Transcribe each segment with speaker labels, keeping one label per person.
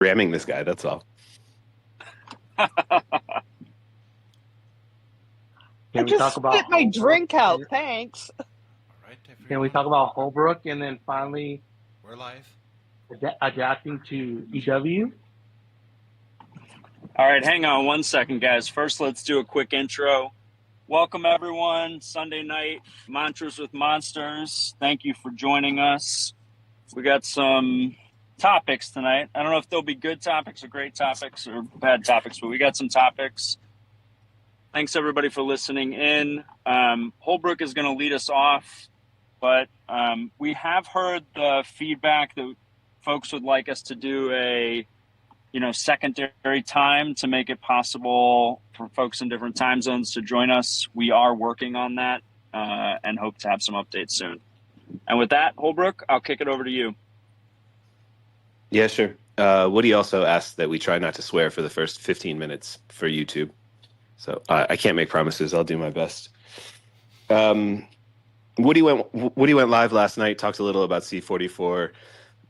Speaker 1: ramming this guy. That's all.
Speaker 2: Can we talk about
Speaker 3: spit my
Speaker 2: Holbrook?
Speaker 3: drink out. Thanks.
Speaker 4: All right, everyone.
Speaker 2: Can we talk about Holbrook and then finally
Speaker 4: We're live.
Speaker 2: adapting to EW?
Speaker 5: All right, hang on one second, guys. First, let's do a quick intro. Welcome, everyone. Sunday night, Mantras with Monsters. Thank you for joining us. We got some topics tonight. I don't know if they'll be good topics or great topics or bad topics, but we got some topics. Thanks, everybody, for listening in. Holbrook is going to lead us off, but we have heard the feedback that folks would like us to do a secondary time to make it possible for folks in different time zones to join us. We are working on that and hope to have some updates soon. And with that, Holbrook, I'll kick it over to you.
Speaker 1: Yeah, sure. Woody also asked that we try not to swear for the first 15 minutes for YouTube. So I can't make promises. I'll do my best. Woody went live last night, talked a little about C44.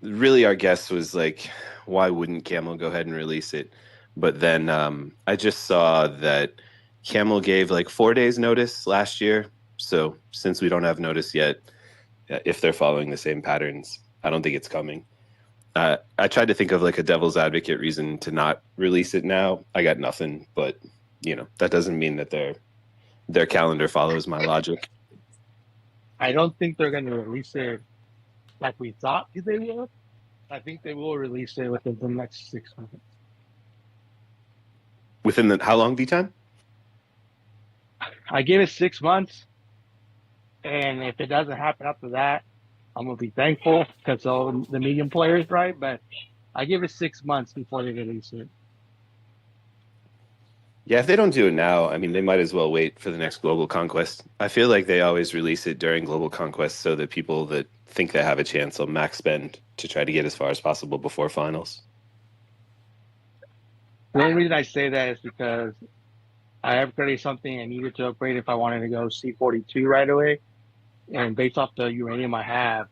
Speaker 1: Really, our guess was like, why wouldn't Camel go ahead and release it? But then I just saw that Camel gave like 4 days notice last year. So since we don't have notice yet, if they're following the same patterns, I don't think it's coming. I tried to think of like a devil's advocate reason to not release it now. I got nothing, but that doesn't mean that their calendar follows my logic.
Speaker 2: I don't think they're going to release it like we thought they would. I think they will release it within the next 6 months.
Speaker 1: Within how long, V-Time?
Speaker 2: I give it 6 months, and if it doesn't happen after that, I'm going to be thankful because all the medium players, right? But I give it 6 months before they release it.
Speaker 1: Yeah, if they don't do it now, I mean, they might as well wait for the next Global Conquest. I feel like they always release it during Global Conquest so that people that think they have a chance will max spend to try to get as far as possible before finals.
Speaker 2: The only reason I say that is because I upgraded something I needed to upgrade if I wanted to go C42 right away. And based off the uranium I have,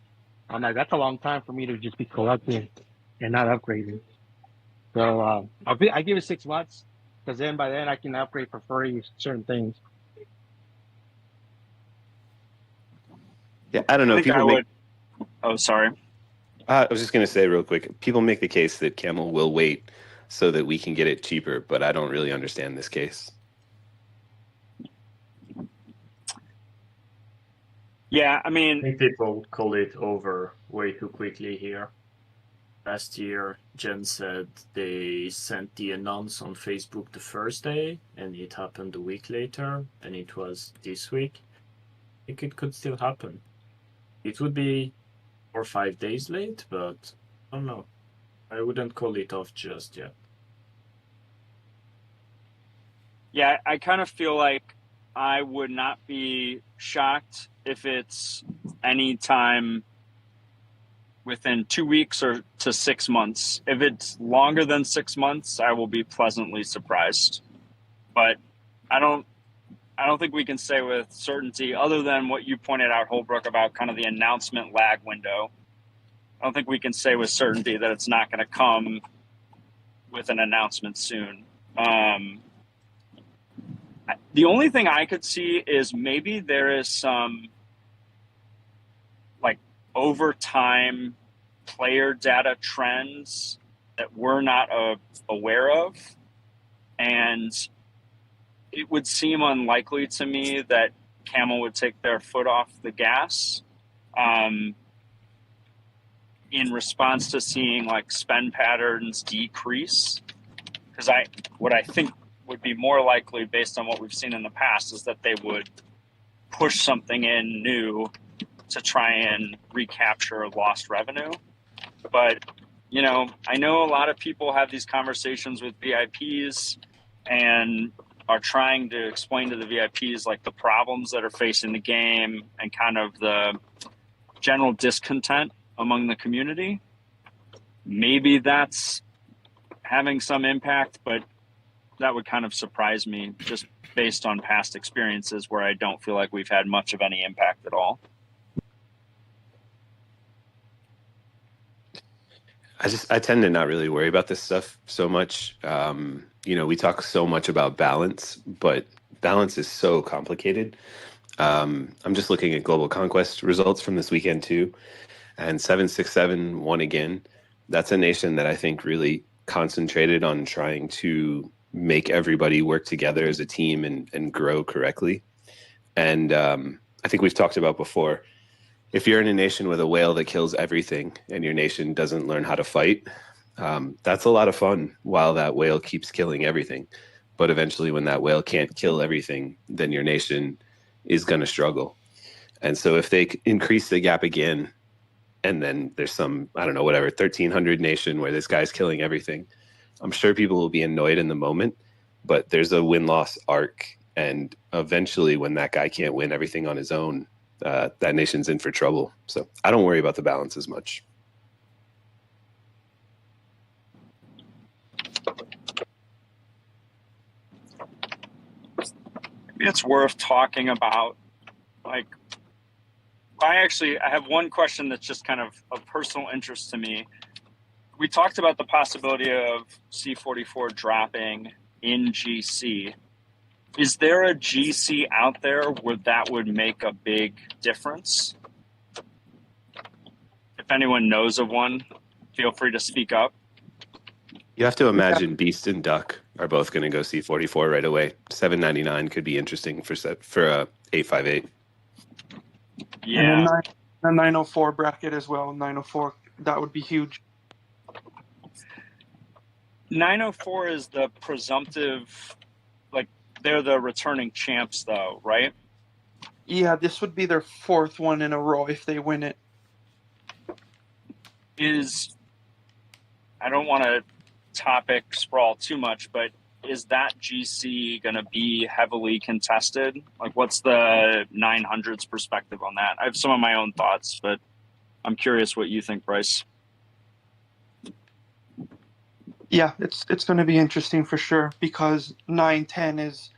Speaker 2: I'm like, that's a long time for me to just be collecting and not upgrading. So I give it 6 months. Because then by then I can upgrade for free certain things.
Speaker 1: Yeah, I don't know.
Speaker 5: Oh, sorry.
Speaker 1: I was just going to say real quick, people make the case that Camel will wait so that we can get it cheaper, but I don't really understand this case.
Speaker 5: Yeah, I mean,
Speaker 6: I think people call it over way too quickly here. Last year, Jen said they sent the announce on Facebook the first day, and it happened a week later, and it was this week. I think it could still happen. It would be 4 or 5 days late, but I don't know. I wouldn't call it off just yet.
Speaker 5: Yeah, I kind of feel like I would not be shocked if it's any time within 2 weeks or to 6 months. If it's longer than 6 months, I will be pleasantly surprised. But I don't think we can say with certainty, other than what you pointed out, Holbrook, about kind of the announcement lag window. I don't think we can say with certainty that it's not going to come with an announcement soon. The only thing I could see is maybe there is some like over time player data trends that we're not aware of. And it would seem unlikely to me that Camel would take their foot off the gas in response to seeing like spend patterns decrease. Because what I think would be more likely based on what we've seen in the past is that they would push something in new to try and recapture lost revenue. But, I know a lot of people have these conversations with VIPs and are trying to explain to the VIPs like the problems that are facing the game and kind of the general discontent among the community. Maybe that's having some impact, but that would kind of surprise me just based on past experiences where I don't feel like we've had much of any impact at all.
Speaker 1: I tend to not really worry about this stuff so much. We talk so much about balance, but balance is so complicated. I'm just looking at Global Conquest results from this weekend too, and 767 won again. That's a nation that I think really concentrated on trying to make everybody work together as a team and grow correctly. And I think we've talked about before, if you're in a nation with a whale that kills everything and your nation doesn't learn how to fight, that's a lot of fun while that whale keeps killing everything. But eventually, when that whale can't kill everything, then your nation is going to struggle. And so if they increase the gap again, and then there's some, I don't know, whatever, 1,300 nation where this guy's killing everything, I'm sure people will be annoyed in the moment, but there's a win-loss arc. And eventually, when that guy can't win everything on his own, that nation's in for trouble. So I don't worry about the balance as much.
Speaker 5: Maybe it's worth talking about, like, I have one question that's just kind of personal interest to me. We talked about the possibility of C44 dropping in GC. Is there a GC out there where that would make a big difference? If anyone knows of one, feel free to speak up.
Speaker 1: You have to imagine Beast and Duck are both going to go C44 right away. 799 could be interesting for 858.
Speaker 5: Yeah.
Speaker 3: And then the 904 bracket as well. 904, that would be huge.
Speaker 5: 904 is the presumptive, like, they're the returning champs, though, right?
Speaker 3: Yeah, this would be their fourth one in a row if they win it.
Speaker 5: I don't want to topic sprawl too much, but is that GC going to be heavily contested? Like, what's the 900's perspective on that? I have some of my own thoughts, but I'm curious what you think, Bryce.
Speaker 3: Yeah, it's going to be interesting for sure because 910 is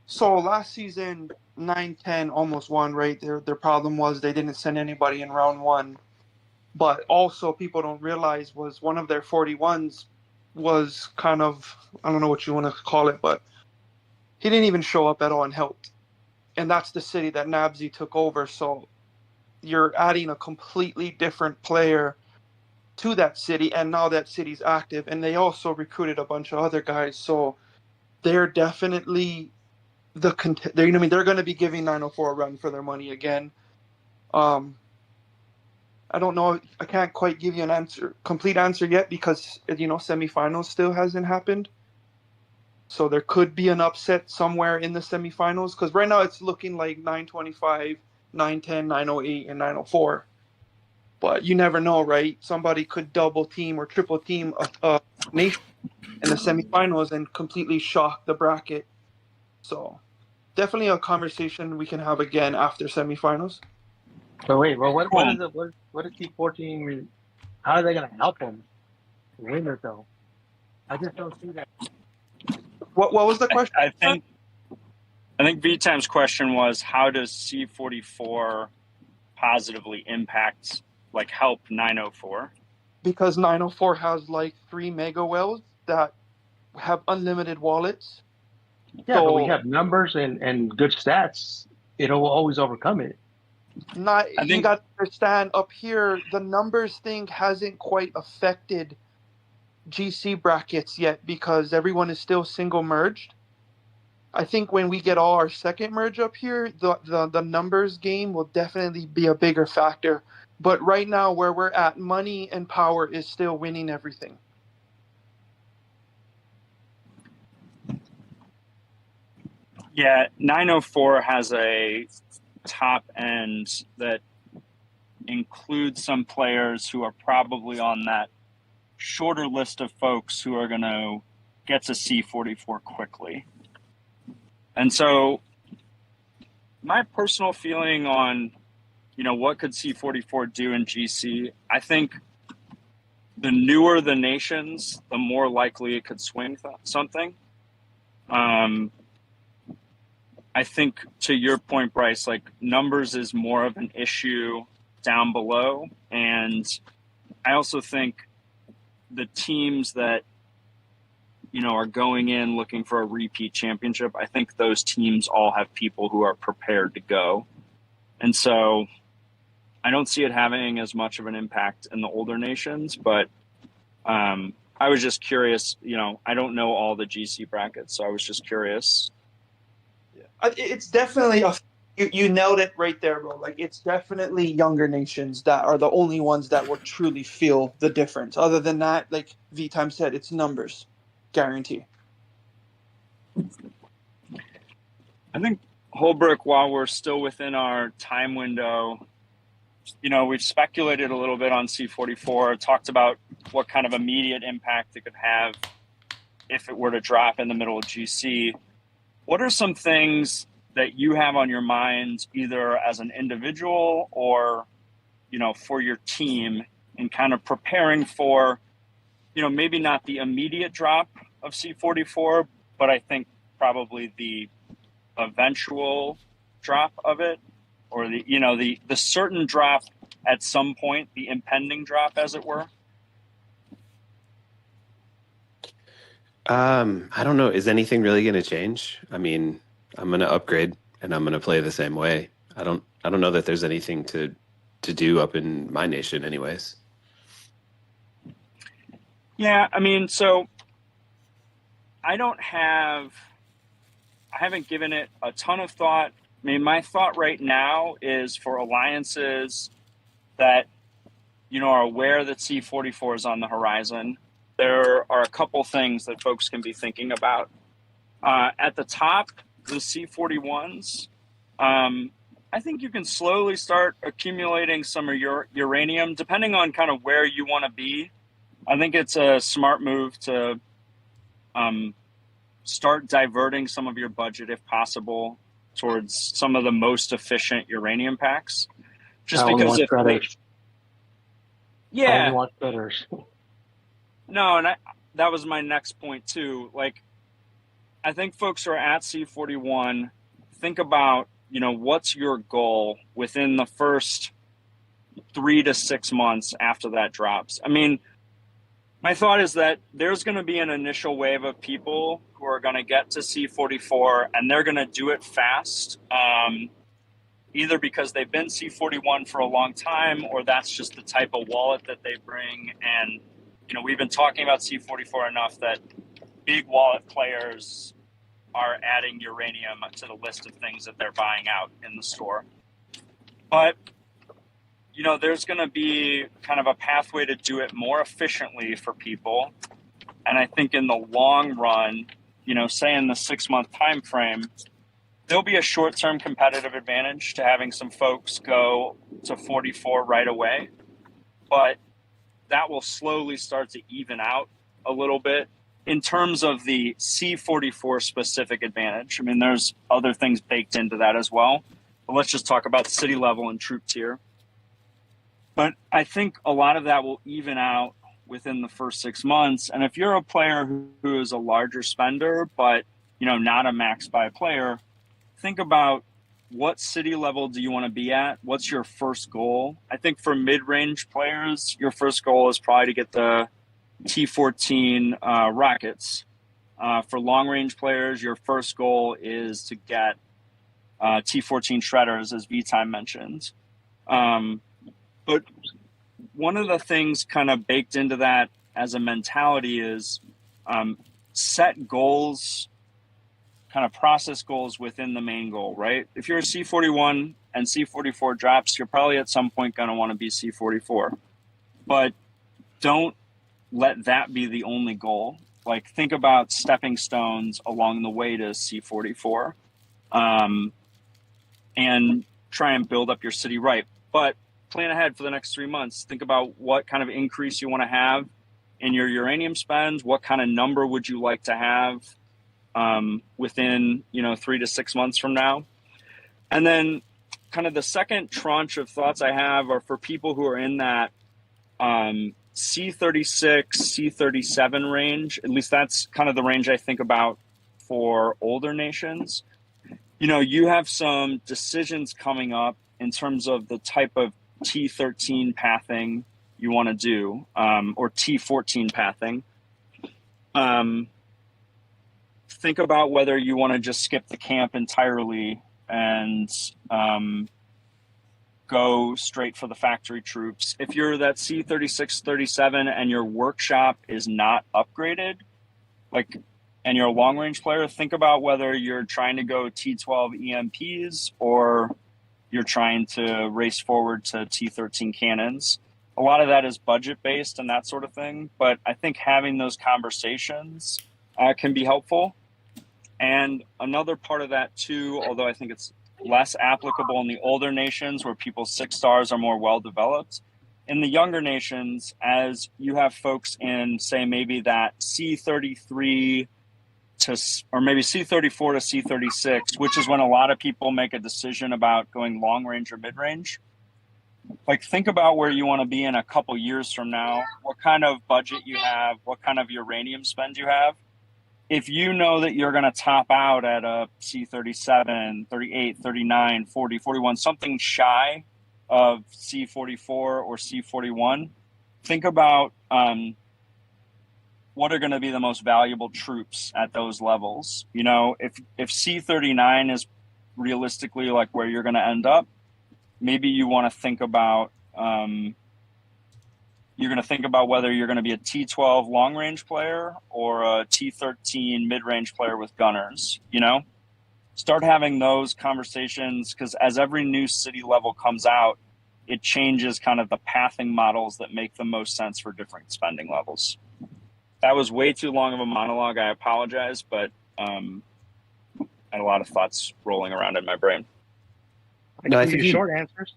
Speaker 3: so last season 910 almost won, right? Their problem was they didn't send anybody in round one. But also people don't realize was one of their 41s was kind of, I don't know what you want to call it, but he didn't even show up at all and helped. And that's the city that Nabsy took over. So you're adding a completely different player to that city, and now that city's active, and they also recruited a bunch of other guys. So they're definitely they're going to be giving 904 a run for their money again. I don't know. I can't quite give you complete answer yet because, semifinals still hasn't happened. So there could be an upset somewhere in the semifinals because right now it's looking like 925, 910, 908, and 904. But you never know, right? Somebody could double team or triple team a nation in the semifinals and completely shock the bracket. So definitely a conversation we can have again after semifinals.
Speaker 2: But wait, well, what is C14? How are they going to help them win it though? I just don't see that.
Speaker 3: What was the question?
Speaker 5: I think V-Time's question was, how does C44 positively impact, like, help 904?
Speaker 3: Because 904 has like 3 mega whales that have unlimited wallets.
Speaker 2: Yeah, but we have numbers and good stats. It'll always overcome it.
Speaker 3: You got to understand up here, the numbers thing hasn't quite affected GC brackets yet because everyone is still single merged. I think when we get all our second merge up here, the numbers game will definitely be a bigger factor. But right now, where we're at, money and power is still winning everything.
Speaker 5: Yeah, 904 has a top end that includes some players who are probably on that shorter list of folks who are going to get to C44 quickly. And so my personal feeling on, what could C44 do in GC, I think the newer the nations, the more likely it could swing something. I think to your point, Bryce, like, numbers is more of an issue down below. And I also think the teams that, you know, are going in looking for a repeat championship, I think those teams all have people who are prepared to go. And so I don't see it having as much of an impact in the older nations, but I was just curious, you know, I don't know all the GC brackets, so I was just curious.
Speaker 3: It's definitely you nailed it right there, bro. Like, it's definitely younger nations that are the only ones that will truly feel the difference. Other than that, like V-Time said, it's numbers. Guarantee.
Speaker 5: I think Holbrook, while we're still within our time window, you know, we've speculated a little bit on C44, talked about what kind of immediate impact it could have if it were to drop in the middle of GC. What are some things that you have on your mind, either as an individual or, you know, for your team, in kind of preparing for, you know, maybe not the immediate drop of C44, but I think probably the eventual drop of it, or the, you know, the certain drop at some point, the impending drop, as it were?
Speaker 1: I don't know. Is anything really going to change? I mean, I'm going to upgrade and I'm going to play the same way. I don't know that there's anything to do up in my nation anyways.
Speaker 5: Yeah, I mean, so I haven't given it a ton of thought. I mean, my thought right now is for alliances that, you know, are aware that C44 is on the horizon. There are a couple things that folks can be thinking about. At the top, the C41s, I think you can slowly start accumulating some of your uranium, depending on kind of where you want to be. I think it's a smart move to start diverting some of your budget, if possible, towards some of the most efficient uranium packs. Just because if
Speaker 2: credits. I
Speaker 5: yeah,
Speaker 2: only want bidders.
Speaker 5: no, and that was my next point too. Like, I think folks who are at C41, think about, you know, what's your goal within the first 3 to 6 months after that drops. I mean, my thought is that there's going to be an initial wave of people who are going to get to C44 and they're going to do it fast, either because they've been C41 for a long time or that's just the type of wallet that they bring. And, you know, we've been talking about C44 enough that big wallet players are adding uranium to the list of things that they're buying out in the store. But, you know, there's going to be kind of a pathway to do it more efficiently for people. And I think in the long run, you know, say in the 6-month time frame, there'll be a short-term competitive advantage to having some folks go to 44 right away. But that will slowly start to even out a little bit in terms of the C44 specific advantage. I mean, there's other things baked into that as well. But let's just talk about city level and troop tier. But I think a lot of that will even out within the first 6 months. And if you're a player who is a larger spender, but, you know, not a max buy player, think about what city level do you want to be at? What's your first goal? I think for mid-range players, your first goal is probably to get the T14 rockets. For long-range players, your first goal is to get T14 shredders, as V-Time mentioned. But one of the things kind of baked into that as a mentality is set goals, kind of process goals within the main goal, right? If you're a C41 and C44 drops, you're probably at some point going to want to be C44. But don't let that be the only goal. Like, think about stepping stones along the way to C44 and try and build up your city right. But plan ahead for the next 3 months. Think about what kind of increase you want to have in your uranium spends. What kind of number would you like to have within, you know, 3 to 6 months from now? And then kind of the second tranche of thoughts I have are for people who are in that C36, C37 range. At least that's kind of the range I think about for older nations. You know, you have some decisions coming up in terms of the type of T13 pathing you want to do, or T14 pathing. Think about whether you want to just skip the camp entirely and go straight for the factory troops. If you're that C36, 37 and your workshop is not upgraded, like, and you're a long range player, think about whether you're trying to go T12 EMPs or you're trying to race forward to T13 cannons. A lot of that is budget based and that sort of thing, but I think having those conversations can be helpful. And another part of that too, although I think it's less applicable in the older nations where people's 6 stars are more well developed, in the younger nations, as you have folks in, say, maybe that C33 to, or maybe C34 to C36, which is when a lot of people make a decision about going long range or mid range. Like, think about where you want to be in a couple years from now, what kind of budget you have, what kind of uranium spend you have. If you know that you're going to top out at a C37, 38, 39, 40, 41, something shy of C44 or C41, think about what are going to be the most valuable troops at those levels. You know, if C39 is realistically like where you're going to end up, maybe you want to think about whether you're going to be a T12 long range player or a T13 mid range player with gunners. You know, start having those conversations, because as every new city level comes out, it changes kind of the pathing models that make the most sense for different spending levels. That was way too long of a monologue. I apologize, but I had a lot of thoughts rolling around in my brain.
Speaker 1: No, I
Speaker 2: give
Speaker 1: think
Speaker 2: you short answers.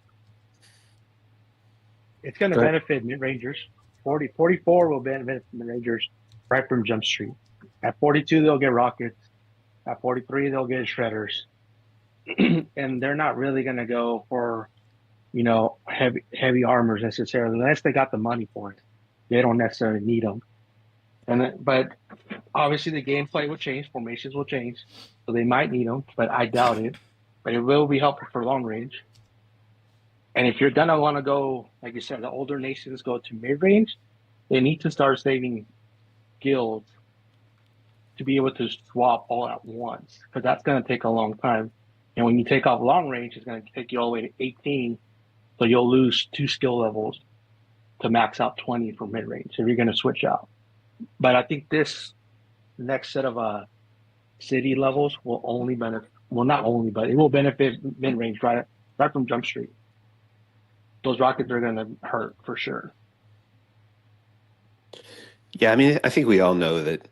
Speaker 2: It's going to benefit mid-rangers. 44 will benefit mid-rangers right from Jump Street. At 42, they'll get rockets. At 43, they'll get shredders. And they're not really going to go for, you know, heavy armors necessarily, unless they got the money for it. They don't necessarily need them. But obviously the gameplay will change, formations will change, so they might need them, but I doubt it. But it will be helpful for long range. And if you're gonna want to go, like you said, the older nations go to mid range, they need to start saving guilds to be able to swap all at once, because that's gonna take a long time. And when you take off long range, it's gonna take you all the way to 18, so you'll lose 2 skill levels to max out 20 for mid range if you're gonna switch out. But I think this next set of city levels will only benefit, well, not only, but it will benefit mid-range right from Jump Street. Those rockets are going to hurt for sure.
Speaker 1: Yeah, I mean, I think we all know that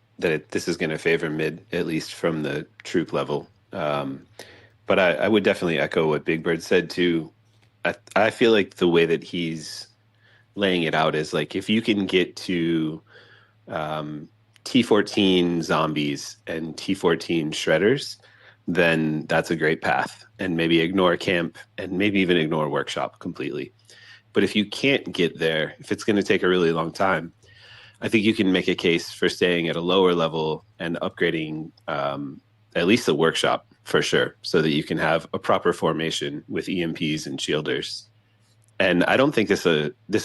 Speaker 1: this is going to favor mid, at least from the troop level. But I would definitely echo what Big Bird said too. I feel like the way that he's laying it out is like, if you can get to T14 zombies and T14 shredders, then that's a great path, and maybe ignore camp and maybe even ignore workshop completely. But if you can't get there, if it's going to take a really long time, I think you can make a case for staying at a lower level and upgrading at least the workshop for sure, so that you can have a proper formation with EMPs and shielders. And I don't think this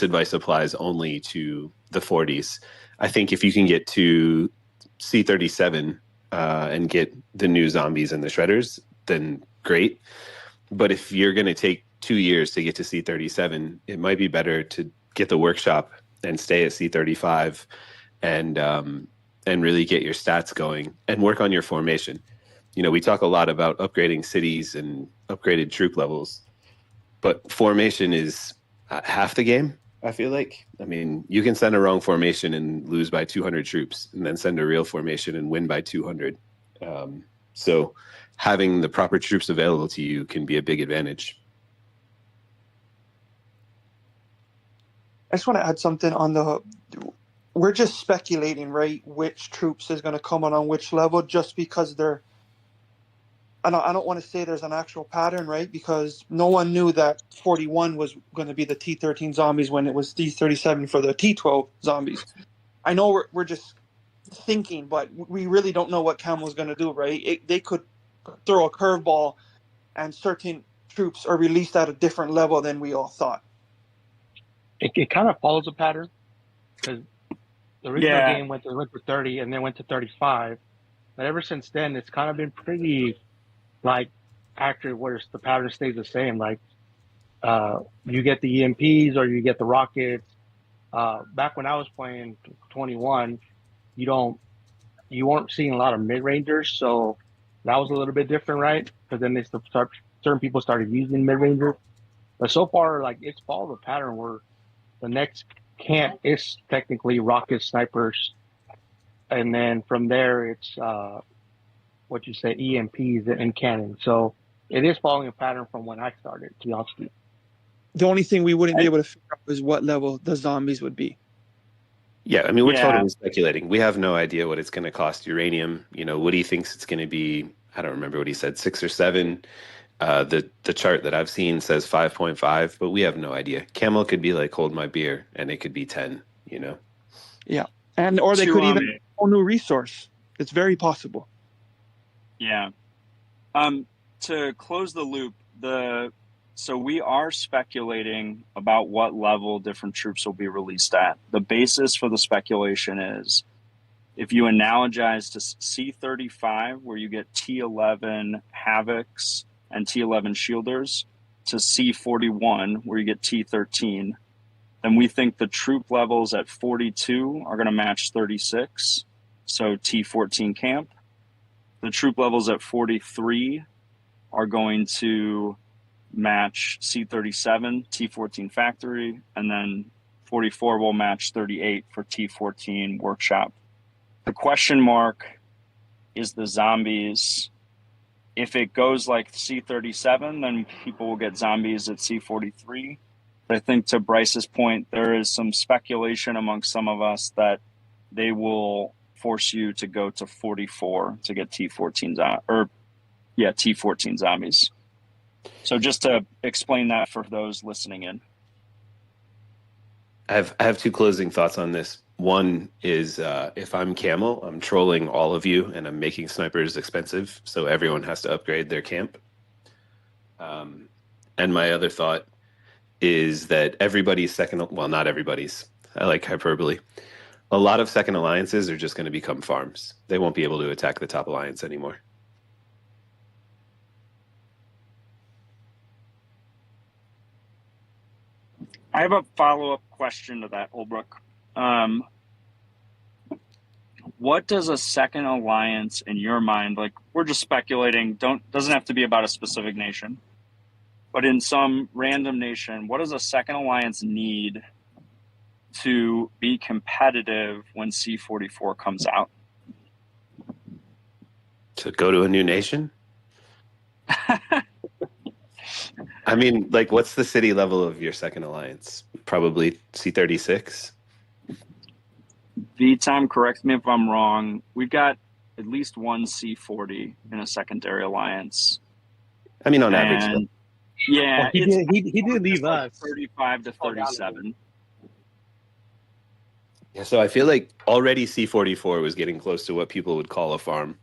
Speaker 1: advice applies only to the 40s. I think if you can get to C37 and get the new zombies and the shredders, then great. But if you're going to take 2 years to get to C37, it might be better to get the workshop and stay at C35 and really get your stats going and work on your formation. You know, we talk a lot about upgrading cities and upgraded troop levels, but formation is half the game, I feel like. I mean, you can send a wrong formation and lose by 200 troops, and then send a real formation and win by 200. So having the proper troops available to you can be a big advantage.
Speaker 3: I just want to add something on we're just speculating, right? Which troops is going to come on which level, just because I don't want to say there's an actual pattern, right? Because no one knew that 41 was going to be the T13 zombies when it was T37 for the T12 zombies. I know we're just thinking, but we really don't know what Camel's going to do, right? They could throw a curveball and certain troops are released at a different level than we all thought.
Speaker 2: it kind of follows a pattern because the original
Speaker 5: Yeah.
Speaker 2: game went for 30 and then went to 35. But ever since then, it's kind of been pretty like accurate where the pattern stays the same. Like you get the EMPs or you get the rockets. Back when I was playing 21, you weren't seeing a lot of mid rangers, so that was a little bit different, right? Because then certain people started using mid rangers. But so far, like it's followed a pattern where the next camp is technically rocket snipers, and then from there it's what you say EMPs and cannons. So it is following a pattern from when I started. To be honest with you.
Speaker 3: The only thing we wouldn't be able to figure out is what level the zombies would be.
Speaker 1: Yeah, I mean, we're
Speaker 5: Yeah.
Speaker 1: totally speculating. We have no idea what it's going to cost uranium. You know, Woody thinks it's going to be, I don't remember what he said, 6 or 7. The chart that I've seen says 5.5, but we have no idea. Camel could be like, hold my beer, and it could be 10, you know?
Speaker 3: Or they could even
Speaker 5: To,
Speaker 3: a whole new resource. It's very possible.
Speaker 5: Yeah. To close the loop, so we are speculating about what level different troops will be released at. The basis for the speculation is if you analogize to C35, where you get T11 Havocs and T11 Shielders, to C41, where you get T13, then we think the troop levels at 42 are going to match 36, so T14 Camp. The troop levels at 43 are going to match C37, T14 Factory, and then 44 will match 38 for T14 Workshop. The question mark is the zombies. If it goes like C37, then people will get zombies at C43. But I think to Bryce's point, there is some speculation amongst some of us that they will force you to go to 44 to get T14 zombies. So just to explain that for those listening in.
Speaker 1: I have 2 closing thoughts on this. One is if I'm Camel, I'm trolling all of you, and I'm making snipers expensive, so everyone has to upgrade their camp. And my other thought is that everybody's not everybody's, I like hyperbole. A lot of second alliances are just going to become farms. They won't be able to attack the top alliance anymore.
Speaker 5: I have a follow-up question to that, Ulbrich. What does a second alliance in your mind, like we're just speculating, doesn't have to be about a specific nation, but in some random nation, what does a second alliance need to be competitive when C44 comes out?
Speaker 1: To go to a new nation? I mean, like, what's the city level of your second alliance? Probably C36?
Speaker 5: V-Time, correct me if I'm wrong. We've got at least one C40 in a secondary alliance.
Speaker 1: I mean, on average.
Speaker 5: And yeah,
Speaker 2: Well, he did leave
Speaker 5: like
Speaker 2: us
Speaker 5: 35 to 37.
Speaker 1: Yeah, so I feel like already C44 was getting close to what people would call a farm.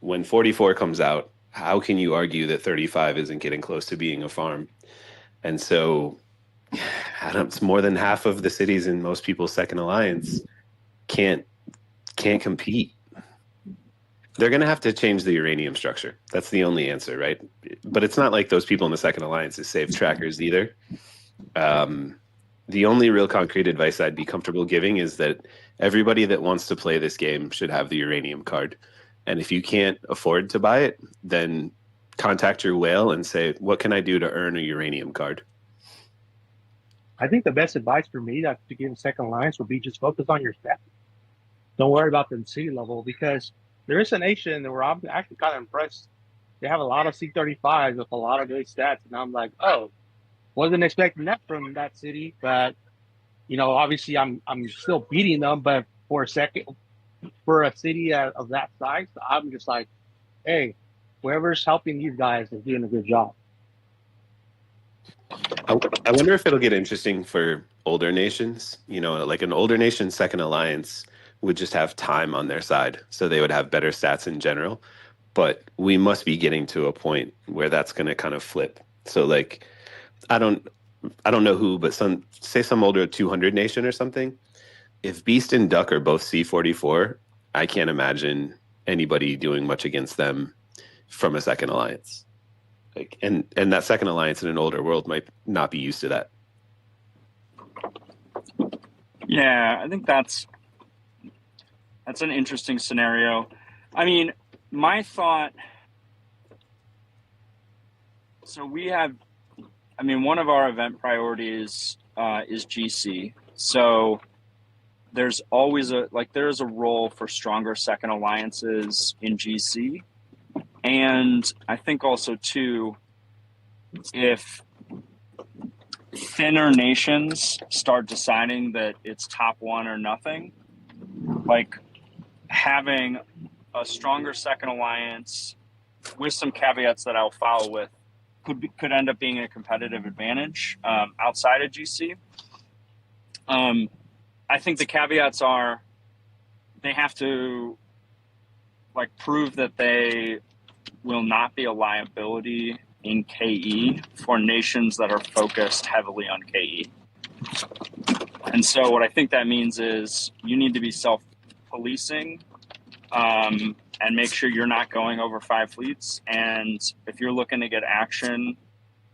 Speaker 1: When 44 comes out, how can you argue that 35 isn't getting close to being a farm? And so, it's more than half of the cities in most people's second alliance can't compete. They're going to have to change the uranium structure. That's the only answer, right? But it's not like those people in the second alliance is safe trackers either. The only real concrete advice I'd be comfortable giving is that everybody that wants to play this game should have the uranium card. And if you can't afford to buy it, then contact your whale and say, what can I do to earn a uranium card?
Speaker 2: I think the best advice for me to give a second alliance would be just focus on your stats. Don't worry about the city level, because there is a nation where I'm actually kind of impressed. They have a lot of C35s with a lot of good stats, and I'm like, oh, wasn't expecting that from that city. But obviously I'm still beating them. But for a city of that size, I'm just like, hey, whoever's helping these guys is doing a good job.
Speaker 1: I wonder if it'll get interesting for older nations. Like an older nation second alliance would just have time on their side, so they would have better stats in general. But we must be getting to a point where that's going to kind of flip. So, like, I don't know who, but some older 200 nation or something. If Beast and Duck are both C44, I can't imagine anybody doing much against them from a second alliance. Like, and that second alliance in an older world might not be used to that.
Speaker 5: Yeah, I think that's an interesting scenario. I mean, my thought. So we have. I mean, one of our event priorities is GC. So there's always there's a role for stronger second alliances in GC, and I think also too, if thinner nations start deciding that it's top one or nothing, like having a stronger second alliance with some caveats that I'll follow with could end up being a competitive advantage outside of GC. I think the caveats are they have to prove that they will not be a liability in KE for nations that are focused heavily on KE. And so what I think that means is you need to be self-policing and make sure you're not going over 5 fleets. And if you're looking to get action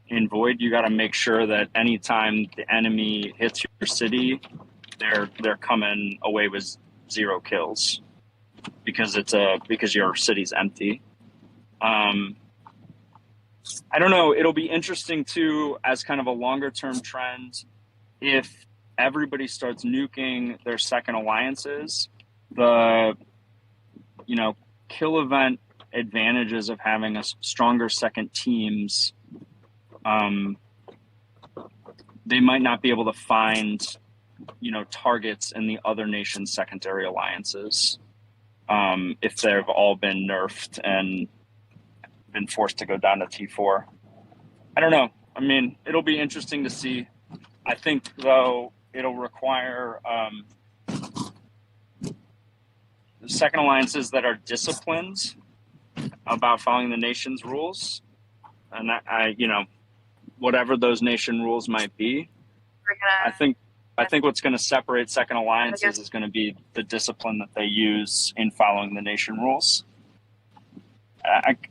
Speaker 5: in Void, you got to make sure that anytime the enemy hits your city, they're coming away with 0 kills because your city's empty. I don't know. It'll be interesting too, as kind of a longer term trend, if everybody starts nuking their second alliances, the kill event advantages of having a stronger second teams, they might not be able to find targets in the other nation's secondary alliances if they've all been nerfed and been forced to go down to T4. I don't know. I mean, it'll be interesting to see. I think, though, it'll require second alliances that are disciplined about following the nation's rules. And whatever those nation rules might be, I think what's going to separate second alliances is going to be the discipline that they use in following the nation rules.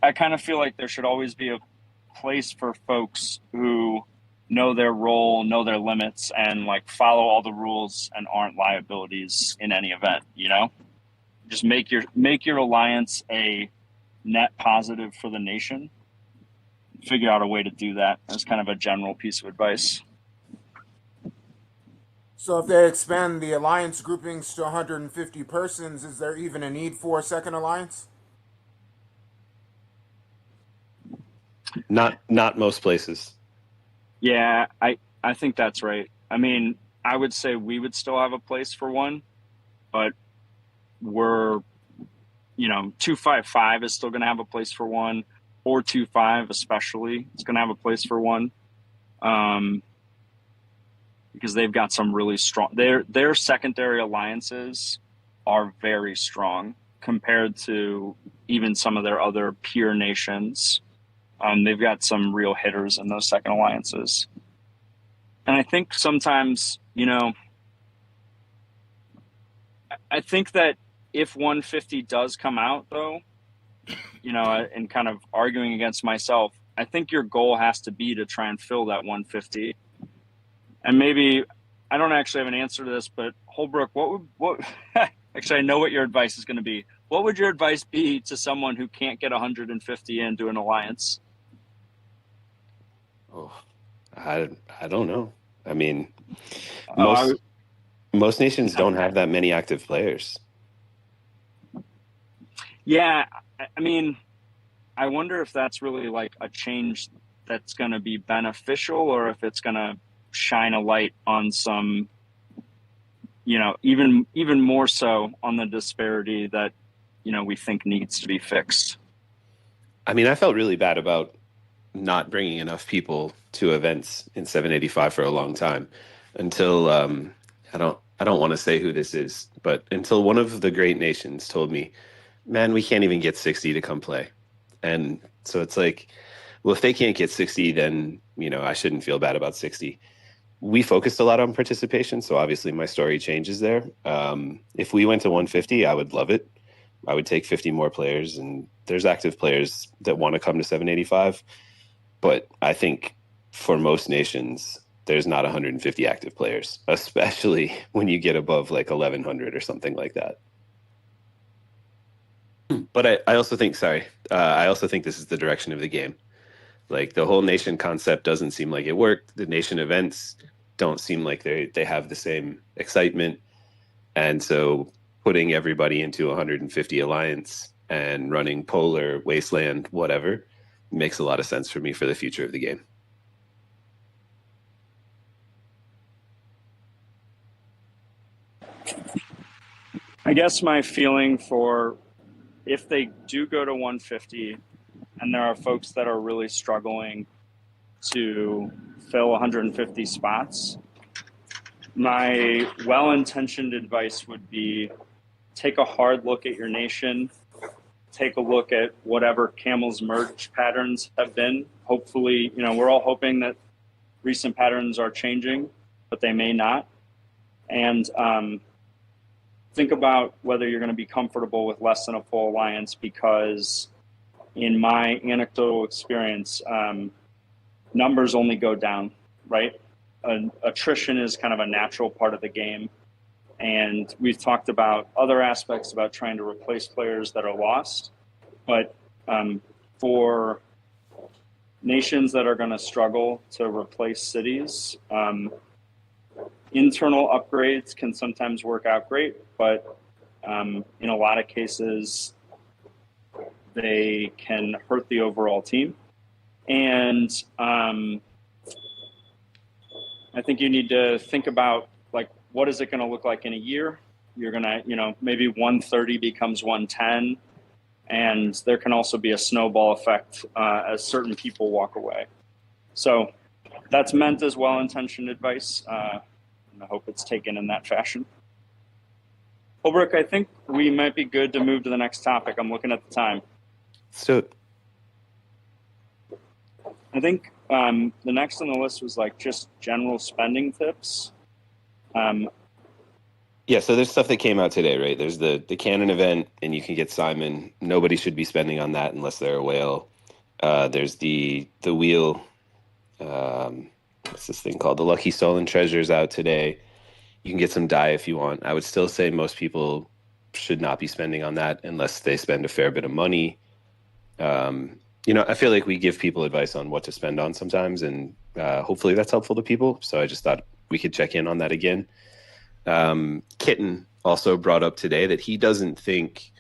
Speaker 5: I kind of feel like there should always be a place for folks who know their role, know their limits, and follow all the rules and aren't liabilities in any event. Just make your alliance a net positive for the nation. Figure out a way to do that as kind of a general piece of advice.
Speaker 7: So if they expand the alliance groupings to 150 persons, is there even a need for a second alliance?
Speaker 1: Not most places.
Speaker 5: Yeah, I think that's right. I mean, I would say we would still have a place for one, but we're 255 is still going to have a place for one, or 25 especially is going to have a place for one, because they've got some really strong. Their secondary alliances are very strong compared to even some of their other peer nations. They've got some real hitters in those second alliances. And I think sometimes, I think that if 150 does come out, though, and kind of arguing against myself, I think your goal has to be to try and fill that 150. And maybe, I don't actually have an answer to this, but Holbrook, what actually, I know what your advice is going to be. What would your advice be to someone who can't get 150 into an alliance?
Speaker 1: Oh, I don't know. I mean, most nations don't have that many active players.
Speaker 5: Yeah, I mean, I wonder if that's really a change that's going to be beneficial, or if it's going to shine a light on some, even more so on the disparity that, we think needs to be fixed.
Speaker 1: I mean, I felt really bad about not bringing enough people to events in 785 for a long time until I don't want to say who this is, but until one of the great nations told me, man, we can't even get 60 to come play. And so it's well, if they can't get 60, then, I shouldn't feel bad about 60. We focused a lot on participation, so obviously my story changes there. If we went to 150, I would love it. I would take 50 more players, and there's active players that want to come to 785. But I think for most nations, there's not 150 active players, especially when you get above like 1,100 or something like that. But I also think, I also think this is the direction of the game. Like the whole nation concept doesn't seem like it worked. The nation events don't seem like they have the same excitement. And so putting everybody into 150 alliance and running Polar, Wasteland, whatever, makes a lot of sense for me for the future of the game.
Speaker 5: I guess my feeling for if they do go to 150 and there are folks that are really struggling to fill 150 spots, my well-intentioned advice would be take a hard look at your nation, take a look at whatever Camel's merge patterns have been. Hopefully, we're all hoping that recent patterns are changing, but they may not. And think about whether you're going to be comfortable with less than a full alliance, because in my anecdotal experience, numbers only go down, right? Attrition is kind of a natural part of the game. And we've talked about other aspects about trying to replace players that are lost. But for nations that are going to struggle to replace cities, internal upgrades can sometimes work out great, but in a lot of cases, they can hurt the overall team. And I think you need to think about, like, what is it going to look like in a year? You're going to, maybe 130 becomes 110. And there can also be a snowball effect as certain people walk away. So that's meant as well-intentioned advice. And I hope it's taken in that fashion. Holbrook, I think we might be good to move to the next topic. I'm looking at the time.
Speaker 1: So
Speaker 5: I think the next on the list was like just general spending tips.
Speaker 1: Yeah, so there's stuff that came out today, right? There's the Canon event, and you can get Simon. Nobody should be spending on that unless they're a whale. There's the wheel. What's this thing called? The Lucky Stolen Treasures out today. You can get some dye if you want. I would still say most people should not be spending on that unless they spend a fair bit of money. I feel like we give people advice on what to spend on sometimes, and hopefully that's helpful to people. So I just thought we could check in on that again. Kitten also brought up today that he doesn't think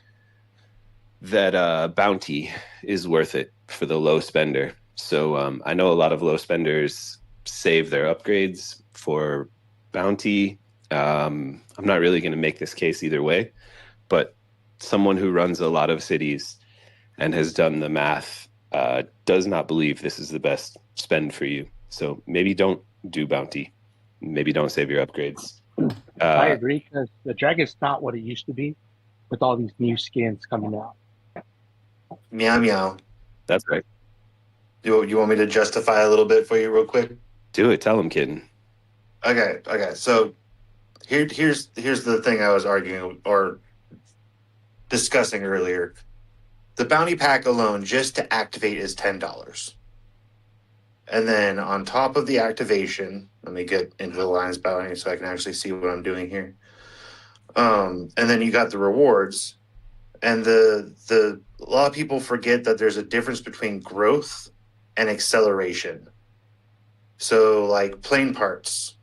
Speaker 1: that bounty is worth it for the low spender. So I know a lot of low spenders save their upgrades for bounty. I'm not really going to make this case either way, but someone who runs a lot of cities and has done the math does not believe this is the best spend for you. So maybe don't do bounty. Maybe don't save your upgrades.
Speaker 2: I agree, because the dragon's not what it used to be with all these new skins coming out.
Speaker 8: Meow meow.
Speaker 1: That's right.
Speaker 8: You want me to justify a little bit for you real quick?
Speaker 1: Do it. Tell him, Kitten.
Speaker 8: Okay. So here's the thing I was arguing or discussing earlier. The bounty pack alone, just to activate, is $10. And then on top of the activation, let me get into the Alliance bounty so I can actually see what I'm doing here. And then you got the rewards. And a lot of people forget that there's a difference between growth and acceleration. So like plane parts,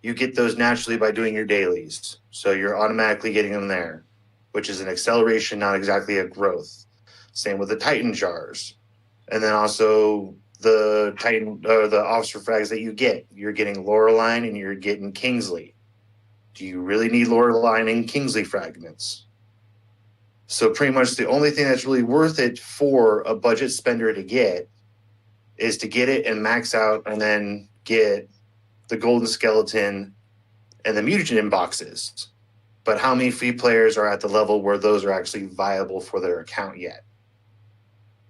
Speaker 8: you get those naturally by doing your dailies. So you're automatically getting them there, which is an acceleration, not exactly a growth. Same with the Titan jars. And then also the Titan, the officer frags that you get. You're getting Loreline and you're getting Kingsley. Do you really need Loreline and Kingsley fragments? So pretty much the only thing that's really worth it for a budget spender to get is to get it and max out and then get the Golden Skeleton and the Mutagen boxes. But how many free players are at the level where those are actually viable for their account yet?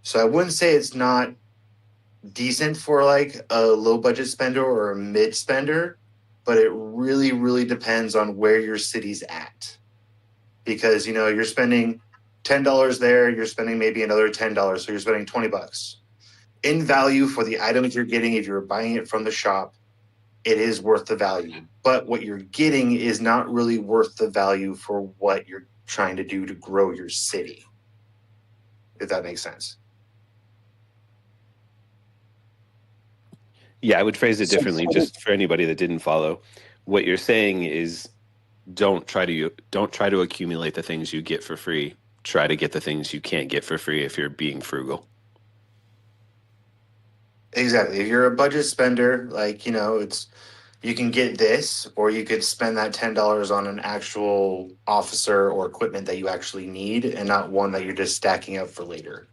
Speaker 8: So I wouldn't say it's not decent for like a low budget spender or a mid spender, but it really, really depends on where your city's at. Because, you know, you're spending $10 there, you're spending maybe another $10, so you're spending $20. In value for the items you're getting, if you're buying it from the shop, it is worth the value. But what you're getting is not really worth the value for what you're trying to do to grow your city. If that makes sense.
Speaker 1: Yeah, I would phrase it differently just for anybody that didn't follow. What you're saying is don't try to accumulate the things you get for free. Try to get the things you can't get for free if you're being frugal.
Speaker 8: Exactly. If you're a budget spender, like, you know, it's you can get this, or you could spend that $10 on an actual officer or equipment that you actually need and not one that you're just stacking up for later.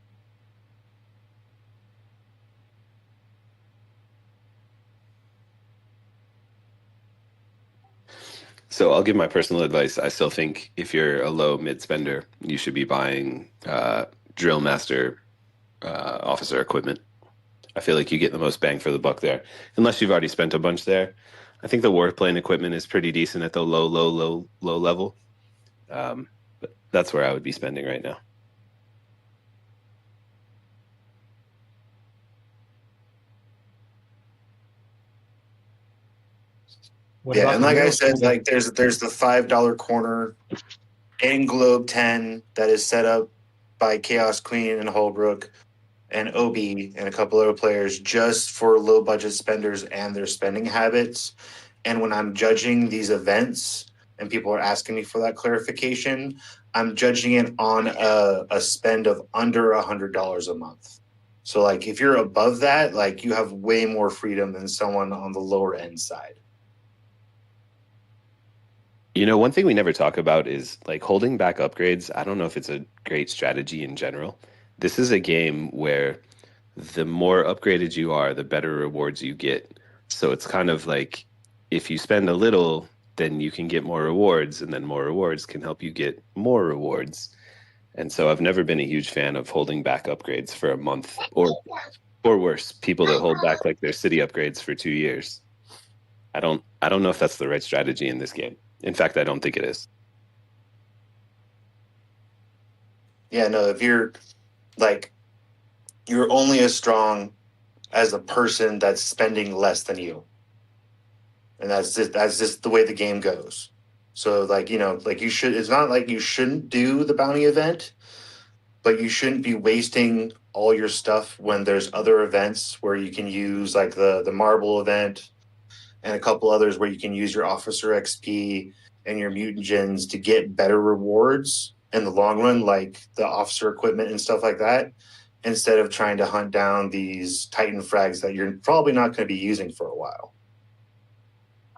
Speaker 1: So I'll give my personal advice. I still think if you're a low mid spender, you should be buying drill master officer equipment. I feel like you get the most bang for the buck there, unless you've already spent a bunch there. I think the warplane equipment is pretty decent at the low level. But that's where I would be spending right now.
Speaker 8: Yeah, and like I said, like there's the $5 corner in Globe 10 that is set up by Chaos Queen and Holbrook and Obi and a couple other players just for low budget spenders and their spending habits. And when I'm judging these events and people are asking me for that clarification, I'm judging it on a spend of under $100 a month. So like if you're above that, like you have way more freedom than someone on the lower end side.
Speaker 1: You know, one thing we never talk about is like holding back upgrades. I don't know if it's a great strategy in general. This is a game where the more upgraded you are, the better rewards you get. So it's kind of like if you spend a little, then you can get more rewards, and then more rewards can help you get more rewards. And so I've never been a huge fan of holding back upgrades for a month or worse, people that hold back like their city upgrades for 2 years. I don't know if that's the right strategy in this game. In fact, I don't think it is.
Speaker 8: Yeah, no, if you're like, you're only as strong as the person that's spending less than you. And that's just the way the game goes. So like, you know, like it's not like you shouldn't do the bounty event, but you shouldn't be wasting all your stuff when there's other events where you can use like the marble event and a couple others where you can use your officer XP and your mutant gens to get better rewards in the long run, like the officer equipment and stuff like that, instead of trying to hunt down these Titan frags that you're probably not going to be using for a while.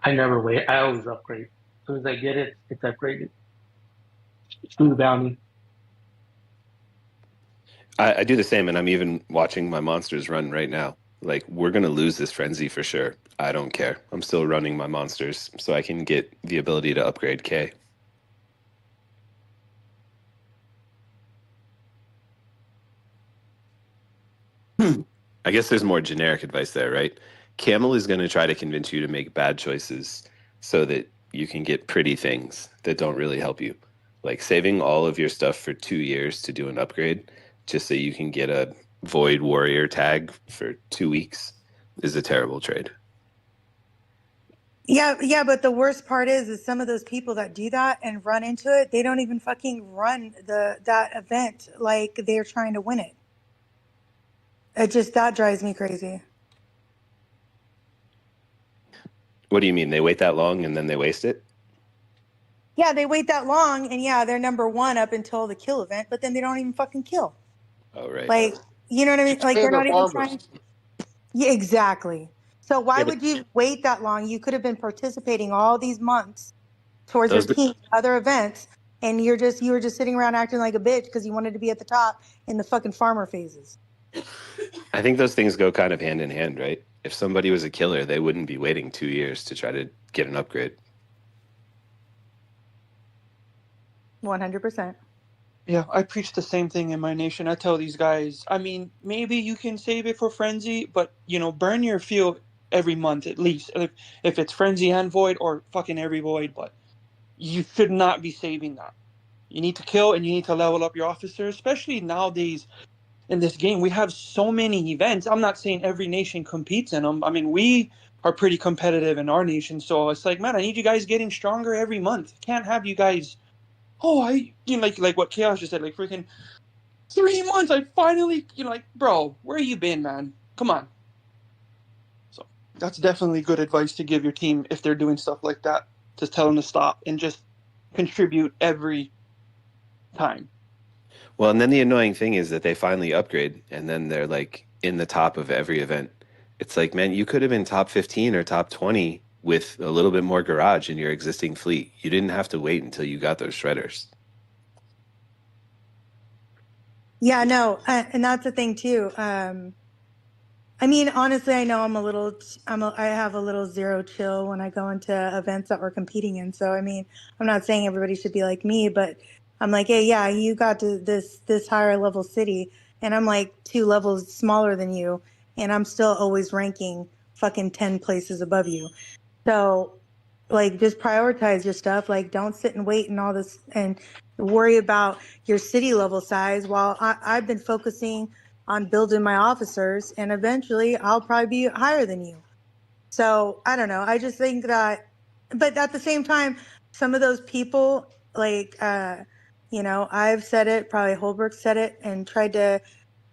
Speaker 2: I never wait. I always upgrade. As soon as I get it, it's upgraded. Do the bounty.
Speaker 1: I do the same, and I'm even watching my monsters run right now. Like, we're going to lose this frenzy for sure. I don't care. I'm still running my monsters so I can get the ability to upgrade K. I guess there's more generic advice there, right? Camel is going to try to convince you to make bad choices so that you can get pretty things that don't really help you. Like saving all of your stuff for 2 years to do an upgrade just so you can get a Void Warrior tag for 2 weeks is a terrible trade.
Speaker 9: Yeah, but the worst part is some of those people that do that and run into it, they don't even fucking run that event like they're trying to win it. That drives me crazy.
Speaker 1: What do you mean? They wait that long and then they waste it?
Speaker 9: Yeah, they wait that long and yeah, they're number one up until the kill event, but then they don't even fucking kill.
Speaker 1: Oh, right.
Speaker 9: Like, you know what I mean? Like, they're not even
Speaker 7: farmers.
Speaker 9: trying. Yeah, exactly. So why
Speaker 1: Yeah,
Speaker 9: would you wait that long? You could have been participating all these months towards your
Speaker 1: Those-
Speaker 9: team, other events, and you were just sitting around acting like a bitch because you wanted to be at the top in the fucking farmer phases.
Speaker 1: I think those things go kind of hand in hand, right? If somebody was a killer, they wouldn't be waiting 2 years to try to get an upgrade.
Speaker 9: 100%.
Speaker 3: Yeah, I preach the same thing in my nation. I tell these guys, I mean, maybe you can save it for Frenzy, but burn your field every month at least. If it's Frenzy and Void or fucking every Void, but you should not be saving that. You need to kill and you need to level up your officers, especially nowadays in this game. We have so many events. I'm not saying every nation competes in them. I mean, we are pretty competitive in our nation, so it's like, man, I need you guys getting stronger every month. Can't have you guys. Oh, like what Chaos just said, like freaking 3 months. I finally, like, bro, where you been, man? Come on. So that's definitely good advice to give your team if they're doing stuff like that. Just tell them to stop and just contribute every time.
Speaker 1: Well, and then the annoying thing is that they finally upgrade, and then they're like in the top of every event. It's like, man, you could have been top 15 or top 20 with a little bit more garage in your existing fleet. You didn't have to wait until you got those shredders.
Speaker 9: Yeah, no, and that's the thing too. I mean, honestly, I know I have a little zero chill when I go into events that we're competing in. So, I mean, I'm not saying everybody should be like me, but I'm like, hey, yeah, you got to this higher level city, and I'm like 2 levels smaller than you, and I'm still always ranking fucking 10 places above you. So, like, just prioritize your stuff. Like, don't sit and wait and all this and worry about your city level size while I've been focusing on building my officers, and eventually I'll probably be higher than you. So I don't know. I just think that, but at the same time, some of those people, like, I've said it, probably Holbrook said it, and tried to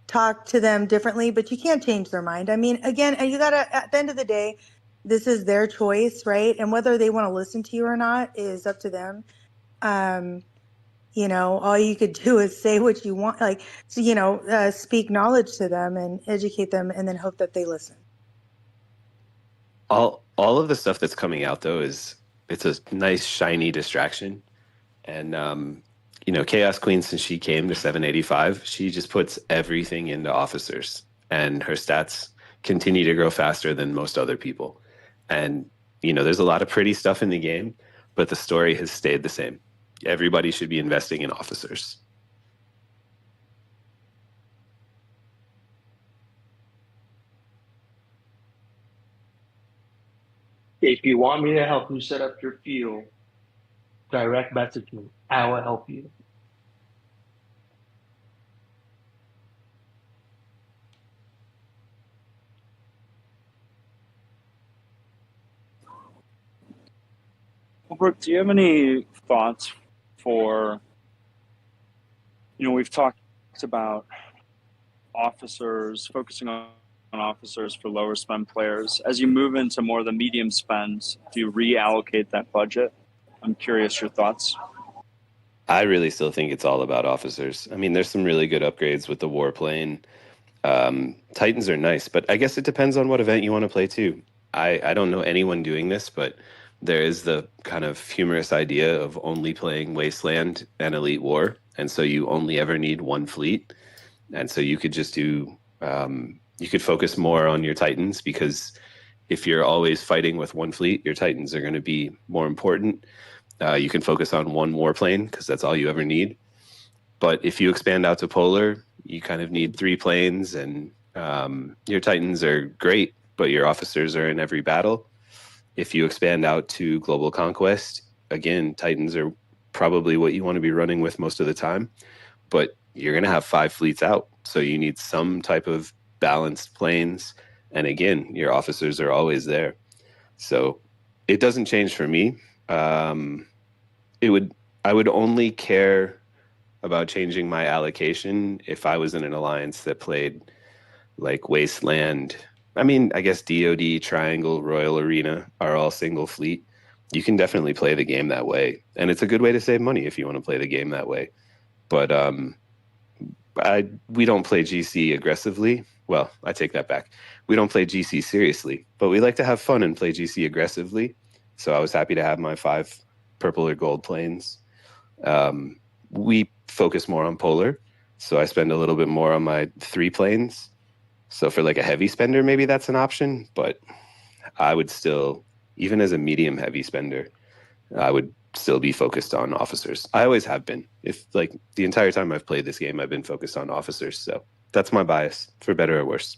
Speaker 9: talk to them differently, but you can't change their mind. I mean, again, and you gotta, at the end of the day, this is their choice, right? And whether they want to listen to you or not is up to them. All you could do is say what you want, like, so, speak knowledge to them and educate them, and then hope that they listen.
Speaker 1: All of the stuff that's coming out though it's a nice shiny distraction, and Chaos Queen, since she came to 785, she just puts everything into officers, and her stats continue to grow faster than most other people. And there's a lot of pretty stuff in the game, but the story has stayed the same. Everybody should be investing in officers.
Speaker 2: If you want me to help you set up your field, direct message me. I will help you.
Speaker 5: Brooke, do you have any thoughts for, we've talked about officers, focusing on officers for lower spend players. As you move into more of the medium spends, do you reallocate that budget? I'm curious your thoughts.
Speaker 1: I really still think it's all about officers. I mean, there's some really good upgrades with the warplane. Titans are nice, but I guess it depends on what event you want to play too. I don't know anyone doing this, but there is the kind of humorous idea of only playing Wasteland and Elite War, and so you only ever need one fleet, and so you could just do you could focus more on your Titans, because if you're always fighting with one fleet, your Titans are going to be more important. You can focus on one warplane because that's all you ever need. But if you expand out to Polar, you kind of need 3 planes, and your Titans are great, but your officers are in every battle. If you expand out to Global Conquest, again, Titans are probably what you want to be running with most of the time, but you're going to have 5 fleets out. So you need some type of balanced planes. And again, your officers are always there. So it doesn't change for me. I would only care about changing my allocation if I was in an alliance that played like Wasteland. I mean, I guess DoD, Triangle, Royal Arena are all single fleet. You can definitely play the game that way, and it's a good way to save money if you want to play the game that way. But we don't play GC aggressively. Well, I take that back. We don't play GC seriously, but we like to have fun and play GC aggressively. So I was happy to have my 5 purple or gold planes. We focus more on Polar, so I spend a little bit more on my 3 planes. So for like a heavy spender, maybe that's an option, but I would still, even as a medium heavy spender, I would still be focused on officers. I always have been. If like the entire time I've played this game, I've been focused on officers. So that's my bias, for better or worse.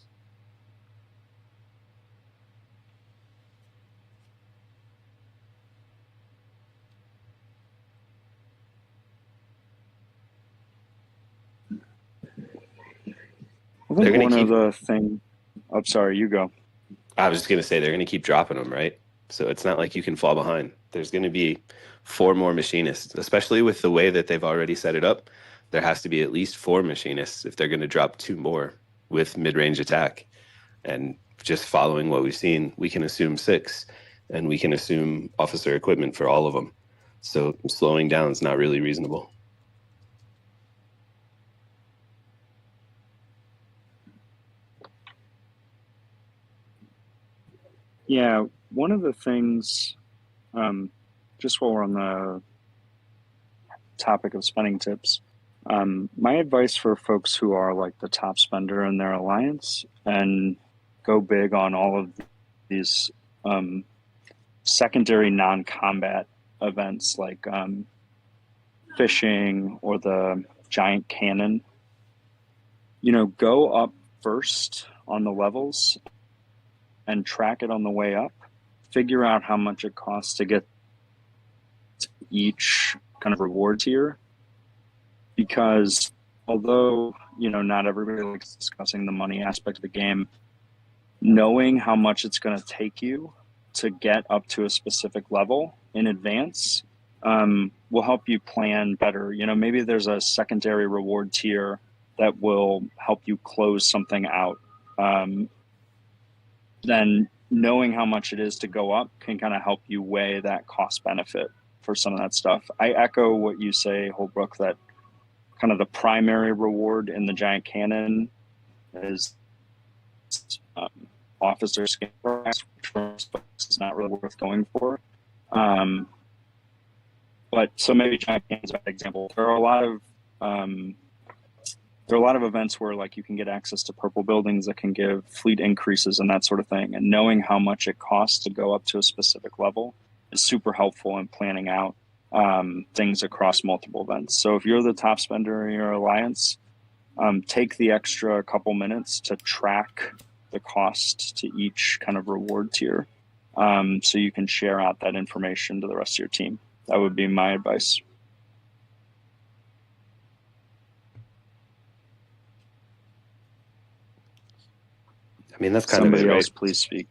Speaker 5: I think one of the thing. I'm sorry, you go.
Speaker 1: I was just going to say they're going to keep dropping them, right? So it's not like you can fall behind. There's going to be 4 more machinists, especially with the way that they've already set it up. There has to be at least 4 machinists if they're going to drop 2 more with mid-range attack. And just following what we've seen, we can assume 6, and we can assume officer equipment for all of them. So slowing down is not really reasonable.
Speaker 5: Yeah, one of the things, just while we're on the topic of spending tips, my advice for folks who are like the top spender in their alliance and go big on all of these secondary non-combat events like fishing or the giant cannon, go up first on the levels and track it on the way up. Figure out how much it costs to get to each kind of reward tier. Because although, not everybody likes discussing the money aspect of the game, knowing how much it's going to take you to get up to a specific level in advance will help you plan better. Maybe there's a secondary reward tier that will help you close something out. Then knowing how much it is to go up can kind of help you weigh that cost benefit for some of that stuff. I echo what you say, Holbrook, that kind of the primary reward in the giant cannon is officer skin price, which is not really worth going for. But so maybe giant cannon's a bad example. There are a lot of events where like you can get access to purple buildings that can give fleet increases and that sort of thing. And knowing how much it costs to go up to a specific level is super helpful in planning out things across multiple events. So if you're the top spender in your alliance, take the extra couple minutes to track the cost to each kind of reward tier so you can share out that information to the rest of your team. That would be my advice.
Speaker 1: I mean, that's kind
Speaker 5: Somebody
Speaker 1: of it,
Speaker 5: else,
Speaker 1: right?
Speaker 5: please speak.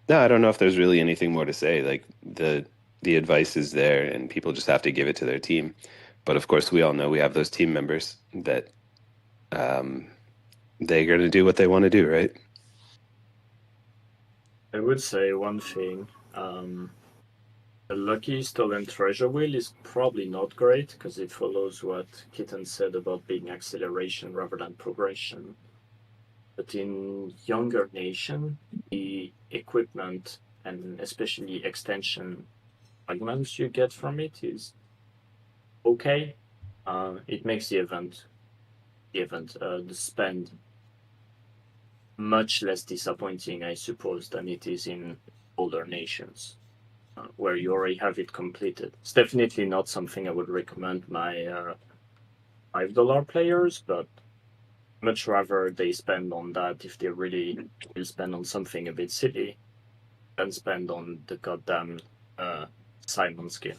Speaker 1: No, I don't know if there's really anything more to say. Like the advice is there, and people just have to give it to their team. But of course, we all know we have those team members that they're going to do what they want to do, right?
Speaker 6: I would say one thing. The Lucky Stolen Treasure Wheel is probably not great because it follows what Kitten said about being acceleration rather than progression. But in younger nation, the equipment and especially extension fragments you get from it is okay. It makes the spend much less disappointing, I suppose, than it is in older nations, where you already have it completed. It's definitely not something I would recommend my $5 players, but much rather they spend on that if they really will spend on something a bit silly than spend on the goddamn Simon skin.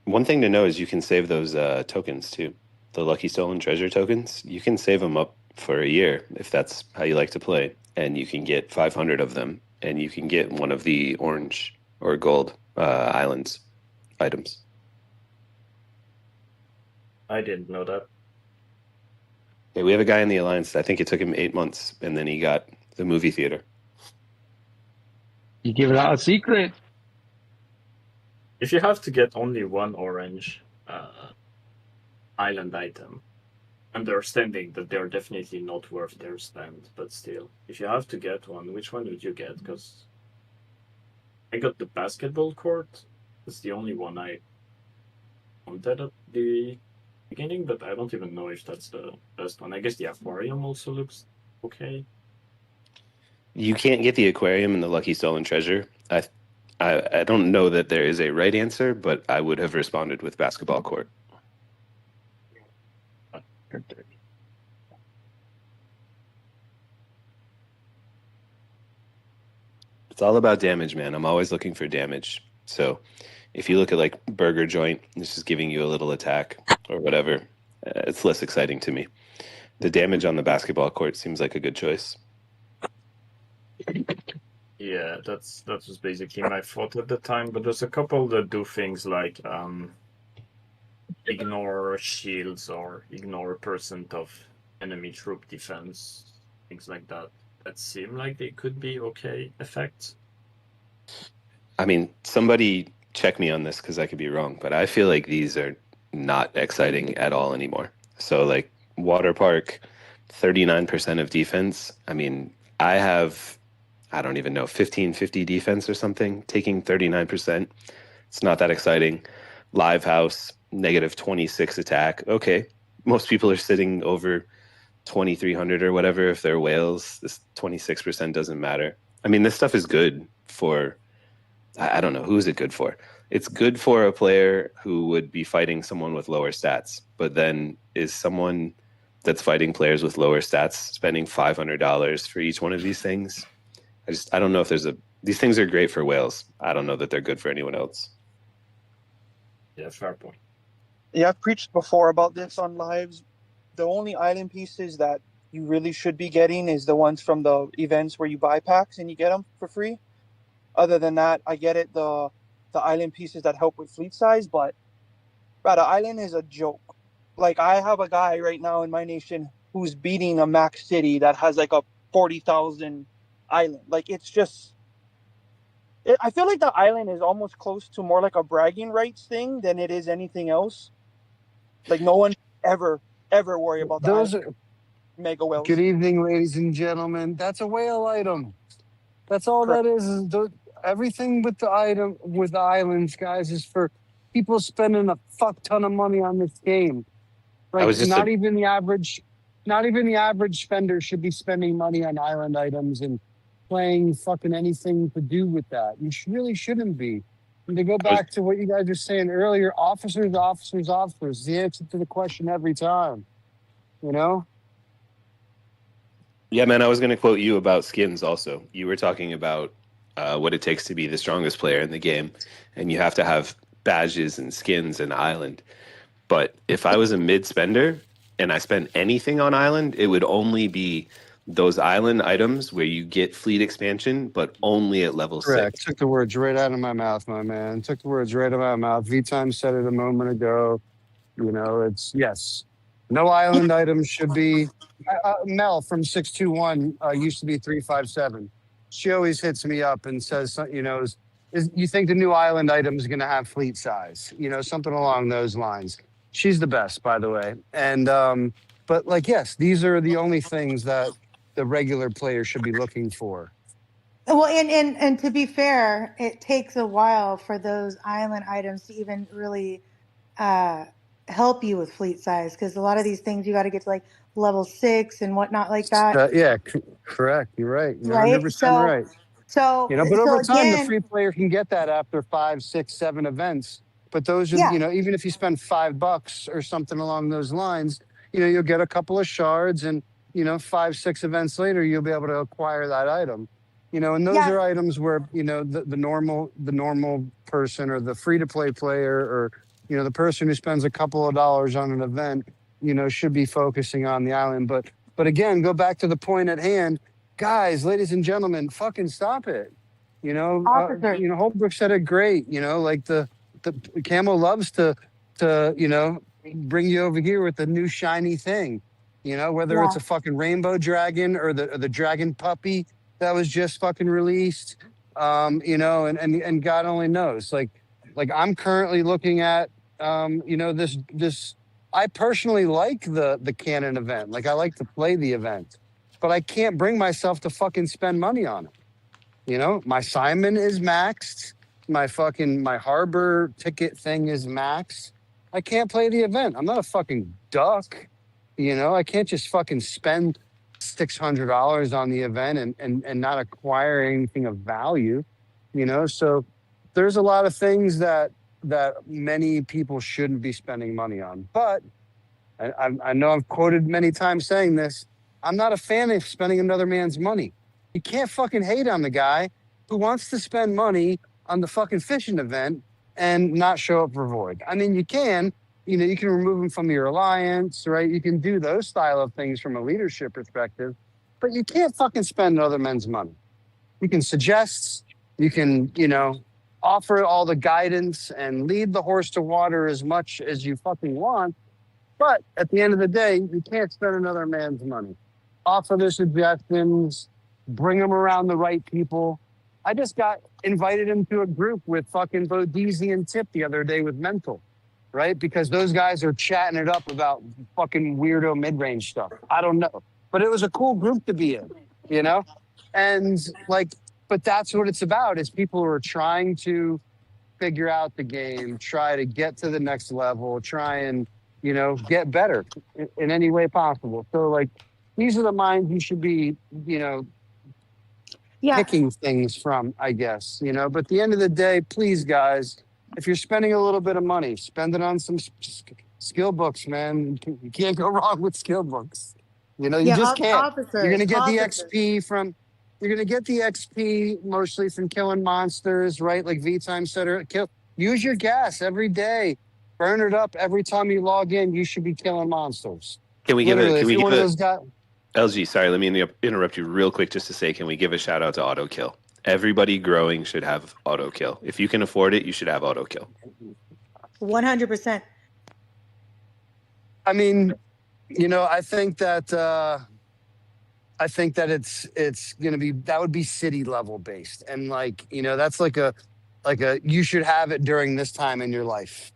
Speaker 1: One thing to know is you can save those tokens too. The Lucky Stolen Treasure tokens, you can save them up for a year if that's how you like to play. And you can get 500 of them, and you can get one of the orange or gold islands items.
Speaker 6: I didn't know that.
Speaker 1: Yeah, we have a guy in the Alliance, I think it took him 8 months, and then he got the movie theater.
Speaker 2: You giving out a secret.
Speaker 6: If you have to get only one orange island item, understanding that they're definitely not worth their spend, but still, if you have to get one, which one would you get? Because I got the basketball court. It's the only one I wanted at the beginning, but I don't even know if that's the best one. I guess the aquarium also looks okay.
Speaker 1: You can't get the aquarium and the Lucky Stolen Treasure. I don't know that there is a right answer, but I would have responded with basketball court. It's all about damage, man. I'm always looking for damage. So if you look at like Burger Joint, it's just giving you a little attack or whatever. It's less exciting to me. The damage on the basketball court seems like a good choice.
Speaker 6: Yeah, that was basically my thought at the time. But there's a couple that do things like ignore shields or ignore a percent of enemy troop defense, things like that. That seem like they could be okay effects.
Speaker 1: I mean, somebody check me on this because I could be wrong, but I feel like these are not exciting at all anymore. So like Water Park, 39% of defense. I mean, I don't even know, 1550 defense or something, taking 39%. It's not that exciting. Live House, negative 26 attack. Okay. Most people are sitting over 2,300 or whatever if they're whales. This 26% doesn't matter. I mean, this stuff is good for, I don't know, who is it good for? It's good for a player who would be fighting someone with lower stats, but then is someone that's fighting players with lower stats spending $500 for each one of these things? I don't know if these things are great for whales. I don't know that they're good for anyone else.
Speaker 6: Yeah, fair point.
Speaker 3: Yeah, I've preached before about this on lives. The only island pieces that you really should be getting is the ones from the events where you buy packs and you get them for free. Other than that, I get it, the island pieces that help with fleet size, but the island is a joke. Like, I have a guy right now in my nation who's beating a max city that has like a 40,000 island. Like, it's just... I feel like the island is almost close to more like a bragging rights thing than it is anything else. Like, no one ever worry about the
Speaker 10: Those
Speaker 3: island. Mega whales.
Speaker 10: Good evening, ladies and gentlemen. That's a whale item. That's all that is everything with the item with the islands, guys, is for people spending a fuck ton of money on this game. Like, not even the average spender should be spending money on island items and playing fucking anything to do with that. You really shouldn't be. And to go back to what you guys were saying earlier, officers. The answer to the question every time. You know?
Speaker 1: Yeah, man, I was going to quote you about skins also. You were talking about what it takes to be the strongest player in the game, and you have to have badges and skins and island. But if I was a mid-spender and I spent anything on island, it would only be those island items where you get fleet expansion, but only at level 6.
Speaker 10: Took the words right out of my mouth, my man. Took the words right out of my mouth. V-Time said it a moment ago. You know, it's yes. No island items should be. Mel from 621 used to be 357. She always hits me up and says, you know, you think the new island item is going to have fleet size? You know, something along those lines. She's the best, by the way. And but like, yes, these are the only things that the regular player should be looking for.
Speaker 9: Well, and to be fair, it takes a while for those island items to even really help you with fleet size, because a lot of these things you got to get to like level 6 and whatnot like that.
Speaker 10: Yeah, correct. You're right. You're
Speaker 9: right?
Speaker 10: 100% right.
Speaker 9: So
Speaker 10: you know, but over time, the free player can get that after 5, 6, 7 events. But those are, you know, even if you spend $5 or something along those lines, you know, you'll get a couple of shards, and you know, 5, 6 events later, you'll be able to acquire that item. You know, and those are items where, you know, the normal person or the free to play player, or you know, the person who spends a couple of dollars on an event, you know, should be focusing on the island. But again, go back to the point at hand, guys, ladies and gentlemen, fucking stop it. You know, you know, Holbrook said it great. You know, like the Camo loves to you know, bring you over here with the new shiny thing. You know, whether it's a fucking rainbow dragon or the dragon puppy that was just fucking released. You know, and God only knows. Like I'm currently looking at you know, this. I personally like the Canon event. Like, I like to play the event, but I can't bring myself to fucking spend money on it. You know, my Simon is maxed. My harbor ticket thing is maxed. I can't play the event. I'm not a fucking duck. You know, I can't just fucking spend $600 on the event and not acquire anything of value. You know, so there's a lot of things that many people shouldn't be spending money on. But I know I've quoted many times saying this. I'm not a fan of spending another man's money. You can't fucking hate on the guy who wants to spend money on the fucking fishing event and not show up for void. I mean, you can remove him from your alliance, right? You can do those style of things from a leadership perspective, but you can't fucking spend other men's money. You can suggest, you can, offer all the guidance and lead the horse to water as much as you fucking want. But at the end of the day, you can't spend another man's money. Offer the suggestions, bring them around the right people. I just got invited into a group with fucking Bodizi and Tip the other day with Mental, right? Because those guys are chatting it up about fucking weirdo mid-range stuff. I don't know. But it was a cool group to be in, And but that's what it's about, is people who are trying to figure out the game, try to get to the next level, try and, get better in any way possible. So these are the minds you should be, picking things from, I guess, But at the end of the day, please, guys, if you're spending a little bit of money, spend it on some skill books, man. You can't go wrong with skill books. You just can't. You're going to get the XP from... You're going to get the XP mostly from killing monsters, right? Like V-Time said, use your gas every day. Burn it up every time you log in. You should be killing monsters.
Speaker 1: Can we give LG, sorry, let me interrupt you real quick just to say, can we give a shout out to auto kill? Everybody growing should have auto kill. If you can afford it, you should have auto kill.
Speaker 9: 100%.
Speaker 10: I mean, I think that it's going to be, that would be city level based. And that's like a, you should have it during this time in your life,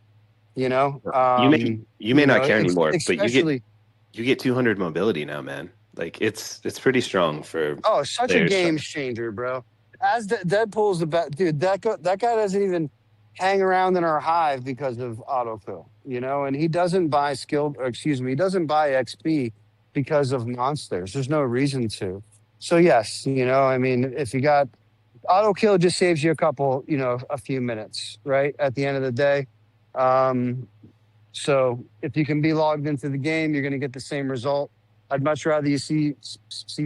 Speaker 10: you
Speaker 1: may not care anymore, but you get 200 mobility now, man. It's pretty strong for.
Speaker 10: Oh, such a game changer, bro. As Deadpool's the best, dude. That guy doesn't even hang around in our hive because of autofill, and he doesn't buy he doesn't buy XP because of monsters. There's no reason to. So yes, if you got auto kill, just saves you a few minutes, right? At the end of the day. So if you can be logged into the game, you're going to get the same result. I'd much rather you see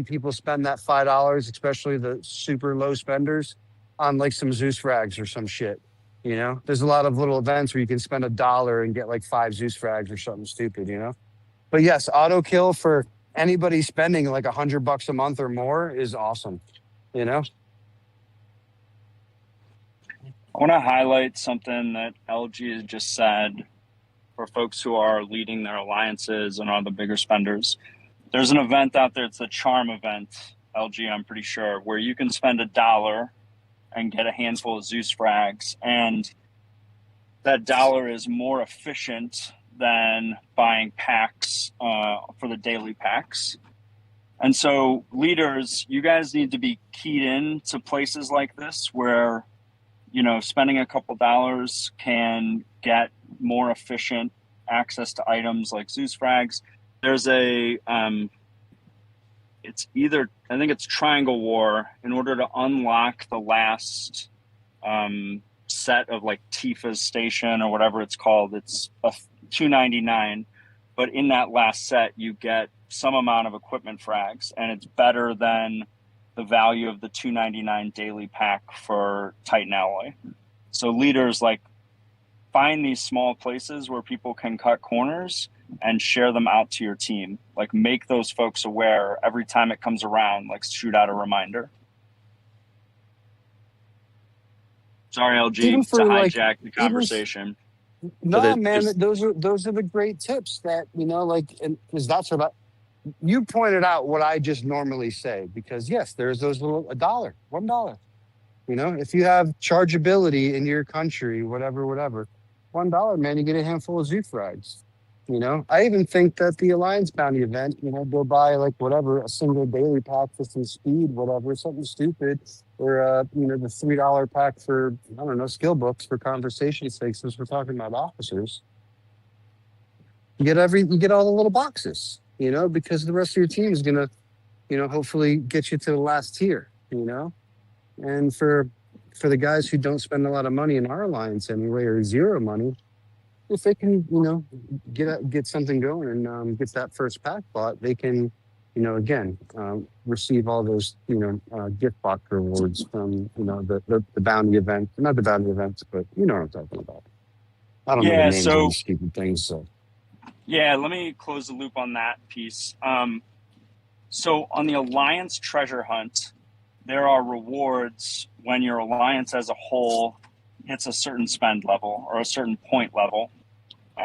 Speaker 10: people spend that $5, especially the super low spenders, on some Zeus frags or some shit. There's a lot of little events where you can spend $1 and get 5 Zeus frags or something stupid, But yes, auto kill for anybody spending $100 a month or more is awesome.
Speaker 5: I want to highlight something that LG has just said for folks who are leading their alliances and are the bigger spenders. There's an event out there. It's a charm event, LG, I'm pretty sure, where you can spend $1 and get a handful of Zeus frags. And that $1 is more efficient than buying packs for the daily packs. And so leaders, you guys need to be keyed in to places like this where, spending a couple dollars can get more efficient access to items like Zeus frags. There's I think it's Triangle War. In order to unlock the last set of Tifa's station or whatever it's called, it's $2.99, but in that last set you get some amount of equipment frags, and it's better than the value of the $2.99 daily pack for Titan Alloy. So leaders, find these small places where people can cut corners and share them out to your team. Make those folks aware every time it comes around. Shoot out a reminder. Sorry, LG, to hijack the conversation.
Speaker 10: No, man, those are the great tips that, because that's about, you pointed out what I just normally say, because yes, there's those little $1, $1, if you have chargeability in your country, whatever, $1, man, you get a handful of Zeus frags. I even think that the Alliance Bounty event, go buy a single daily pack for some speed, whatever, something stupid, or the $3 pack for, I don't know, skill books for conversation's sake, since we're talking about officers. You get all the little boxes, because the rest of your team is gonna, hopefully get you to the last tier, and for for the guys who don't spend a lot of money in our alliance anyway, or zero money, if they can, get something going and get that first pack bought, they can, again, receive all those, gift box rewards from, the bounty event, not the bounty events, but you know what I'm talking about. I don't know the
Speaker 5: Yeah.
Speaker 10: names of
Speaker 5: So
Speaker 10: these stupid things. So
Speaker 5: yeah, let me close the loop on that piece. So on the Alliance treasure hunt, there are rewards when your alliance as a whole hits a certain spend level or a certain point level,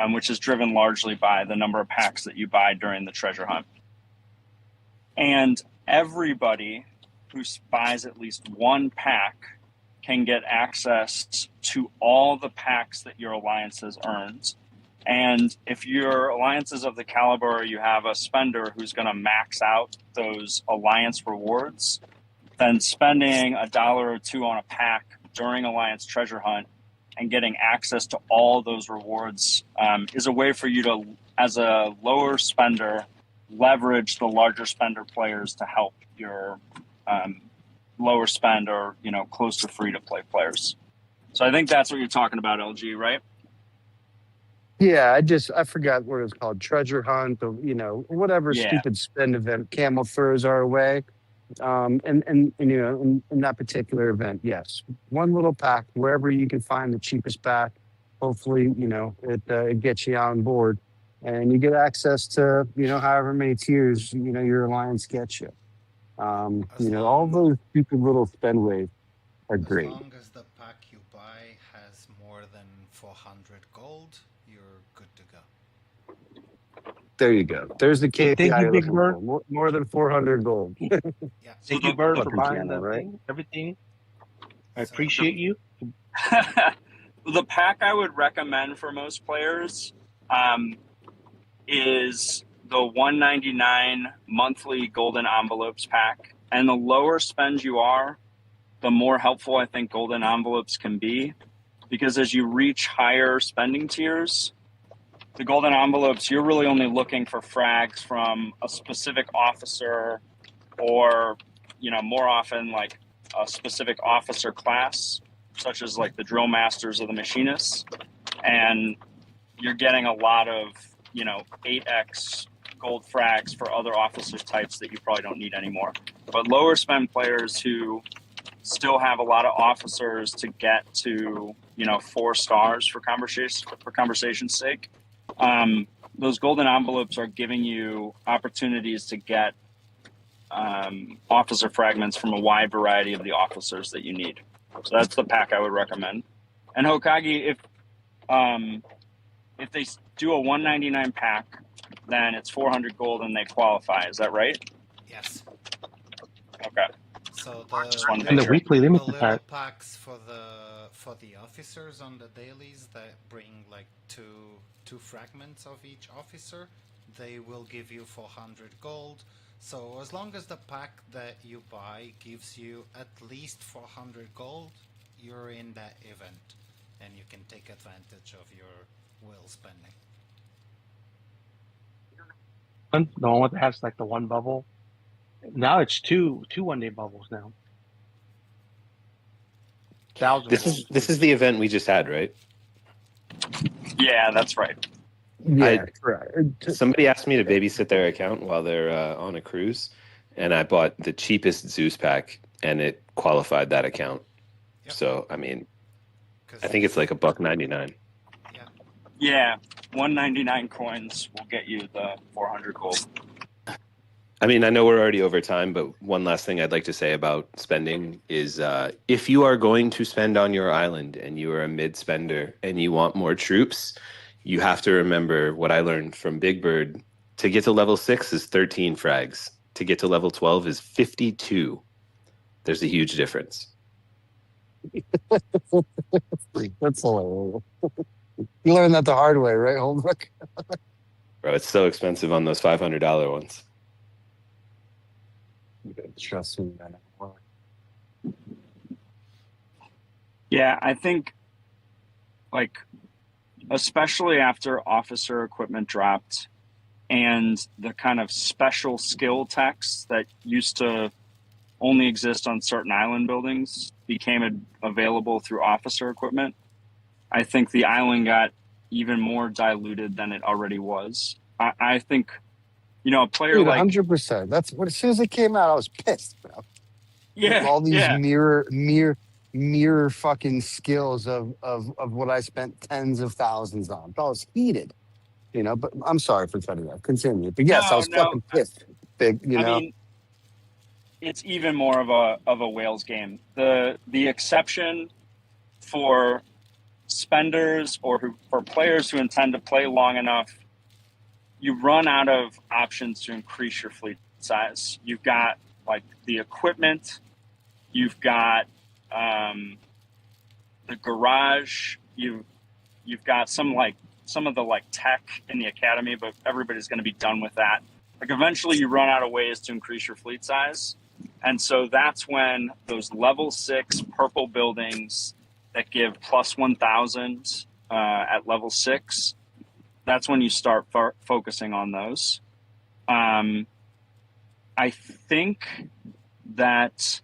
Speaker 5: which is driven largely by the number of packs that you buy during the treasure hunt. And everybody who buys at least one pack can get access to all the packs that your alliance has earned. And if your alliance is of the caliber, you have a spender who's going to max out those alliance rewards, then spending $1 or $2 on a pack during Alliance Treasure Hunt and getting access to all those rewards is a way for you to, as a lower spender, leverage the larger spender players to help your lower spend or close to free to play players. So I think that's what you're talking about, LG, right?
Speaker 10: yeah, I forgot what it was called, treasure hunt, or whatever
Speaker 5: Yeah.
Speaker 10: stupid spend event Camel throws our way. And in that particular event, yes, one little pack wherever you can find the cheapest pack. Hopefully, it gets you on board, and you get access to however many tiers your alliance gets you. All those stupid little spend waves are
Speaker 4: As
Speaker 10: great.
Speaker 4: long as the pack you buy has more than 400 gold, you're good to go.
Speaker 10: There you go. There's the KPI.
Speaker 2: Thank you,
Speaker 10: you're
Speaker 2: Big
Speaker 10: looking
Speaker 2: Bird.
Speaker 10: for. More than 400 gold.
Speaker 4: Yeah.
Speaker 2: Thank you, Bird, for
Speaker 10: Fucking
Speaker 2: buying
Speaker 10: Camel,
Speaker 2: the
Speaker 10: right?
Speaker 2: thing, everything. I
Speaker 4: So-
Speaker 2: appreciate you.
Speaker 5: The pack I would recommend for most players is the $199 monthly golden envelopes pack. And the lower spend you are, the more helpful I think golden envelopes can be. Because as you reach higher spending tiers, the golden envelopes, you're really only looking for frags from a specific officer or, more often like a specific officer class, such as like the drill masters or the machinists. And you're getting a lot of, 8x gold frags for other officer types that you probably don't need anymore. But lower spend players who still have a lot of officers to get to, 4 stars for conversation's sake. Those golden envelopes are giving you opportunities to get officer fragments from a wide variety of the officers that you need. So that's the pack I would recommend. And Hokage, if they do a 199 pack, then it's 400 gold and they qualify. Is that right?
Speaker 4: Yes.
Speaker 5: Okay.
Speaker 4: So
Speaker 5: Just wanted to
Speaker 2: And
Speaker 5: make
Speaker 2: the
Speaker 5: sure.
Speaker 2: weekly
Speaker 4: the
Speaker 2: limited
Speaker 4: little
Speaker 2: pack.
Speaker 4: packs for the officers on the dailies that bring like two fragments of each officer, they will give you 400 gold. So as long as the pack that you buy gives you at least 400 gold, you're in that event, and you can take advantage of your will spending.
Speaker 2: The one that has like the one bubble. Now it's two 1-day bubbles now. 1,000
Speaker 1: This is the event we just had, right?
Speaker 5: Yeah, that's right.
Speaker 10: Yeah, correct.
Speaker 1: Somebody asked me to babysit their account while they're on a cruise, and I bought the cheapest Zeus pack, and it qualified that account.
Speaker 4: Yep.
Speaker 1: So I mean,
Speaker 4: 'Cause
Speaker 1: I think it's like $1.99.
Speaker 5: Yeah, 199 coins will get you the 400 gold.
Speaker 1: I mean, I know we're already over time, but one last thing I'd like to say about spending is if you are going to spend on your island and you are a mid spender and you want more troops, you have to remember what I learned from Big Bird. To get to level 6 is 13 frags. To get to level 12 is 52. There's a huge difference.
Speaker 10: That's hilarious. You learned that the hard way, right, Holbrook?
Speaker 1: Bro, it's so expensive on those $500 ones.
Speaker 10: Trust me, man.
Speaker 5: Yeah, I think, like, especially after officer equipment dropped and the kind of special skill techs that used to only exist on certain island buildings became available through officer equipment, I think the island got even more diluted than it already was. I think, a player
Speaker 10: Dude,
Speaker 5: like
Speaker 10: 100%. That's what. As soon as it came out, I was pissed, bro. All these
Speaker 5: yeah.
Speaker 10: mirror fucking skills of what I spent tens of thousands on. I was heated, But I'm sorry for cutting that. Continue. But yes, I was
Speaker 5: No.
Speaker 10: fucking pissed. Big,
Speaker 5: I mean, it's even more of a whales game. The exception for spenders or for players who intend to play long enough, you run out of options to increase your fleet size. You've got like the equipment, you've got the garage, you've got some of the tech in the academy, but everybody's going to be done with that. Like eventually you run out of ways to increase your fleet size. And so that's when those level 6 purple buildings that give plus 1,000 at level 6, that's when you start focusing on those. I think that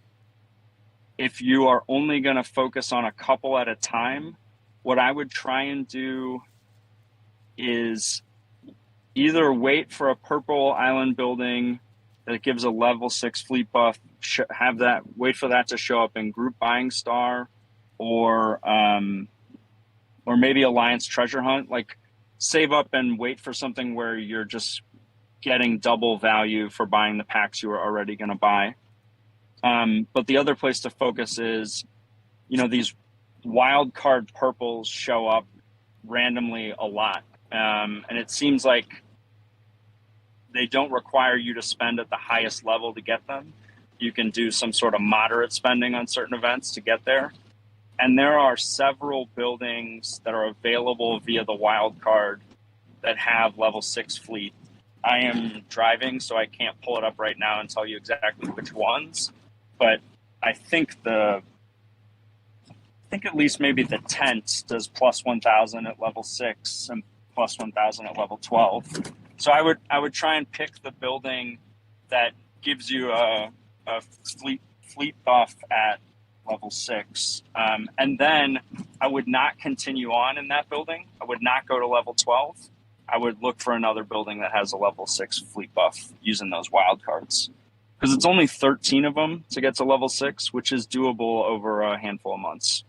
Speaker 5: if you are only going to focus on a couple at a time, what I would try and do is either wait for a purple island building that gives a level 6 fleet buff, wait for that to show up in group buying star, or maybe Alliance treasure hunt. Like save up and wait for something where you're just getting double value for buying the packs you were already going to buy. But the other place to focus is, these wild card purples show up randomly a lot. And it seems like they don't require you to spend at the highest level to get them. You can do some sort of moderate spending on certain events to get there. And there are several buildings that are available via the wild card that have level 6 fleet. I am driving, so I can't pull it up right now and tell you exactly which ones. But I think at least maybe the tent does plus 1,000 at level 6 and plus 1,000 at level 12. So I would try and pick the building that gives you a fleet buff at level 6. And then I would not continue on in that building. I would not go to level 12. I would look for another building that has a level 6 fleet buff using those wild cards. Because it's only 13 of them to get to level 6, which is doable over a handful of months.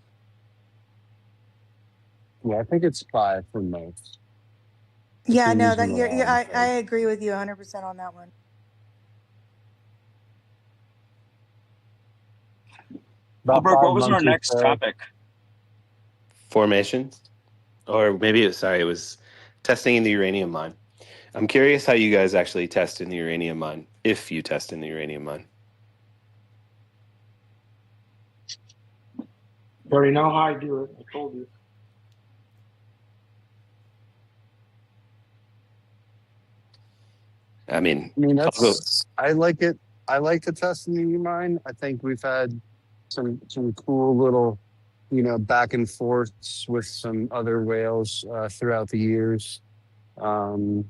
Speaker 10: Yeah, I think it's 5 for most.
Speaker 9: Yeah, no, I agree with you 100% on that one.
Speaker 5: Albert, what was our next topic?
Speaker 1: Formations, or maybe it was testing in the uranium mine. I'm curious how you guys actually test in the uranium mine, if you test in the uranium mine.
Speaker 2: You already know how I do it. I told you.
Speaker 1: I mean,
Speaker 10: I like it. I like to test in the U mine. I think we've had some cool little, back and forths with some other whales throughout the years. And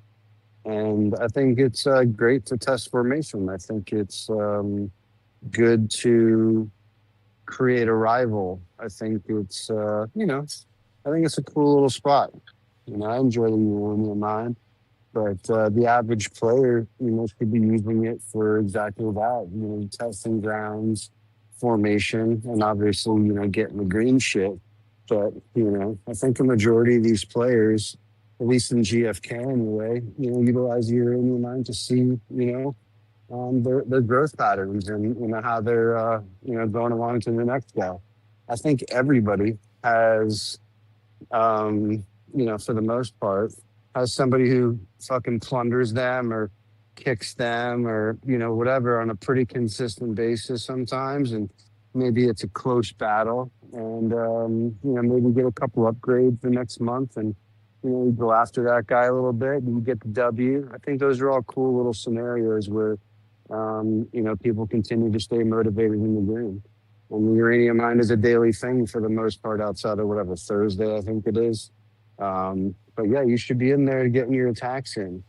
Speaker 10: I think it's great to test formation. I think it's good to create a rival. I think it's, I think it's a cool little spot. I enjoy the uranium mine. But the average player, could be using it for exactly that, testing grounds, formation, and obviously, getting the green shit. But, I think the majority of these players, at least in GFK anyway, utilize the uranium mine to see, their growth patterns and, how they're, going along to the next go. I think everybody has, for the most part, has somebody who fucking plunders them or kicks them or, whatever on a pretty consistent basis sometimes. And maybe it's a close battle and, maybe get a couple upgrades the next month and, you go after that guy a little bit and you get the W. I think those are all cool little scenarios where, people continue to stay motivated in the game. And the uranium mine is a daily thing for the most part outside of whatever Thursday, I think it is. But yeah, you should be in there getting your attacks in.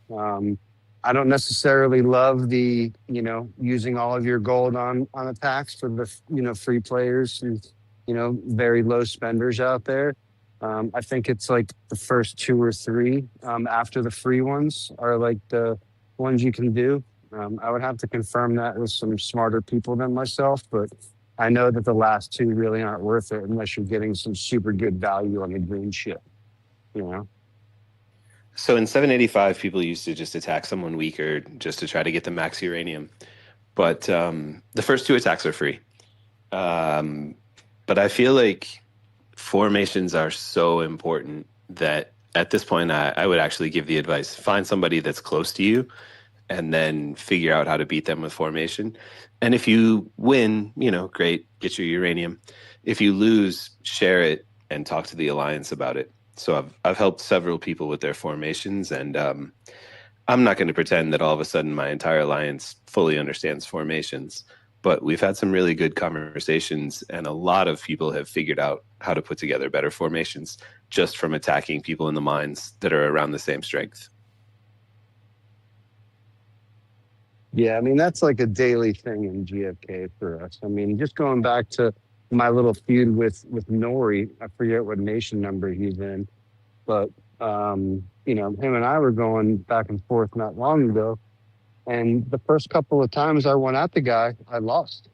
Speaker 10: I don't necessarily love the, you know, using all of your gold on attacks for the, you know, free players and, you know, very low spenders out there. I think it's like the first two or three after the free ones are like the ones you can do. I would have to confirm that with some smarter people than myself, but I know that the last two really aren't worth it unless you're getting some super good value on the green ship, you know?
Speaker 1: So in 785, people used to just attack someone weaker just to try to get the max uranium. But the first two attacks are free. But I feel like formations are so important that at this point, I would actually give the advice, find somebody that's close to you and then figure out how to beat them with formation. And if you win, you know, great, get your uranium. If you lose, share it and talk to the Alliance about it. So I've helped several people with their formations, and I'm not going to pretend that all of a sudden my entire Alliance fully understands formations, but we've had some really good conversations, and a lot of people have figured out how to put together better formations just from attacking people in the mines that are around the same strength.
Speaker 10: Yeah, I mean, that's like a daily thing in GFK for us. I mean, just going back to my little feud with Nori, I forget what nation number he's in, but, you know, him and I were going back and forth not long ago. And the first couple of times I went at the guy, I lost,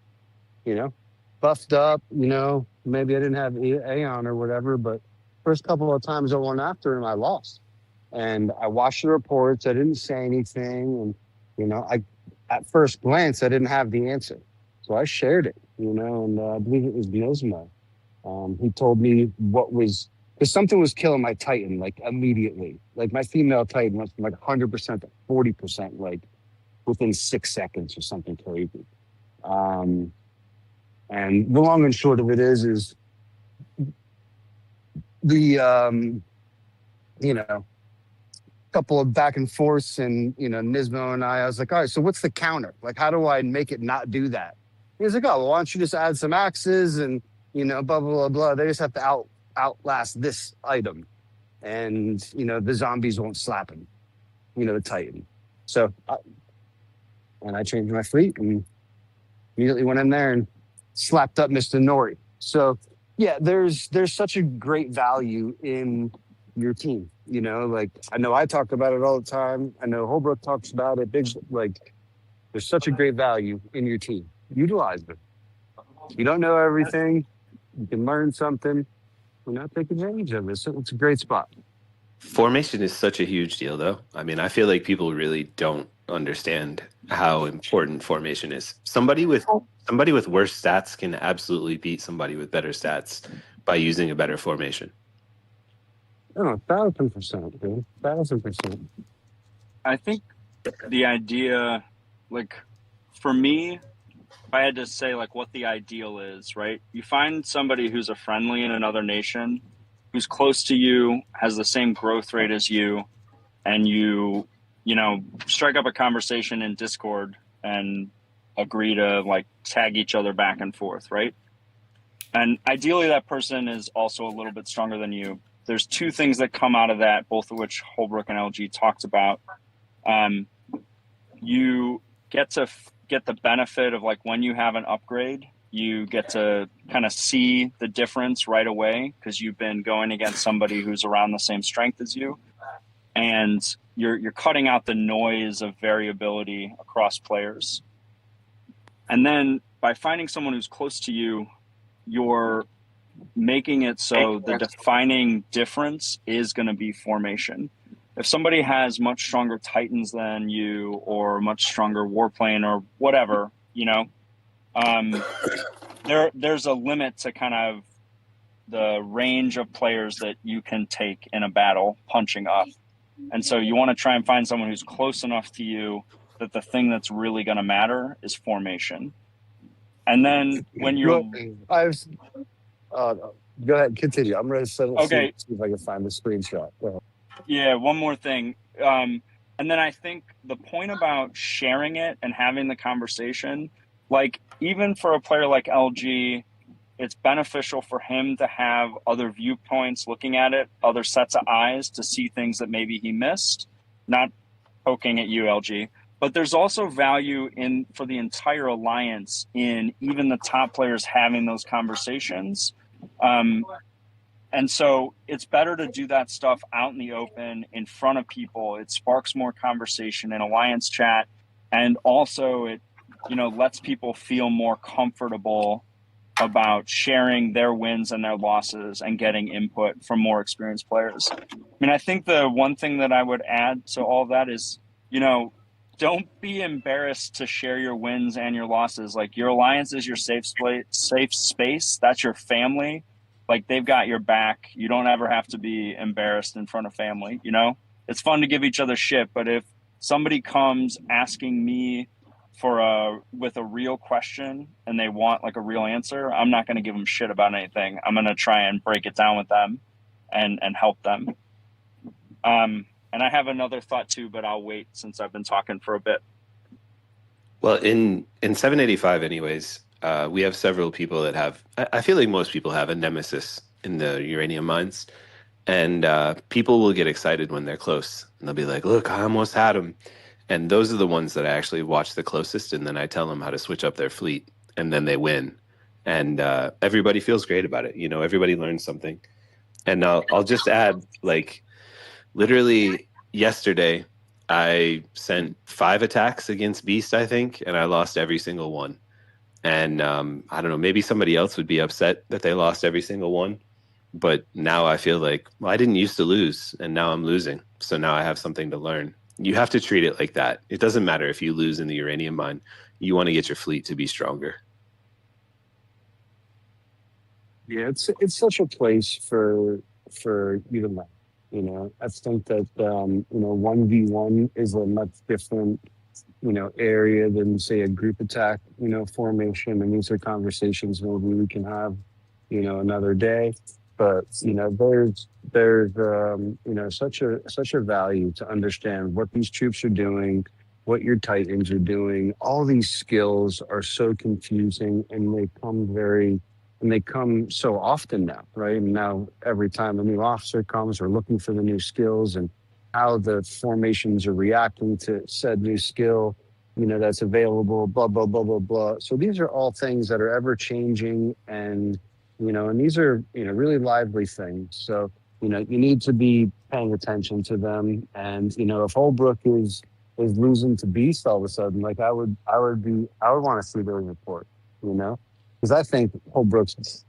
Speaker 10: you know, buffed up, you know, maybe I didn't have Aeon or whatever, but first couple of times I went after him, I lost. And I watched the reports. I didn't say anything. And, you know, at first glance, I didn't have the answer. So I shared it, you know, and I believe it was Nosmo. He told me what was, because something was killing my Titan, like immediately. Like my female Titan went from like 100% to 40%, like within 6 seconds or something crazy. And the long and short of it is the, you know, couple of back and forths and, you know, Nismo and I was like, all right, so what's the counter? Like, how do I make it not do that? He was like, oh, well, why don't you just add some axes and, you know, blah, blah, blah, blah. They just have to outlast this item. And, you know, the zombies won't slap him, you know, the Titan. So, and I changed my fleet and immediately went in there and slapped up Mr. Nori. So, yeah, there's such a great value in your team. You know, like I know I talk about it all the time. I know Holbrook talks about it. There's such a great value in your team. Utilize it. You don't know everything. You can learn something. You know, take advantage of it. So it's a great spot.
Speaker 1: Formation is such a huge deal, though. I mean, I feel like people really don't understand how important formation is. Somebody with worse stats can absolutely beat somebody with better stats by using a better formation.
Speaker 10: Oh, 1,000%, dude. 1,000%.
Speaker 5: I think the idea, like, for me, if I had to say, like, what the ideal is, right? You find somebody who's a friendly in another nation, who's close to you, has the same growth rate as you, and you know, strike up a conversation in Discord and agree to, like, tag each other back and forth, right? And ideally, that person is also a little bit stronger than you. There's two things that come out of that, both of which Holbrook and LG talked about. You get to get the benefit of, like, when you have an upgrade, you get to kind of see the difference right away because you've been going against somebody who's around the same strength as you. And you're cutting out the noise of variability across players. And then by finding someone who's close to you, you're making it so the defining difference is going to be formation. If somebody has much stronger Titans than you or much stronger warplane or whatever, you know, there's a limit to kind of the range of players that you can take in a battle punching up. And so you want to try and find someone who's close enough to you that the thing that's really going to matter is formation. And then when you're...
Speaker 10: Go ahead, continue. I'm ready to see if I can find the screenshot.
Speaker 5: Yeah, one more thing. And then I think the point about sharing it and having the conversation, like even for a player like LG, it's beneficial for him to have other viewpoints looking at it, other sets of eyes to see things that maybe he missed. Not poking at ULG, but there's also value in for the entire alliance in even the top players having those conversations. And so it's better to do that stuff out in the open in front of people. It sparks more conversation in alliance chat, and also it, lets people feel more comfortable about sharing their wins and their losses and getting input from more experienced players. I mean, I think the one thing that I would add to all of that is, don't be embarrassed to share your wins and your losses. Like, your alliance is your safe space. That's your family. Like, they've got your back. You don't ever have to be embarrassed in front of family. It's fun to give each other shit, but if somebody comes asking me with a real question and they want like a real answer, I'm not going to give them shit about anything. I'm going to try and break it down with them and help them. And I have another thought too, but I'll wait since I've been talking for a bit.
Speaker 1: Well, in 785 anyways, we have several people that have, I feel like most people have a nemesis in the uranium mines. And people will get excited when they're close. And they'll be like, look, I almost had him. And those are the ones that I actually watch the closest. And then I tell them how to switch up their fleet. And then they win. And everybody feels great about it. Everybody learns something. And I'll just add, like, literally yesterday, I sent 5 attacks against Beast, I think. And I lost every single one. And I don't know, maybe somebody else would be upset that they lost every single one. But now I feel like, well, I didn't used to lose, and now I'm losing. So now I have something to learn. You have to treat it like that. It doesn't matter if you lose in the uranium mine. You want to get your fleet to be stronger.
Speaker 10: Yeah, it's such a place for you to learn. I think that 1v1 is a much different area than, say, a group attack formation. And these are conversations maybe we can have another day. But there's such a value to understand what these troops are doing, what your Titans are doing. All these skills are so confusing, and they come so often now, right? And now every time a new officer comes, we're looking for the new skills and how the formations are reacting to said new skill, that's available, blah, blah, blah, blah, blah. So these are all things that are ever changing, and these are, really lively things. So, you need to be paying attention to them. And, if Holbrook is losing to Beast all of a sudden, like I would want to see their report, because I think Holbrook's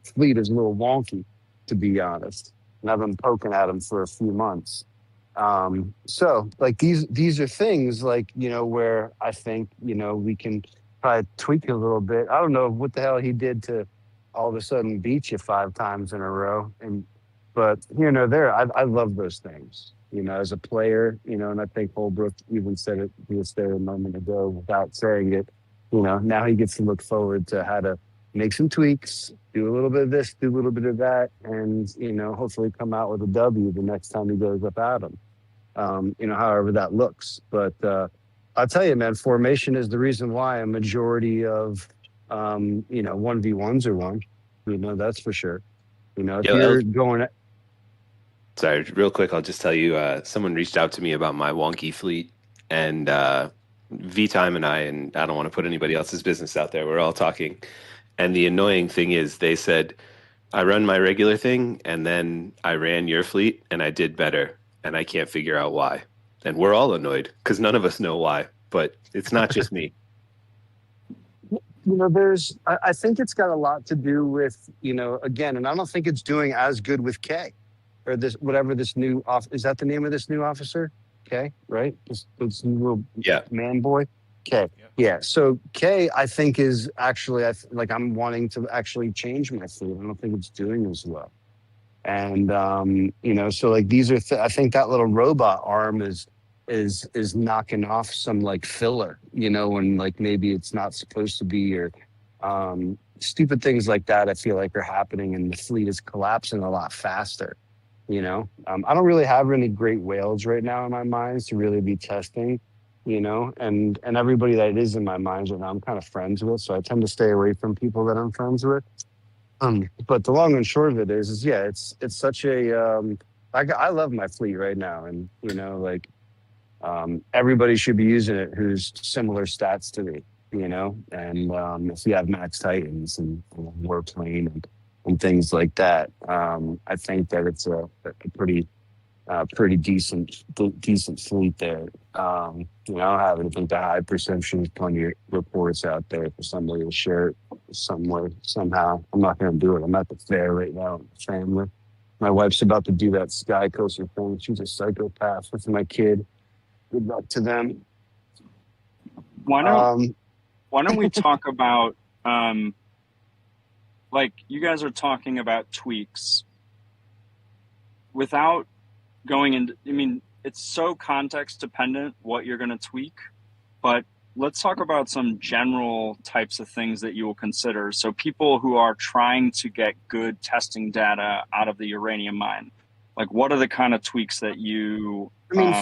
Speaker 10: fleet is a little wonky, to be honest. And I've been poking at him for a few months. So like these are things like, where I think, we can probably tweak it a little bit. I don't know what the hell he did to all of a sudden beat you 5 times in a row. But here and there, I love those things, as a player, and I think Holbrook even said it, he was there a moment ago without saying it, now he gets to look forward to how to make some tweaks, do a little bit of this, do a little bit of that, and, hopefully come out with a W the next time he goes up at him, however that looks. But I'll tell you, man, formation is the reason why a majority of 1v1s are won. That's for sure. If you're going.
Speaker 1: Sorry, real quick, I'll just tell you, someone reached out to me about my wonky fleet, and V-Time and I don't want to put anybody else's business out there. We're all talking. And the annoying thing is they said, I run my regular thing, and then I ran your fleet, and I did better, and I can't figure out why. And we're all annoyed because none of us know why, but it's not just me.
Speaker 10: I think it's got a lot to do with, again, and I don't think it's doing as good with K or this new is that the name of this new officer? K, right? This little man boy. K. Yeah. So K, I think is actually, I'm wanting to actually change my fleet. I don't think it's doing as well. And, so like these are, I think that little robot arm is knocking off some like filler, and like maybe it's not supposed to be, or stupid things like that I feel like are happening, and the fleet is collapsing a lot faster. I don't really have any great whales right now in my minds to really be testing, and everybody that is in my minds right now I'm kind of friends with, so I tend to stay away from people that I'm friends with. But the long and short of it is yeah, it's such a I love my fleet right now, and everybody should be using it who's similar stats to me, you know. And if you have max Titans and Warplane and things like that, I think that it's a pretty decent fleet there. You know, I don't think the high perception is plenty of reports out there for somebody to share it somewhere somehow. I'm not going to do it. I'm at the fair right now with the family. My wife's about to do that Sky Coaster thing. She's a psychopath with my kid. Good luck to them.
Speaker 5: Why don't we talk about like you guys are talking about tweaks without going into, I mean, it's so context dependent what you're going to tweak, but let's talk about some general types of things that you will consider. So people who are trying to get good testing data out of the uranium mine, like what are the kind of tweaks that you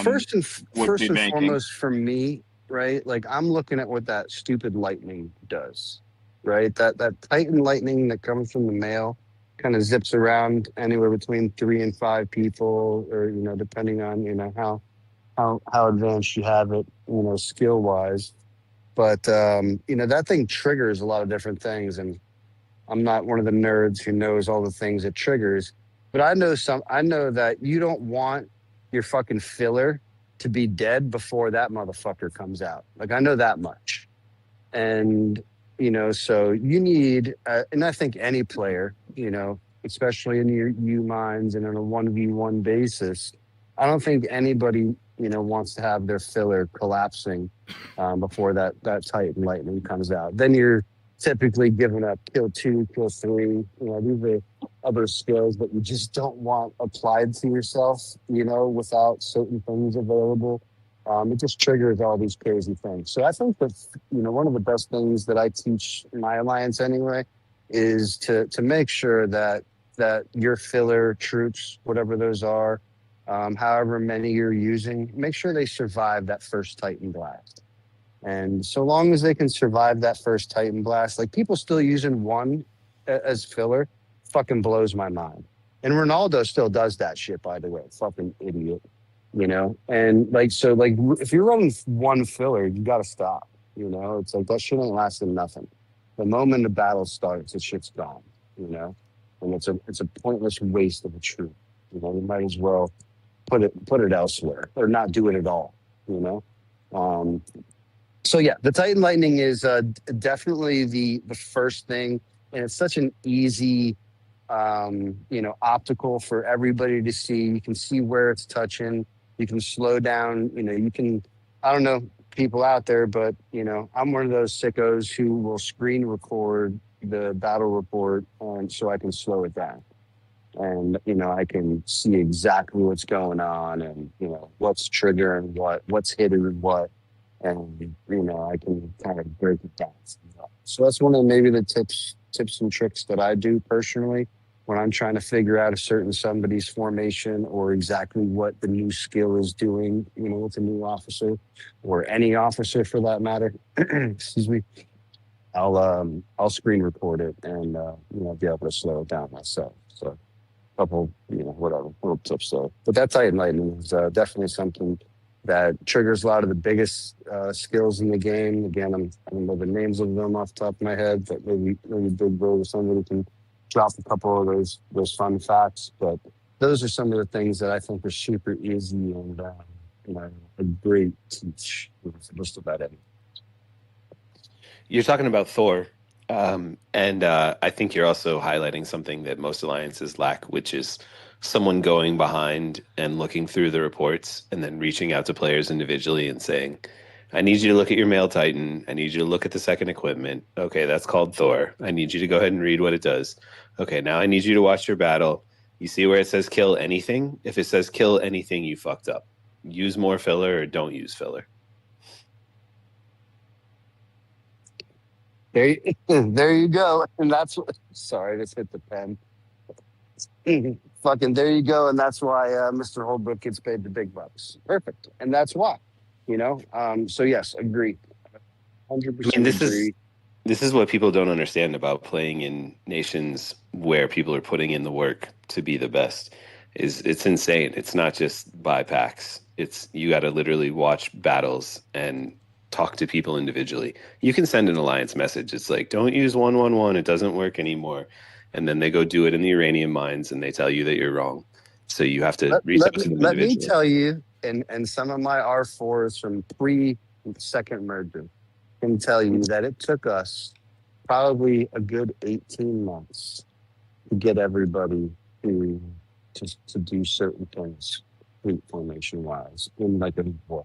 Speaker 10: first and foremost for me, right? Like I'm looking at what that stupid lightning does, right? That Titan lightning that comes from the mail kind of zips around anywhere between 3 and 5 people, or you know, depending on how advanced you have it, you know, skill wise. But you know, that thing triggers a lot of different things, and I'm not one of the nerds who knows all the things it triggers. But I know that you don't want your fucking filler to be dead before that motherfucker comes out. Like I know that much, and you know, so you need, and I think any player, you know, especially in your U mines and on a 1v1 basis, I don't think anybody, you know, wants to have their filler collapsing before that Titan lightning comes out. Then you're typically giving up kill 2, kill 3. You know, these are other skills that you just don't want applied to yourself, you know, without certain things available. It just triggers all these crazy things. So I think that, you know, one of the best things that I teach my alliance anyway is to make sure that your filler troops, whatever those are, however many you're using, make sure they survive that first Titan blast. And so long as they can survive that first Titan blast, like people still using 1 as filler, fucking blows my mind. And Ronaldo still does that shit, by the way. Fucking idiot. You know, and like, so like if you're running 1 filler, you got to stop, you know, it's like that shit ain't lasting nothing. The moment the battle starts, the shit's gone, you know, and it's a pointless waste of a troop. You know, you might as well put it elsewhere or not do it at all, you know? So yeah, the Titan Lightning is definitely the first thing. And it's such an easy, you know, optical for everybody to see. You can see where it's touching. You can slow down, you know, you can, I don't know people out there, but, you know, I'm one of those sickos who will screen record the battle report so I can slow it down. And, you know, I can see exactly what's going on and, you know, what's triggering what's hitting what. And, you know, I can kind of break it down. So that's one of maybe the tips and tricks that I do personally when I'm trying to figure out somebody's formation or exactly what the new skill is doing, you know, with a new officer or any officer for that matter. Excuse me. I'll screen record it and you know, be able to slow it down myself. So a couple, you know, whatever little tips there. But that Titan Lightning is definitely something that triggers a lot of the biggest skills in the game. Again, I don't know the names of them off the top of my head, but maybe Big Bro or somebody can drop a couple of those fun facts. But those are some of the things that I think are super easy and you know, a great teach just about it.
Speaker 1: You're talking about Thor, and I think you're also highlighting something that most alliances lack, which is someone going behind and looking through the reports and then reaching out to players individually and saying, I need you to look at your male Titan. I need you to look at the second equipment. Okay, that's called Thor. I need you to go ahead and read what it does. Okay, now I need you to watch your battle. You see where it says kill anything? If it says kill anything, you fucked up. Use more filler or don't use filler.
Speaker 10: There you go. And that's what, sorry, I just hit the pen. Fucking there you go. And that's why Mr. Holbrook gets paid the big bucks. Perfect. And that's why, you know? So yes, agree. 100%
Speaker 1: I mean,
Speaker 10: agree.
Speaker 1: This is what people don't understand about playing in nations where people are putting in the work to be the best. is it's insane. It's not just buy packs. It's you got to literally watch battles and talk to people individually. You can send an alliance message. It's like, don't use 111. It doesn't work anymore. And then they go do it in the uranium mines and they tell you that you're wrong. So you have to reach out to them
Speaker 10: Let me
Speaker 1: individually.
Speaker 10: tell you, and some of my R4s from pre-second merger can tell you that it took us probably a good 18 months to get everybody to do certain things fleet formation wise in like a war.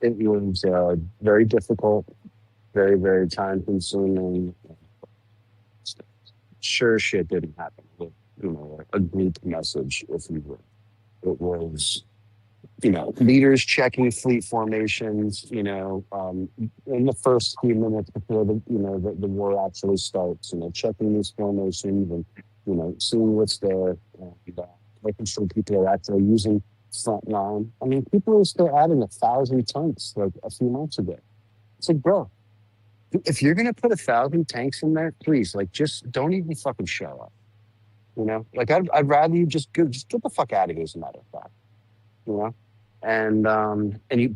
Speaker 10: It was very difficult, very, very time consuming. Sure shit didn't happen with, a group message, if you will. It was, leaders checking fleet formations, in the first few minutes before the war actually starts, checking these formations and, seeing what's there and making sure people are actually using front line. I mean, people were still adding 1,000 tanks like a few months ago. It's like, bro, if you're gonna put 1,000 tanks in there, please, like, just don't even fucking show up. Like I'd rather you just get the fuck out of here, as a matter of fact.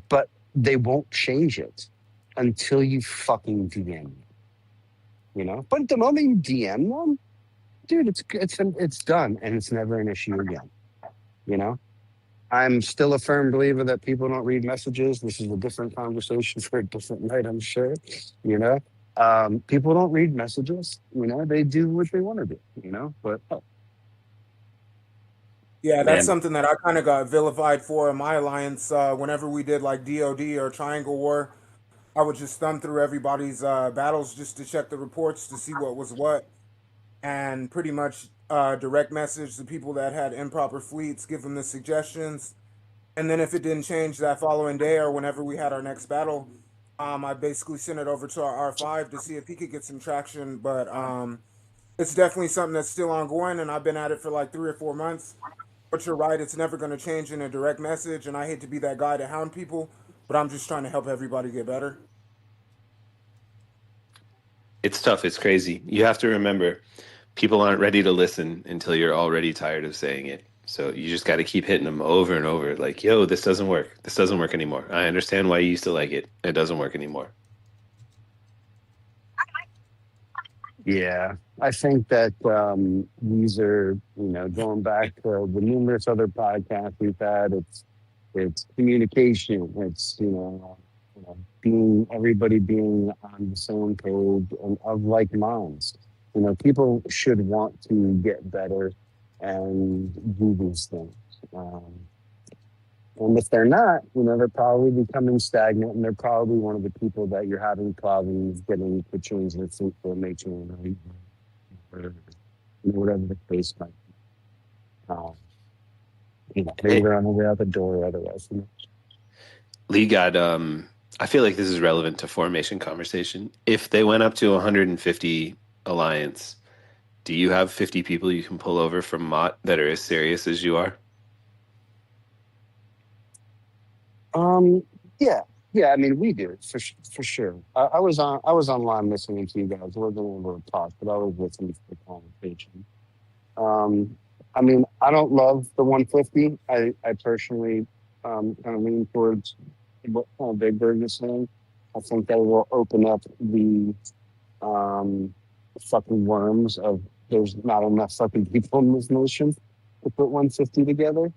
Speaker 10: But they won't change it until you fucking DM them. But the moment you DM them, dude, it's done and it's never an issue again. I'm still a firm believer that people don't read messages. This is a different conversation for a different night, I'm sure. People don't read messages. They do what they want to do. But
Speaker 7: Yeah, that's
Speaker 1: Man,
Speaker 7: something that I kind of got vilified for in my alliance. Whenever we did like DOD or Triangle War, I would just thumb through everybody's battles just to check the reports to see what was what, and pretty much direct message the people that had improper fleets, give them the suggestions, and then if it didn't change that following day or whenever we had our next battle, I basically sent it over to our R5 to see if he could get some traction. But it's definitely something that's still ongoing, and I've been at it for like 3 or 4 months. But you're right, it's never going to change in a direct message, and I hate to be that guy to hound people, but I'm just trying to help everybody get better.
Speaker 1: it's tough. It's crazy. You have to remember, people aren't ready to listen until you're already tired of saying it. So you just got to keep hitting them over and over. Like, yo, this doesn't work. This doesn't work anymore. I understand why you used to like it. It doesn't work anymore.
Speaker 10: yeah, I think that these are, going back to the numerous other podcasts we've had. It's communication. It's everybody being on the same page and of like minds. People should want to get better and do these things. And if they're not, they're probably becoming stagnant, and they're probably one of the people that you're having problems getting to change their fleet formation or whatever the case might be. Maybe they're on the way out the door otherwise.
Speaker 1: Lee got, I feel like this is relevant to formation conversation. If they went up to 150 alliance, do you have 50 people you can pull over from Mott that are as serious as you are?
Speaker 10: Yeah. I mean, we do for sure. I was online listening to you guys. I wasn't able to talk, but I was listening to the conversation. I mean, I don't love the 150. I personally kind of lean towards what Big Bird is saying. I think that will open up the fucking worms of there's not enough fucking people in this nation to put 150 together.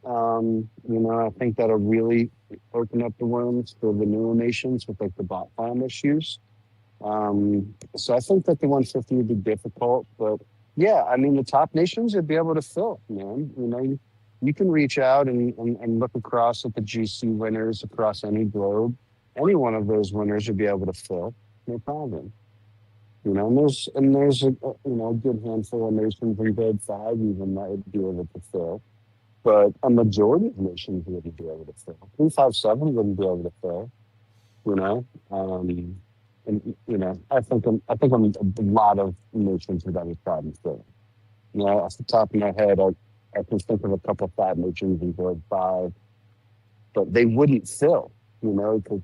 Speaker 10: I think that'll really open up the worms for the newer nations with like the bot farm issues. So I think that the 150 would be difficult, but yeah, I mean the top nations would be able to fill, man. You can reach out and look across at the GC winners across any globe. Any one of those winners would be able to fill, no problem. And there's a good handful of nations in grade 5 even that would be able to fill. But a majority of nations wouldn't be able to fill. 357 wouldn't be able to fill. I think a lot of nations would have a problem filling. Off the top of my head, I can think of a couple of 5 nations in grade 5, but they wouldn't fill. Because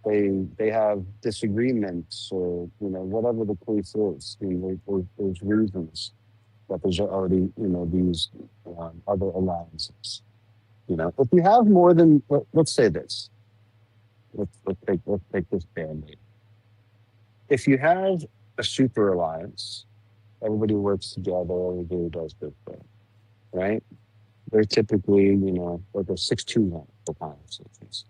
Speaker 10: they have disagreements or whatever the case is. There's reasons. that there's already, these other alliances. If you have more than, let's say this, let's take this band-aid. If you have a super alliance, everybody works together, everybody does good thing, right? They're typically, like a 6-2-1 for conversations.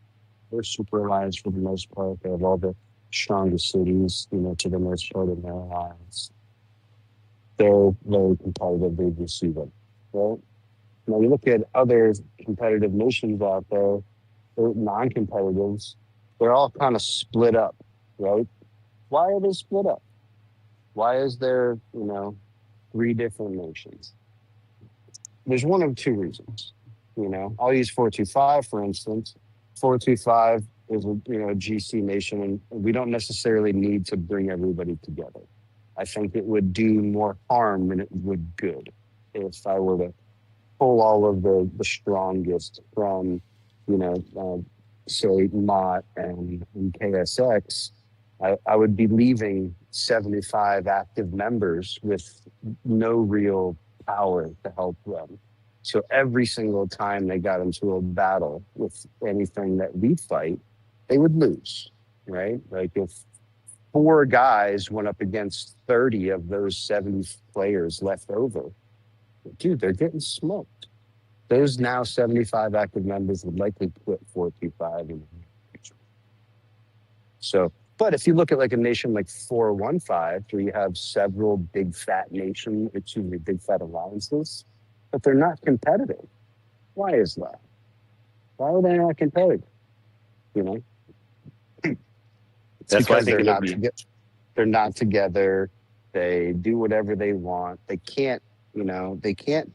Speaker 10: They're super alliance for the most part. They have all the strongest cities, to the most part of their alliance. They're very competitive. They just see them, right? Now you look at other competitive nations out there, they're non-competitives. They're all kind of split up, right? Why are they split up? Why is there, 3 different nations? There's one of 2 reasons. I'll use 425 for instance. 425 is a GC nation, and we don't necessarily need to bring everybody together. I think it would do more harm than it would good if I were to pull all of the strongest from, say Mott and KSX. I would be leaving 75 active members with no real power to help them. So every single time they got into a battle with anything that we fight, they would lose, right? Like if 4 guys went up against 30 of those 70 players left over, dude, they're getting smoked. Those now 75 active members would likely quit 425 in the future. So, but if you look at like a nation like 415, where you have several big fat big fat alliances, but they're not competitive. Why is that? Why are they not competitive?
Speaker 1: That's why I think
Speaker 10: they're not together. They do whatever they want. They can't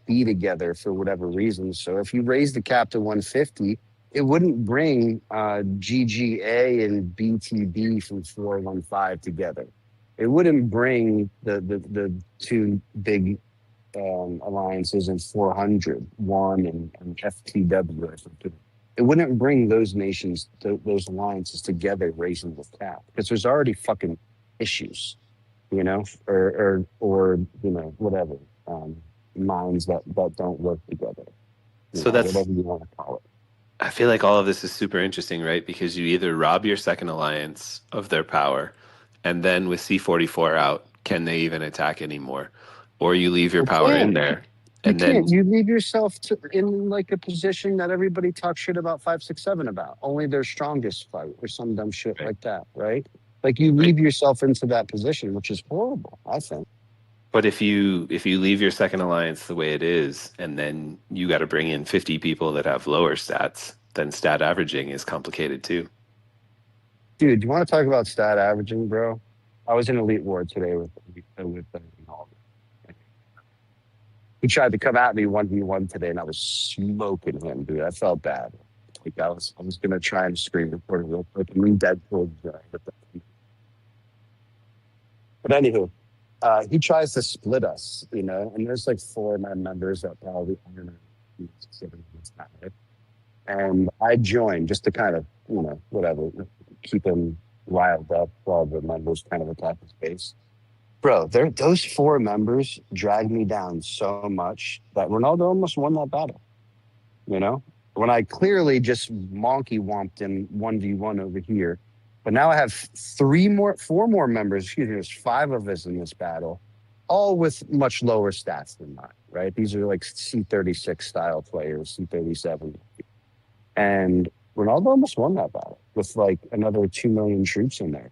Speaker 10: be together for whatever reason. So if you raise the cap to 150, it wouldn't bring GGA and BTB from 415 together. It wouldn't bring the 2 big alliances in 400, one and FTW. I think. It wouldn't bring those nations, those alliances together, raising the cap, because there's already fucking issues, or whatever, minds that don't work together.
Speaker 1: So that's
Speaker 10: whatever you want to call it.
Speaker 1: I feel like all of this is super interesting, right? Because you either rob your second alliance of their power, and then with C44 out, can they even attack anymore? Or you leave your power in there. And then
Speaker 10: you leave yourself in like a position that everybody talks shit about 567 about. Only their strongest fight or some dumb shit like that, right? Like you leave yourself into that position, which is horrible, I think.
Speaker 1: But if you leave your second alliance the way it is, and then you got to bring in 50 people that have lower stats, then stat averaging is complicated too.
Speaker 10: Dude, you want to talk about stat averaging, bro? I was in Elite War today with he tried to come at me 1v1 today, and I was smoking him, dude. I felt bad. Like I was gonna try and scream record it real quick. I mean, Deadpool. But anywho, he tries to split us, and there's like 4 of my members that probably and I joined just to kind of, whatever, keep him riled up while the members kind of attack his base. Bro, those 4 members dragged me down so much that Ronaldo almost won that battle. When I clearly just monkey womped him 1v1 over here. But now I have 4 more members, there's 5 of us in this battle, all with much lower stats than mine, right? These are like C36 style players, C37. And Ronaldo almost won that battle with like another 2 million troops in there.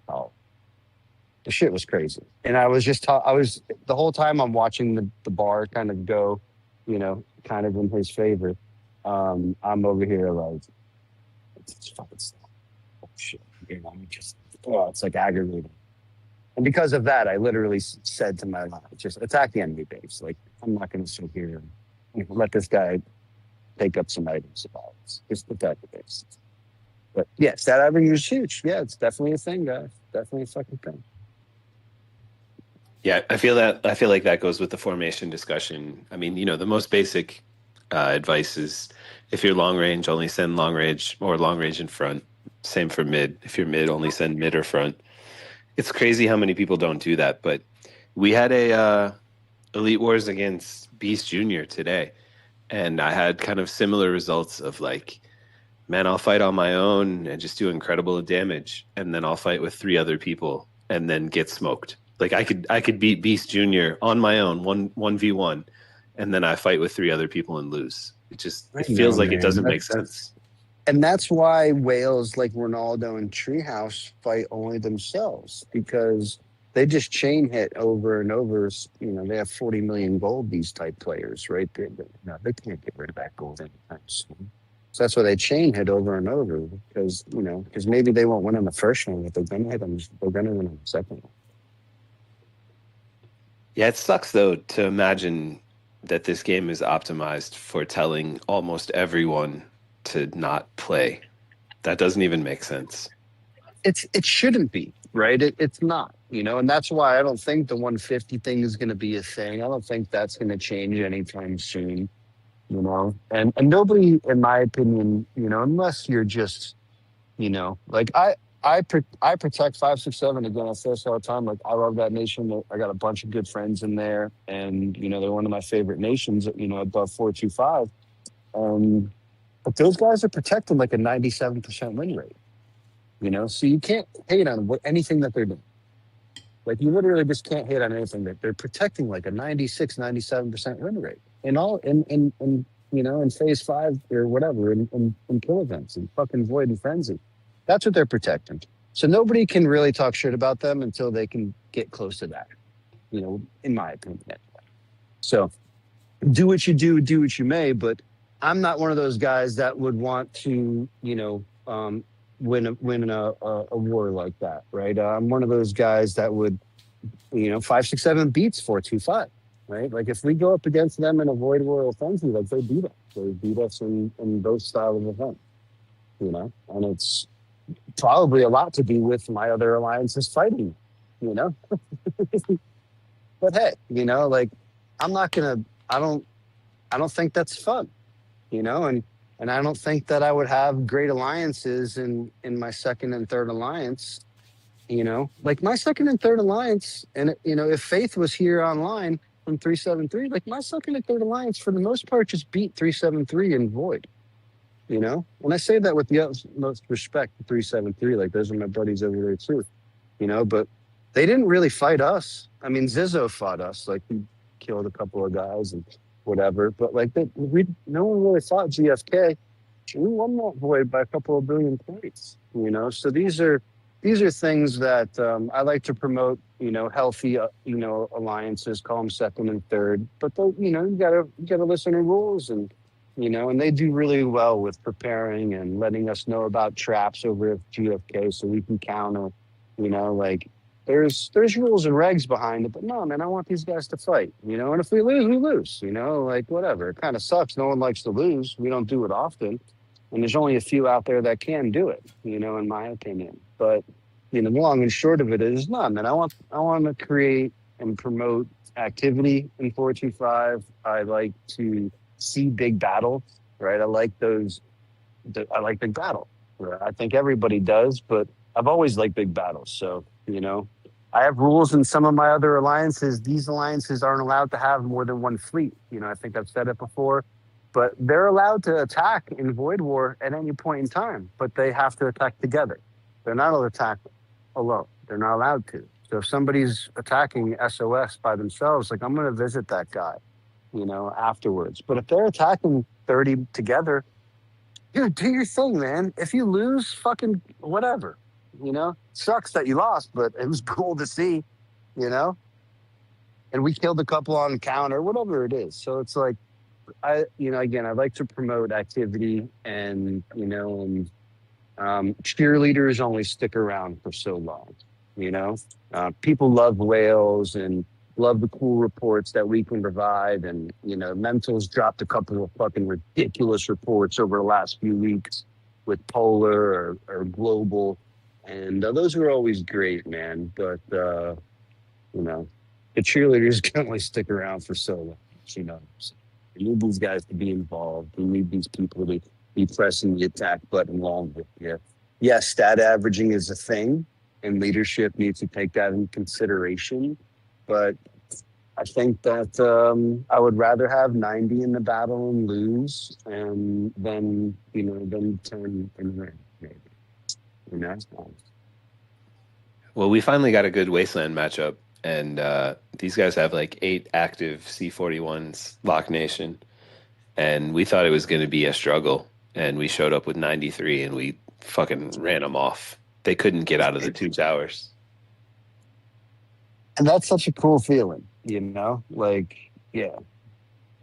Speaker 10: The shit was crazy. And I was just, the whole time I'm watching the bar kind of go, kind of in his favor. I'm over here like, it's fucking stuff. Oh, shit. It's like aggravating. And because of that, I literally said to my line, just attack the enemy base. Like, I'm not going to sit here and let this guy take up some items about us. Just attack the base. But yeah, stat averaging is huge. Yeah, it's definitely a thing, guys. Definitely a fucking thing.
Speaker 1: Yeah, I feel like that goes with the formation discussion. I mean, the most basic advice is if you're long range, only send long range or long range in front. Same for mid. If you're mid, only send mid or front. It's crazy how many people don't do that. But we had a Elite Wars against Beast Junior today, and I had kind of similar results of like, man, I'll fight on my own and just do incredible damage, and then I'll fight with 3 other people and then get smoked. Like I could beat Beast Junior on my own, 1v1, and then I fight with 3 other people and lose. It feels like it doesn't make sense.
Speaker 10: And that's why whales like Ronaldo and Treehouse fight only themselves, because they just chain hit over and over. You know, they have 40 million gold, these type players, right? They can't get rid of that gold anytime soon. So that's why they chain hit over and over, because, you know, because maybe they won't win on the first one, but they're going to hit them. They're going to win on the second one.
Speaker 1: Yeah, it sucks though to imagine that this game is optimized for telling almost everyone to not play. That doesn't even make sense.
Speaker 10: It shouldn't be, right? It's not, you know, and that's why I don't think the 150 thing is going to be a thing. I don't think that's going to change anytime soon, you know. And nobody, in my opinion, you know, unless you're just, you know, like I protect 567 again. I say this all the time. Like, I love that nation. I got a bunch of good friends in there, and you know, they're one of my favorite nations. You know, above 425. But those guys are protecting like a 97% win rate. You know, so you can't hate on anything that they're doing. Like, you literally just can't hate on anything that they're protecting, like a 96, 97% win rate in all in you know, in phase 5 or whatever, in kill events and fucking Void and Frenzy. That's what they're protecting. So nobody can really talk shit about them until they can get close to that, you know, in my opinion. So do what you do what you may, but I'm not one of those guys that would want to, you know, win a war like that, right? I'm one of those guys that would, you know, 567 beats 425, right? Like, if we go up against them in a Void War or Frenzy, like, they beat us. They beat us in those style of events, you know? And it's probably a lot to do with my other alliances fighting, you know? But hey, you know, like, I don't think that's fun, you know? And I don't think that I would have great alliances in my second and third alliance, you know? Like, my second and third alliance, and, you know, if Faith was here online from 373, like, my second and third alliance, for the most part, just beat 373 in Void, you know? When I say that with the utmost respect to 373, like, those are my buddies over there too, you know? But they didn't really fight us. I mean, Zizzo fought us. Like, he killed a couple of guys and whatever, but like, no one really fought GFK. We won that Void by a couple of billion points, you know. So these are things that I like to promote, you know, healthy, you know, alliances. Call them second and third, but you know, you gotta listen to rules, and you know, and they do really well with preparing and letting us know about traps over at GFK so we can counter, you know, like. There's rules and regs behind it, but no, man, I want these guys to fight, you know, and if we lose, we lose, you know, like, whatever. It kind of sucks. No one likes to lose. We don't do it often. And there's only a few out there that can do it, you know, in my opinion. But, you know, the long and short of it is, no, man, I want to create and promote activity in 425. I like to see big battles, right? I like big battle. Right? I think everybody does, but I've always liked big battles. So, you know, I have rules in some of my other alliances. These alliances aren't allowed to have more than one fleet. You know, I think I've said it before, but they're allowed to attack in Void War at any point in time, but they have to attack together. They're not allowed to attack alone. They're not allowed to. So if somebody's attacking SOS by themselves, like, I'm going to visit that guy, you know, afterwards. But if they're attacking 30 together, dude, do your thing, man. If you lose, fucking whatever. You know, sucks that you lost, but it was cool to see, you know. And we killed a couple on counter, whatever it is. So it's like, again, I like to promote activity, and, you know, and cheerleaders only stick around for so long, you know. People love whales and love the cool reports that we can provide. And, you know, Mental's dropped a couple of fucking ridiculous reports over the last few weeks with Polar or Global. And those were always great, man. But, you know, the cheerleaders can only stick around for so long, you know. So we need these guys to be involved. We need these people to be pressing the attack button along with you. Yes, stat averaging is a thing, and leadership needs to take that into consideration. But I think that I would rather have 90 in the battle and lose, and then then 10 and win, maybe. You know,
Speaker 1: Well, we finally got a good Wasteland matchup, and these guys have like 8 active C41s, Lock Nation, and we thought it was going to be a struggle, and we showed up with 93, and we fucking ran them off. They couldn't get out of the 2 towers.
Speaker 10: and that's such a cool feeling, like, yeah,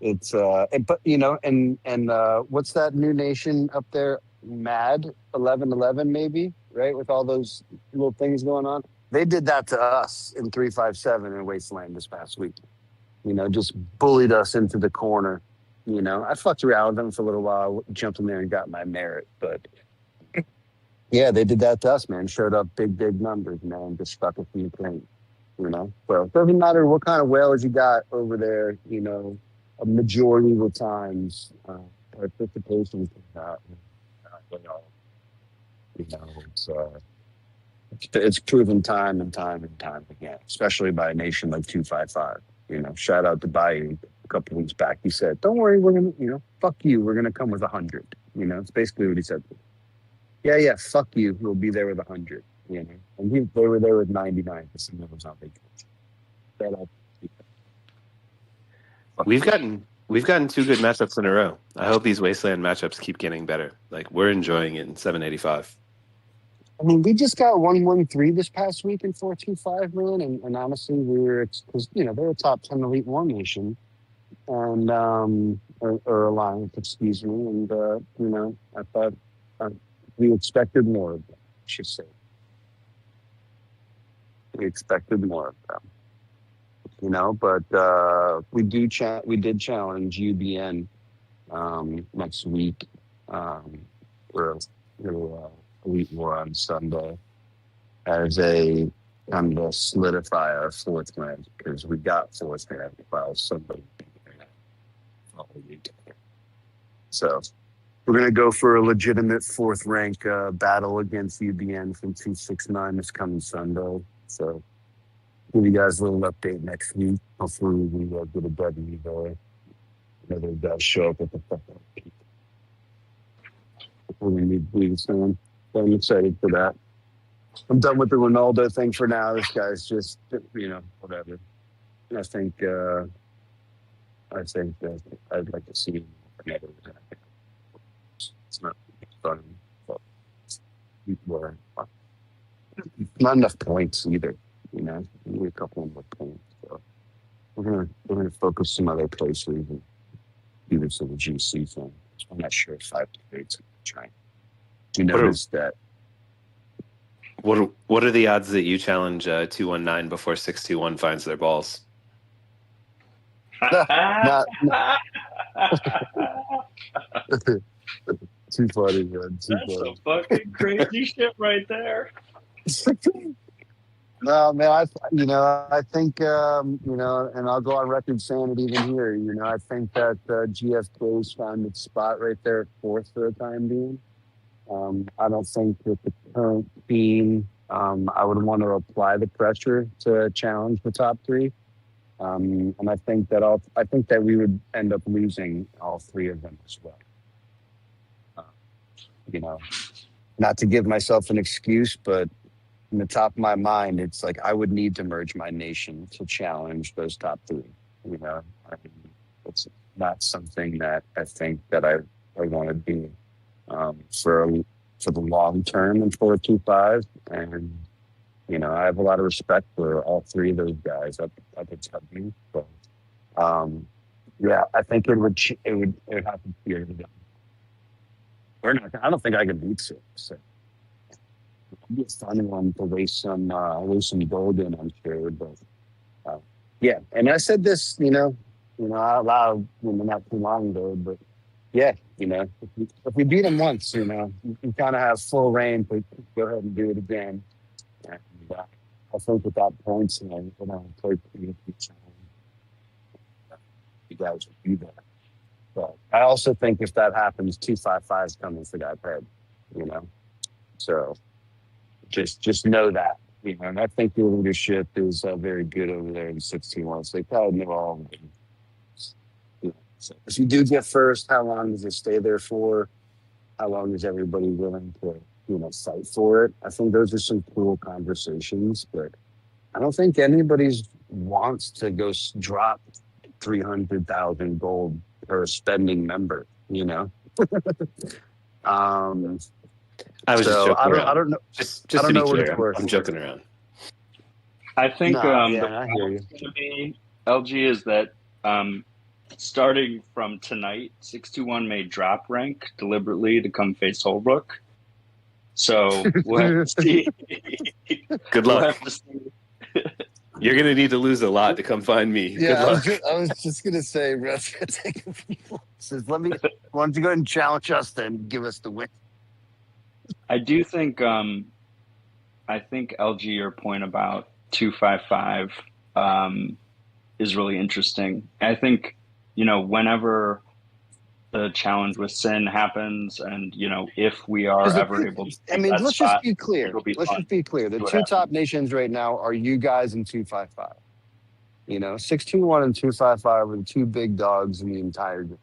Speaker 10: it's but and what's that new nation up there? Mad 1111, maybe, right? With all those little things going on, they did that to us in 357 in Wasteland this past week. Just bullied us into the corner. I fucked around with them for a little while, jumped in there and got my merit, but yeah, they did that to us, man. Showed up big numbers, man. Just stuck a few things. So it doesn't matter what kind of whales you got over there, a majority of the times, participation is not, it's proven time and time again, especially by a nation like 255. Shout out to Bayou a couple weeks back. He said, don't worry, we're going to, fuck you. We're going to come with 100. It's basically what he said. Yeah, fuck you. We'll be there with 100. And they were there with 99 because someone was on vacation.
Speaker 1: We've gotten 2 good matchups in a row. I hope these Wasteland matchups keep getting better. Like, we're enjoying it in 785.
Speaker 10: I mean, we just got 113 this past week in 425, man, and honestly, we were because they're a top 10 Elite War nation, and or alliance, excuse me, and I thought we expected more of them. I should say we expected more of them, but we did challenge UBN next week for Elite War on Sunday as a kind of solidify our 4th rank, because we got 4th rank while somebody so we're going to go for a legitimate 4th rank battle against UBN from 269 this coming Sunday. So give you guys a little update next week. Hopefully we get a W there. Another guys show up at the fucking people. We need bleed soon. So I'm excited for that. I'm done with the Ronaldo thing for now. This guy's just, whatever. I think that I'd like to see another. It's not fun. Not enough points either. We need a couple more points. So we're gonna focus some other places and do this in the GC thing. I'm not sure if 5 debates are trying. You noticed that.
Speaker 1: What are the odds that you challenge 219 before 621 finds their balls?
Speaker 10: Not too funny, man.
Speaker 5: That's some fucking crazy shit right there.
Speaker 10: No, man. I think and I'll go on record saying it even here. I think that GFK's found its spot right there at 4th for the time being. I don't think with the current team, I would want to apply the pressure to challenge the top 3. And I think that we would end up losing all 3 of them as well. Not to give myself an excuse, but in the top of my mind, it's like I would need to merge my nation to challenge those top 3. It's not something that I think that I want to do for the long term in 425. And I have a lot of respect for all 3 of those guys up at W. But I think it would have to be. I don't think I can beat 6. So. It'd be a fun one to waste some gold in, I'm sure. But and I said this, out loud not too long ago. But if we beat them once, we kind of have full reign to go ahead and do it again. And I think with that points, you guys would do that. But I also think if that happens, 255 is coming for that head. So just know that You know, and I think your leadership is very good over there in 16-1. So they probably know all of them. You know, so if you do get first, how long does it stay there for? How long is everybody willing to, fight for it? I think those are some cool conversations, but I don't think anybody's wants to go drop 300,000 gold per spending member, um,
Speaker 1: I was just
Speaker 10: so
Speaker 1: joking around.
Speaker 10: I don't know.
Speaker 1: Just
Speaker 10: I
Speaker 1: to
Speaker 10: don't
Speaker 1: be
Speaker 10: know what it's
Speaker 1: clear,
Speaker 10: worth.
Speaker 1: I'm joking around.
Speaker 5: I think
Speaker 10: No,
Speaker 5: the
Speaker 10: yeah, I hear you.
Speaker 5: plan going to be, LG, is that starting from tonight, 621 may drop rank deliberately to come face Holbrook. So we'll have to see.
Speaker 1: Good
Speaker 5: We'll
Speaker 1: luck.
Speaker 5: have to see.
Speaker 1: You're gonna need to lose a lot to come find me. Good
Speaker 10: Yeah,
Speaker 1: luck.
Speaker 10: I was just gonna say, Russ, take a few. Says, why don't you go ahead and challenge us then? Give us the win.
Speaker 5: I do think LG, your point about 255 is really interesting. I think, whenever the challenge with Sin happens, and if we are ever able to take that
Speaker 10: let's
Speaker 5: spot,
Speaker 10: just be clear.
Speaker 5: it'll be
Speaker 10: Let's
Speaker 5: fun.
Speaker 10: just be clear. The
Speaker 5: See what
Speaker 10: two top
Speaker 5: happens.
Speaker 10: nations right now are you guys and 255. 621 and 255 are the two big dogs in the entire game.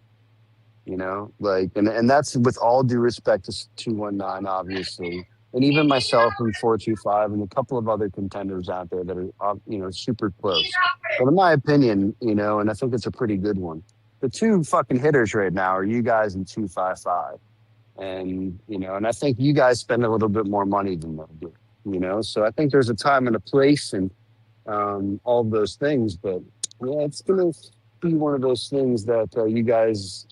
Speaker 10: And that's with all due respect to 219, obviously, and even myself and 425 and a couple of other contenders out there that are super close. But in my opinion, and I think it's a pretty good one, the two fucking hitters right now are you guys and 255. And and I think you guys spend a little bit more money than they do. So I think there's a time and a place and all of those things, but yeah, it's gonna be one of those things that you guys,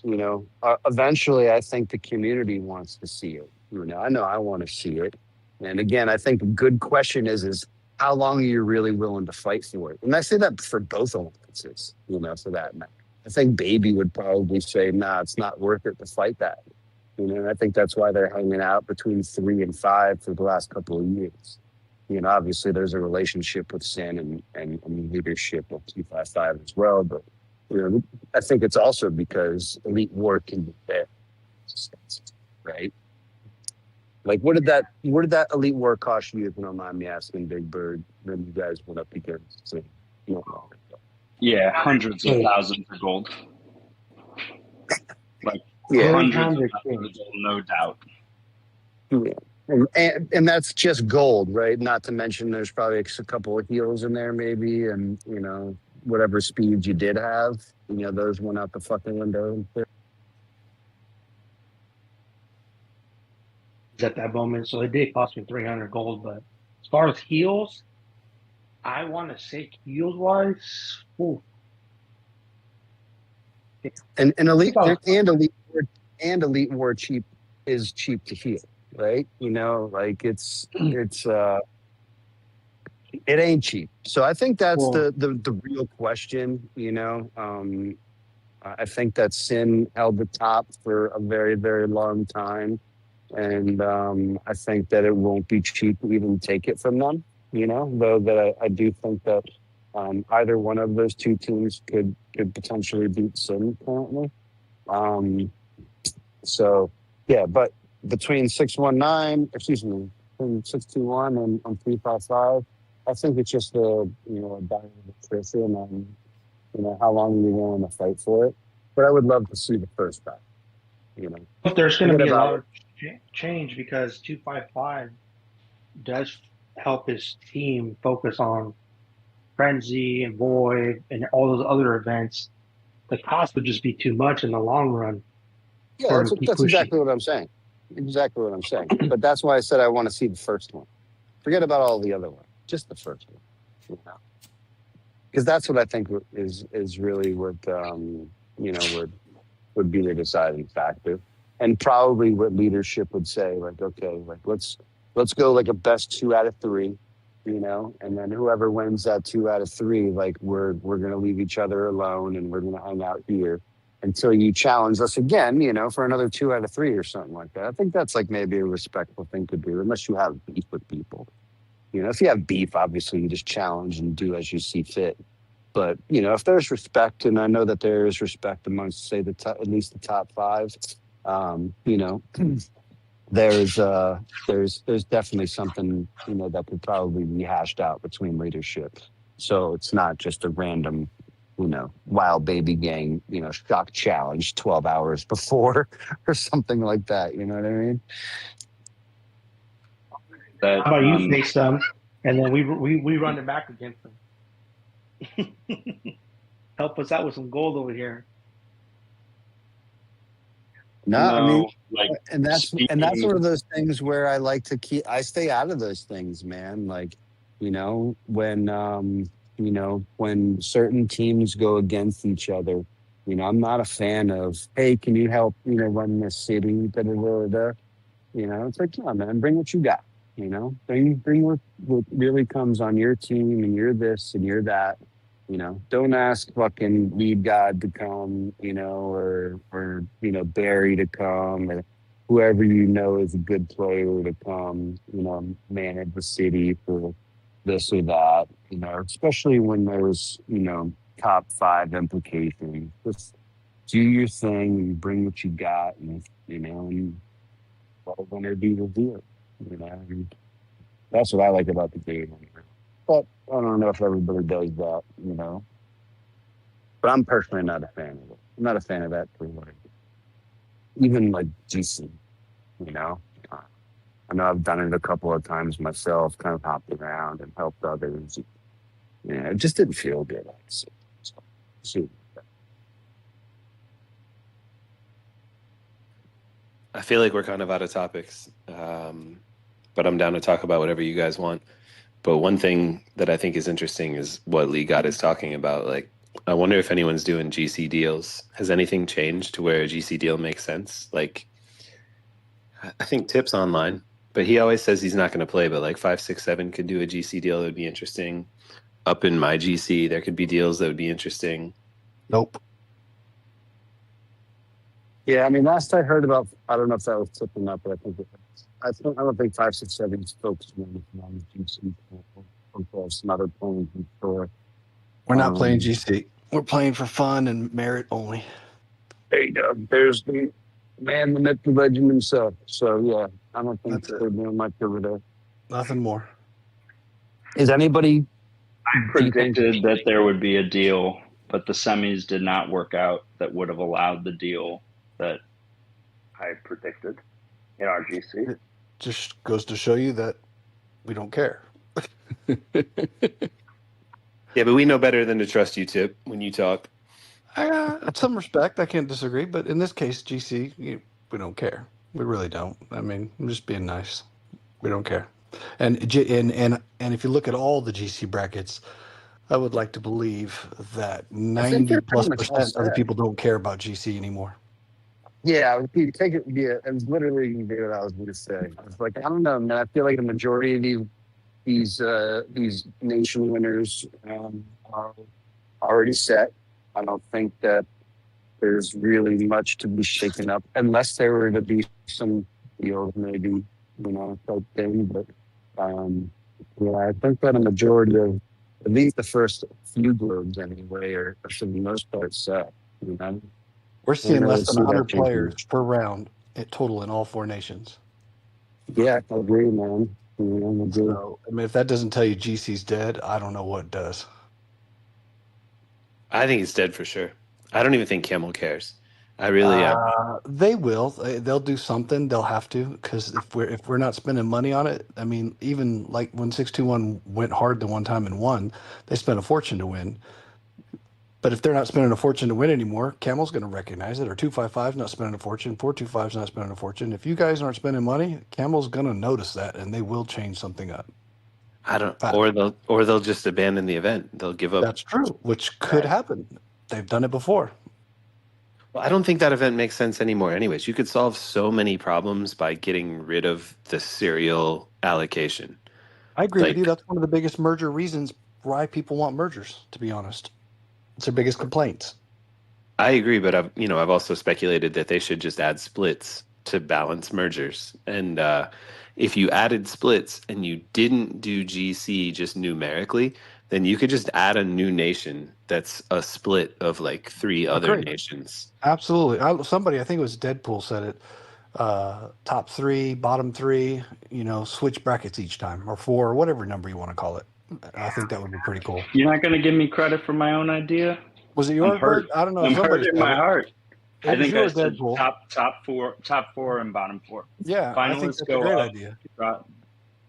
Speaker 10: eventually I think the community wants to see it. I know I want to see it. And again, I think a good question is how long are you really willing to fight for it? And I say that for both alliances, for that matter. I think Baby would probably say, nah, it's not worth it to fight that. And I think that's why they're hanging out between 3 and 5 for the last couple of years. Obviously there's a relationship with Sin and leadership of 255 as well, but I think it's also because Elite War can be there, right? Like, what did that Elite War cost you? If you don't mind me asking, Big Bird. Then you guys went up against,
Speaker 5: Yeah, hundreds of thousands of gold. Like
Speaker 10: yeah,
Speaker 5: hundreds of thousands of gold, no doubt.
Speaker 10: yeah. And that's just gold, right? Not to mention there's probably a couple of heals in there, maybe, and whatever speeds you did have, those went out the fucking window.
Speaker 2: At that moment, so it did cost me 300 gold. But as far as heals, I want to say heals wise,
Speaker 10: and Elite Elite War cheap is cheap to heal, right? Like it ain't cheap. So I think that's the real question. I think that Sin held the top for a very, very long time. And I think that it won't be cheap to even take it from them, though that I do think that either one of those two teams could potentially beat Sin currently. So, yeah, but between 619, between 621 and 355, I think it's just a battle of attrition and how long you're willing to fight for it. But I would love to see the first battle.
Speaker 2: But there's going to be a lot of change because 255 does help his team focus on Frenzy and Void and all those other events. The cost would just be too much in the long run.
Speaker 10: Yeah, that's exactly what I'm saying. Exactly what I'm saying. But that's why I said I want to see the first one. Forget about all the other ones. Just the first one. Because that's what I think is really what would be the deciding factor. And probably what leadership would say, like, okay, like let's go like a best 2 out of 3, and then whoever wins that 2 out of 3, like we're gonna leave each other alone and we're gonna hang out here until you challenge us again, for another 2 out of 3 or something like that. I think that's like maybe a respectful thing to do, unless you have beef with people. If you have beef, obviously you just challenge and do as you see fit. But if there's respect, and I know that there is respect amongst, say, at least the top 5. there's definitely something, that could probably be hashed out between leadership. So it's not just a random, wild baby gang, shock challenge 12 hours before or something like that. You know what I mean?
Speaker 2: How about you face them, and then we run it back against them? Help us out with some gold over here.
Speaker 10: No, I mean,
Speaker 5: like,
Speaker 10: and that's one of those things where I stay out of those things, man. Like, when certain teams go against each other, I'm not a fan of, hey, can you help, run this city? Da, da, da, da. It's like, no, man, bring what you got. Bring what really comes on your team, and you're this and you're that. Don't ask fucking Lead God to come, or Barry to come, or whoever is a good player to come, manage the city for this or that, especially when there's, top 5 implications. Just do your thing and bring what you got, and when it be revealed, and that's what I like about the game. But I don't know if everybody does that, But I'm personally not a fan of it. I'm not a fan of that for even like GC, I know I've done it a couple of times myself, kind of hopped around and helped others. Yeah, it just didn't feel good. So,
Speaker 1: I feel like we're kind of out of topics, but I'm down to talk about whatever you guys want. But one thing that I think is interesting is what Lee God is talking about. Like, I wonder if anyone's doing GC deals. Has anything changed to where a GC deal makes sense? Like, I think Tip's online, but he always says he's not going to play. But like 5, 6, 7 could do a GC deal that would be interesting. Up in my GC, there could be deals that would be interesting.
Speaker 11: Nope.
Speaker 10: Yeah, I mean, last I heard about, I don't know if that was tipping up, but I don't think 5, 6, 7 is focused on GC. Some other plans in store.
Speaker 11: We're not playing GC. We're playing for fun and merit only.
Speaker 10: There you go. There's the man, the myth, the legend himself. So yeah, I don't think they're doing much over there.
Speaker 11: Nothing more.
Speaker 10: Is anybody?
Speaker 5: I predicted that there would be a deal, but the semis did not work out that would have allowed the deal that I predicted in our GC.
Speaker 11: It just goes to show you that we don't care.
Speaker 1: Yeah, but we know better than to trust you, Tip, when you talk.
Speaker 11: At some respect, I can't disagree, but in this case, GC, we don't care. We really don't. I mean, I'm just being nice. We don't care. And if you look at all the GC brackets, I would like to believe that 90+% of the people don't care about GC anymore.
Speaker 10: Yeah, if you take it. Yeah, it was literally what I was going to say. It's like, I don't know, man. I feel like the majority of these nation winners are already set. I don't think that there's really much to be shaken up, unless there were to be some deals, maybe, type thing. But yeah, I think that a majority of at least the first few globes anyway are for the most part set.
Speaker 11: We're seeing less than 100 players per round at total in all 4 nations.
Speaker 10: Yeah, I agree, man.
Speaker 11: So, I mean, if that doesn't tell you GC's dead, I don't know what does.
Speaker 1: I think it's dead for sure. I don't even think Camel cares. I really
Speaker 11: They will. They'll do something. They'll have to, because if we're not spending money on it, I mean, even like when 621 went hard the one time and won, they spent a fortune to win. But if they're not spending a fortune to win anymore, Camel's going to recognize it. Or 255's not spending a fortune. 425's not spending a fortune. If you guys aren't spending money, Camel's going to notice that, and they will change something up.
Speaker 1: Or they'll just abandon the event. They'll give up.
Speaker 11: That's true, which could happen. They've done it before.
Speaker 1: Well, I don't think that event makes sense anymore. Anyways, you could solve so many problems by getting rid of the serial allocation.
Speaker 11: I agree with you. That's one of the biggest merger reasons why people want mergers, to be honest. It's their biggest complaints.
Speaker 1: I agree, but I've also speculated that they should just add splits to balance mergers. And if you added splits and you didn't do GC just numerically, then you could just add a new nation that's a split of like 3 other nations.
Speaker 11: Absolutely. Somebody, I think it was Deadpool, said it. top 3, bottom 3, switch brackets each time, or 4, or whatever number you want to call it. I think that would be pretty cool.
Speaker 5: You're not going to give me credit for my own idea?
Speaker 11: Was it yours, Bert? I don't know.
Speaker 5: I'm hurt in my heart. I think I said
Speaker 11: Deadpool.
Speaker 5: top four and bottom 4.
Speaker 11: Yeah, I think that's a great idea.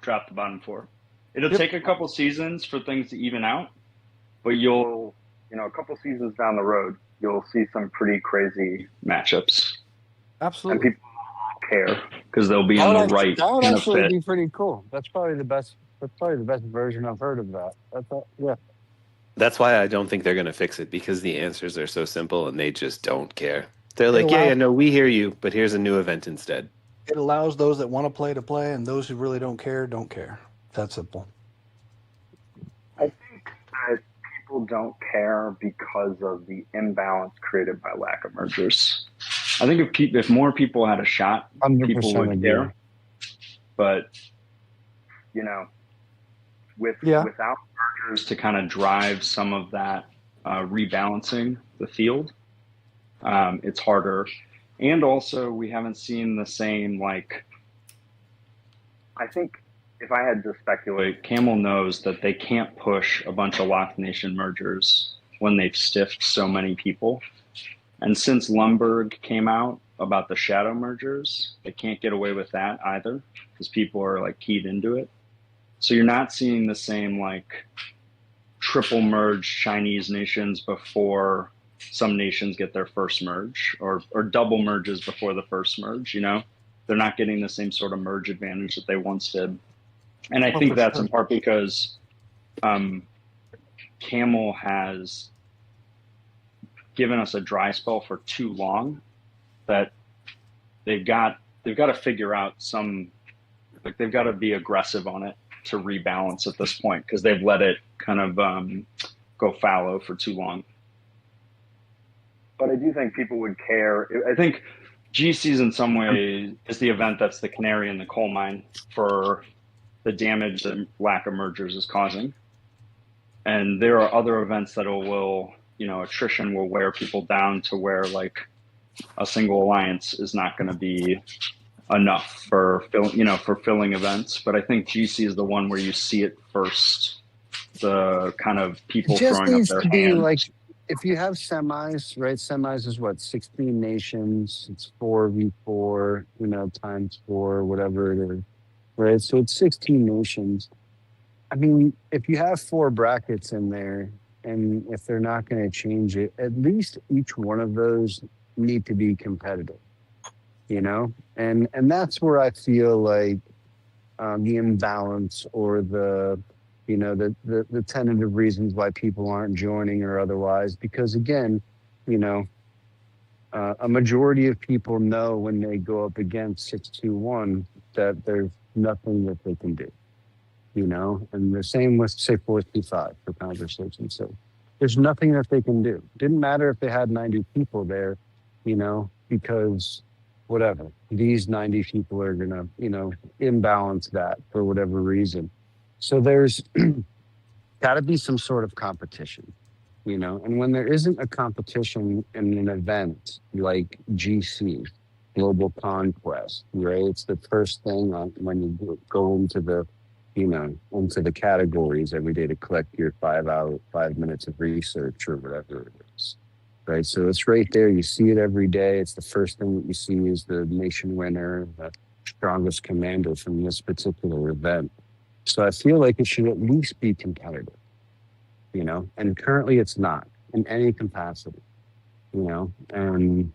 Speaker 5: Drop the bottom 4. It'll take a couple seasons for things to even out, but you'll, a couple seasons down the road, you'll see some pretty crazy matchups.
Speaker 11: Absolutely.
Speaker 5: And people won't care because they'll be in the right.
Speaker 10: That would actually be pretty cool. That's probably the best version I've heard of that. Yeah.
Speaker 1: That's why I don't think they're going to fix it, because the answers are so simple and they just don't care. They're like, yeah, no, we hear you, but here's a new event instead.
Speaker 11: It allows those that want to play, and those who really don't care, don't care. That simple.
Speaker 5: I think that people don't care because of the imbalance created by lack of mergers. I think if more people had a shot, people would care. But, without mergers to kind of drive some of that rebalancing the field, it's harder. And also, we haven't seen the same, I think if I had to speculate, Camel knows that they can't push a bunch of Lock Nation mergers when they've stiffed so many people. And since Lumberg came out about the shadow mergers, they can't get away with that either, because people are keyed into it. So you're not seeing the same triple merge Chinese nations before some nations get their first merge, or double merges before the first merge. They're not getting the same sort of merge advantage that they once did. And I think that's in part because Camel has given us a dry spell for too long, that they've got to figure out they've got to be aggressive on it to rebalance at this point, because they've let it kind of go fallow for too long. But I do think people would care. I think GCs in some way is the event that's the canary in the coal mine for the damage that lack of mergers is causing. And there are other events that will attrition will wear people down to where a single alliance is not going to be enough for filling events. But I think GC is the one where you see it first, the kind of people throwing up their hands.
Speaker 10: If you have semis, right? Semis is what, 16 nations. It's 4v4, times 4, whatever it is, right? So it's 16 nations. I mean, if you have 4 brackets in there, and if they're not going to change it, at least each one of those need to be competitive, and that's where I feel like the imbalance or the tentative reasons why people aren't joining or otherwise, because again, a majority of people know when they go up against 621 that there's nothing that they can do, and the same with say 435 for conversation. So there's nothing that they can do. Didn't matter if they had 90 people there, because whatever, these 90 people are gonna, imbalance that for whatever reason. So there's got to be some sort of competition, and when there isn't a competition in an event like GC, Global Conquest, right? It's the first thing when you go into the, into the categories every day to collect your 5 minutes of research or whatever it is, right? So it's right there. You see it every day. It's the first thing that you see is the nation winner, the strongest commander from this particular event. So I feel like it should at least be competitive, and currently it's not in any capacity, and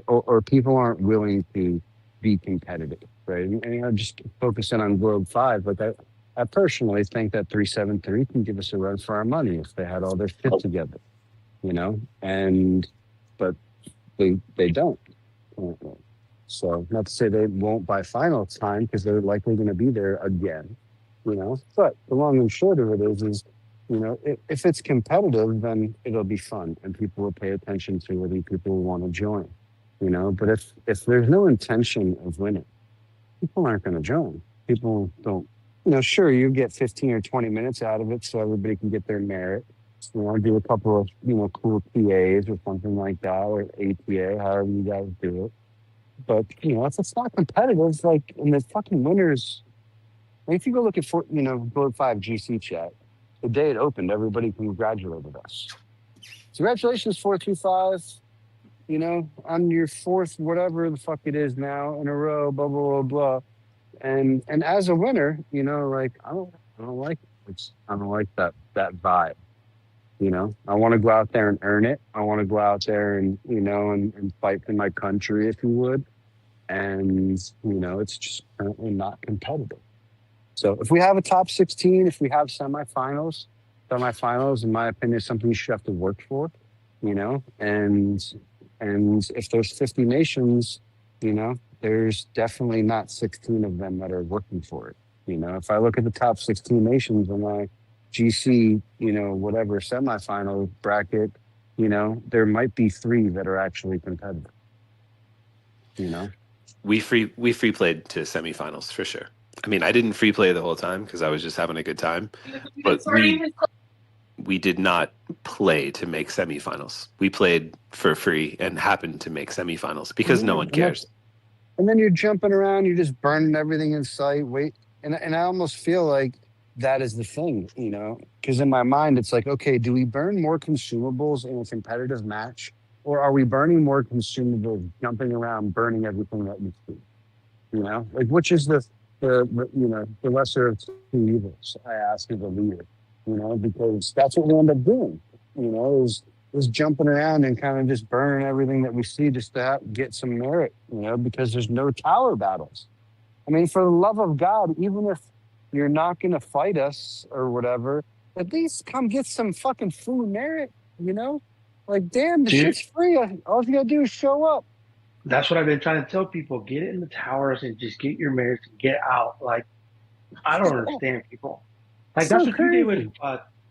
Speaker 10: or people aren't willing to be competitive, right? And just focusing on Globe 5, but I personally think that 373 can give us a run for our money if they had all their shit together, but they don't. So not to say they won't by final time, because they're likely going to be there again. But the long and short of it is, if it's competitive, then it'll be fun and people will pay attention to it and people will want to join, but if there's no intention of winning, people aren't going to join. People don't, sure, you get 15 or 20 minutes out of it so everybody can get their merit. Do a couple of, cool PAs or something like that, or ATA, however you guys do it. But if it's not competitive, like in the fucking winners, if you go look at Gold 5 GC chat, the day it opened, everybody congratulated us. Congratulations, 425. On your fourth, whatever the fuck it is now in a row, blah blah blah blah. And as a winner, like I don't like it. I don't like that vibe. I want to go out there and earn it. I want to go out there and and fight for my country, if you would. And it's just currently not competitive. So if we have a top 16, if we have semifinals, in my opinion, is something you should have to work for. And if there's 50 nations, there's definitely not 16 of them that are working for it. If I look at the top 16 nations in my GC, whatever semifinal bracket, there might be 3 that are actually competitive.
Speaker 1: We free played to semifinals for sure. I mean, I didn't free play the whole time because I was just having a good time, but we did not play to make semifinals. We played for free and happened to make semifinals because no one cares.
Speaker 10: And then you're jumping around, you're just burning everything in sight. And I almost feel like that is the thing, because in my mind, it's like, okay, do we burn more consumables in a competitive match? Or are we burning more consumables, jumping around, burning everything that we see? Like which is the lesser of 2 evils, I ask as a leader, because that's what we end up doing, is jumping around and kind of just burning everything that we see just to get some merit, because there's no tower battles. I mean, for the love of God, even if you're not going to fight us or whatever, at least come get some fucking free merit, Like, damn, the shit's free. All you got to do is show up.
Speaker 2: That's what I've been trying to tell people. Get it in the towers and just get your merits and get out. Like, I don't understand people. Like, that's what you did with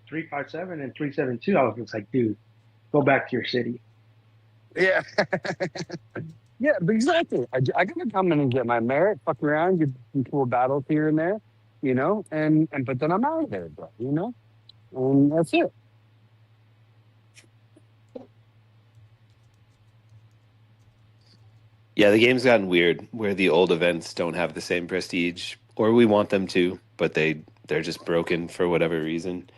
Speaker 2: 357 and 372. I was just like, dude, go back to your city.
Speaker 10: Yeah. Yeah, but exactly. I got to come in and get my merit, fuck around, get some cool battles here and there, and but then I'm out of there, bro, and that's it.
Speaker 1: Yeah, the game's gotten weird where the old events don't have the same prestige, or we want them to, but they're just broken for whatever reason.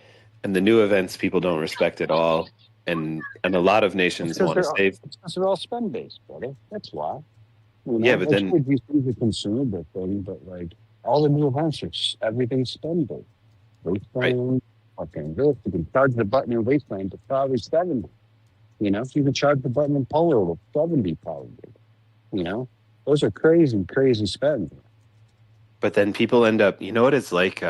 Speaker 1: And the new events people don't respect at all. And a lot of nations want to save.
Speaker 10: It's because they're all spend based, brother. That's why.
Speaker 1: Yeah, but then
Speaker 10: you see the consumable thing, but like all the new events are everything's spend based. Wasteland, fucking this. You can charge the button in Wasteland to probably 70. You can charge the button in Polar to 70 probably. Those are crazy spends.
Speaker 1: But then people end up, what it's like,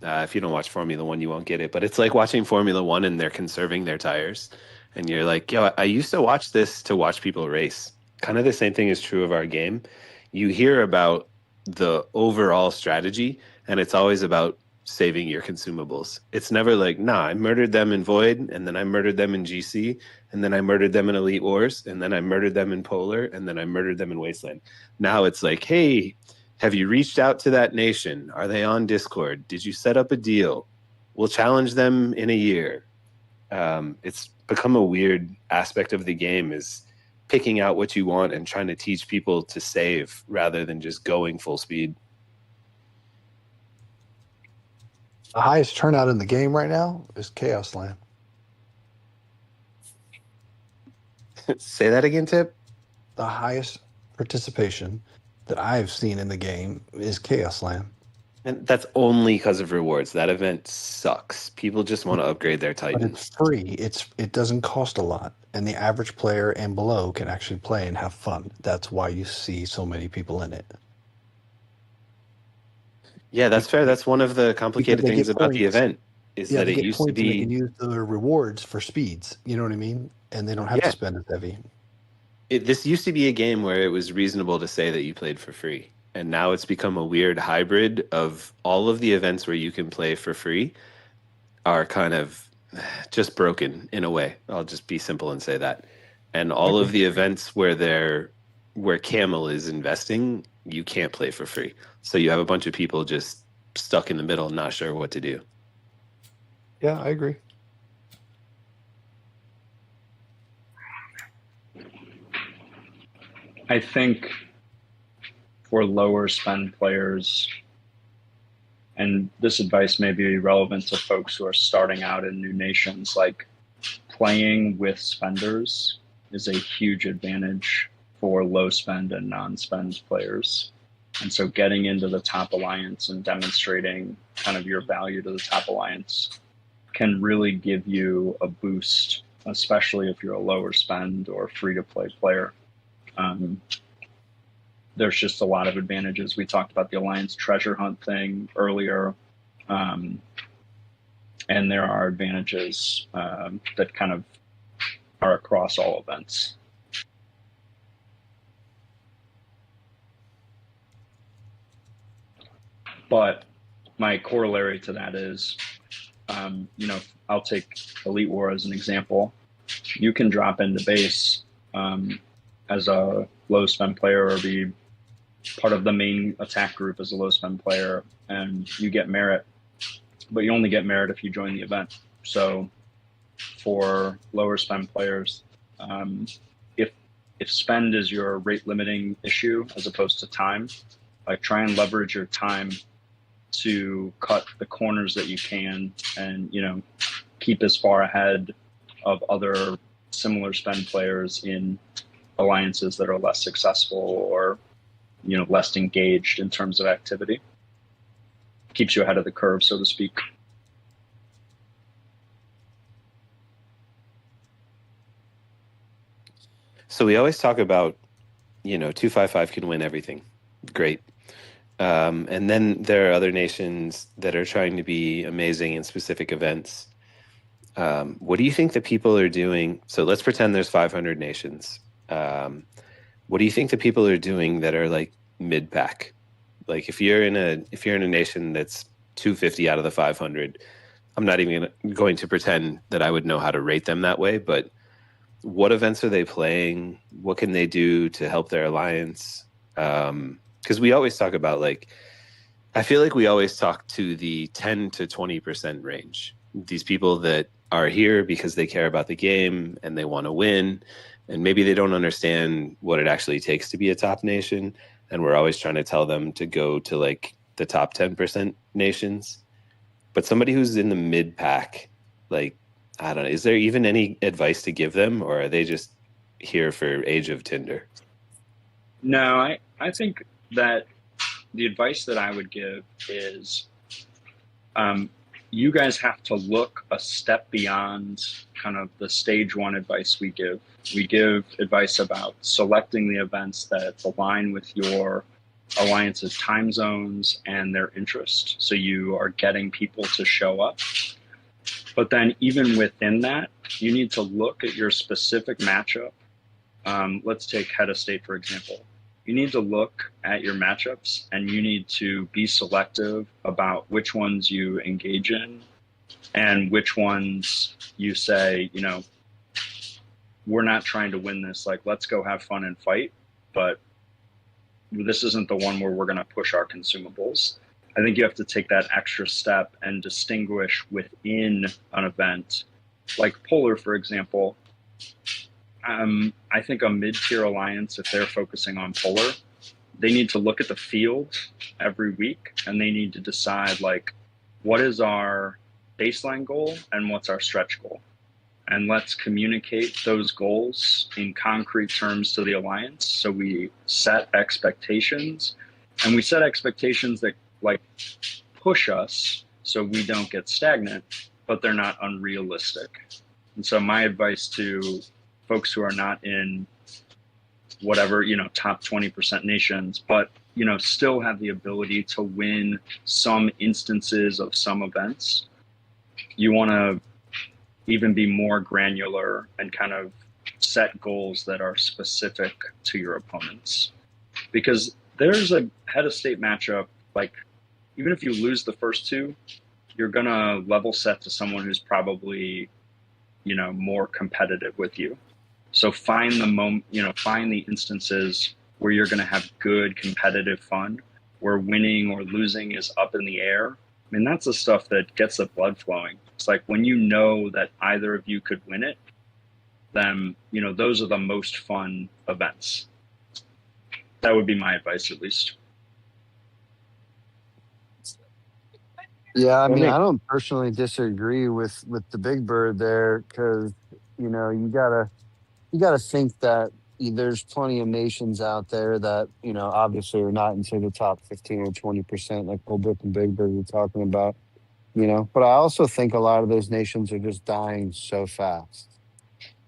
Speaker 1: if you don't watch Formula One, you won't get it, but it's like watching Formula One and they're conserving their tires. And you're like, yo, I used to watch this to watch people race. Kind of the same thing is true of our game. You hear about the overall strategy, and it's always about saving your consumables. It's never like, nah, I murdered them in Void, and then I murdered them in GC, and then I murdered them in Elite Wars, and then I murdered them in Polar, and then I murdered them in Wasteland. Now it's like, hey, have you reached out to that nation? Are they on Discord? Did you set up a deal? We'll challenge them in a year. It's become a weird aspect of the game, is picking out what you want and trying to teach people to save rather than just going full speed.
Speaker 11: The highest turnout in the game right now is Chaos Land.
Speaker 1: Say that again, Tip?
Speaker 11: The highest participation that I've seen in the game is Chaos Land.
Speaker 1: And that's only because of rewards. That event sucks. People just want to upgrade their Titans.
Speaker 11: But it's free. It doesn't cost a lot. And the average player and below can actually play and have fun. That's why you see so many people in it.
Speaker 1: Yeah, that's fair. That's one of the complicated things about the event is that it used to be.
Speaker 11: They can use the rewards for speeds. You know what I mean? And they don't have to spend as heavy.
Speaker 1: This used to be a game where it was reasonable to say that you played for free. And now it's become a weird hybrid of all of the events where you can play for free are kind of just broken in a way. I'll just be simple and say that. And all of the events where Camel is investing, you can't play for free. So you have a bunch of people just stuck in the middle, not sure what to do.
Speaker 11: Yeah, I agree.
Speaker 5: I think for lower spend players, and this advice may be relevant to folks who are starting out in new nations, like playing with spenders is a huge advantage for low spend and non-spend players. And so getting into the top alliance and demonstrating kind of your value to the top alliance can really give you a boost, especially if you're a lower spend or free-to-play player. There's just a lot of advantages. We talked about the alliance treasure hunt thing earlier, and there are advantages that kind of are across all events. But my corollary to that is, I'll take Elite War as an example. You can drop into base as a low spend player or be part of the main attack group as a low spend player, and you get merit, but you only get merit if you join the event. So for lower spend players, if spend is your rate limiting issue as opposed to time, like try and leverage your time to cut the corners that you can and, keep as far ahead of other similar spend players in alliances that are less successful or, less engaged in terms of activity. Keeps you ahead of the curve, so to speak.
Speaker 1: So we always talk about, 255 can win everything. Great. And then there are other nations that are trying to be amazing in specific events. What do you think the people are doing? So let's pretend there's 500 nations. What do you think the people are doing that are like mid-pack? Like if you're in a nation that's 250 out of the 500, I'm not even going to pretend that I would know how to rate them that way, but what events are they playing? What can they do to help their alliance? Because we always talk about I feel like we always talk to the 10 to 20% range. These people that are here because they care about the game and they want to win, and maybe they don't understand what it actually takes to be a top nation. And we're always trying to tell them to go to the top 10% nations. But somebody who's in the mid pack, I don't know, is there even any advice to give them, or are they just here for Age of Tinder?
Speaker 5: No, I think that the advice that I would give is you guys have to look a step beyond kind of the stage one advice we give. We give advice about selecting the events that align with your alliance's time zones and their interest. So you are getting people to show up. But then even within that, you need to look at your specific matchup. Let's take Head of State, for example. You need to look at your matchups and you need to be selective about which ones you engage in and which ones you say, we're not trying to win this. Let's go have fun and fight. But this isn't the one where we're going to push our consumables. I think you have to take that extra step and distinguish within an event. Like Polar, for example, I think a mid-tier alliance, if they're focusing on Polar, they need to look at the field every week and they need to decide what is our baseline goal and what's our stretch goal. And let's communicate those goals in concrete terms to the alliance. So we set expectations, and we set expectations that push us so we don't get stagnant, but they're not unrealistic. And so my advice to folks who are not in whatever, top 20% nations, but, still have the ability to win some instances of some events, you want to even be more granular and kind of set goals that are specific to your opponents. Because there's a Head of State matchup, even if you lose the first two, you're going to level set to someone who's probably, more competitive with you. So find the instances where you're going to have good competitive fun, where winning or losing is up in the air. I mean, that's the stuff that gets the blood flowing. It's when you know that either of you could win it, then, those are the most fun events. That would be my advice, at least.
Speaker 10: Yeah, I
Speaker 2: Well,
Speaker 10: mean,
Speaker 2: Nick,
Speaker 10: I don't personally disagree with the Big Bird there because you gotta think that there's plenty of nations out there that obviously are not into the top 15 or 20%, like Holbrook and Big Bird we're talking about. But I also think a lot of those nations are just dying so fast.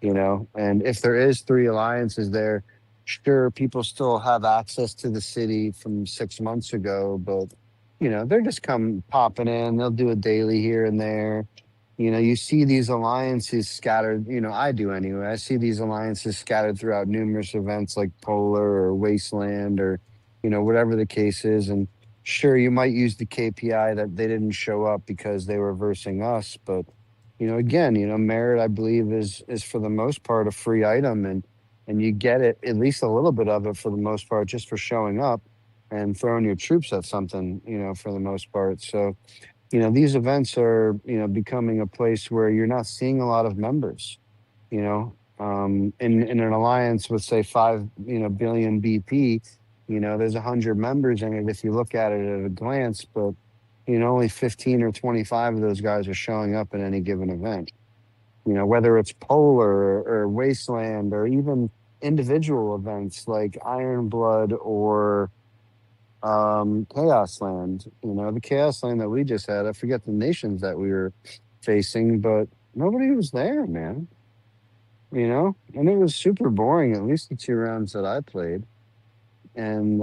Speaker 10: And if there is three alliances there, sure, people still have access to the city from 6 months ago, but they're just come popping in. They'll do a daily here and there. You see these alliances scattered. I do anyway. I see these alliances scattered throughout numerous events like Polar or Wasteland or whatever the case is. And sure, you might use the KPI that they didn't show up because they were versing us, but again, merit, I believe, is for the most part a free item, and you get it, at least a little bit of it for the most part, just for showing up and throwing your troops at something, for the most part. So, these events are, becoming a place where you're not seeing a lot of members, in an alliance with say 5 billion BP, there's 100 members in it if you look at it at a glance, but only 15 or 25 of those guys are showing up at any given event. Whether it's Polar or Wasteland or even individual events like Iron Blood or Chaos Land. The Chaos Land that we just had, I forget the nations that we were facing, but nobody was there, man. And it was super boring, at least the 2 rounds that I played. And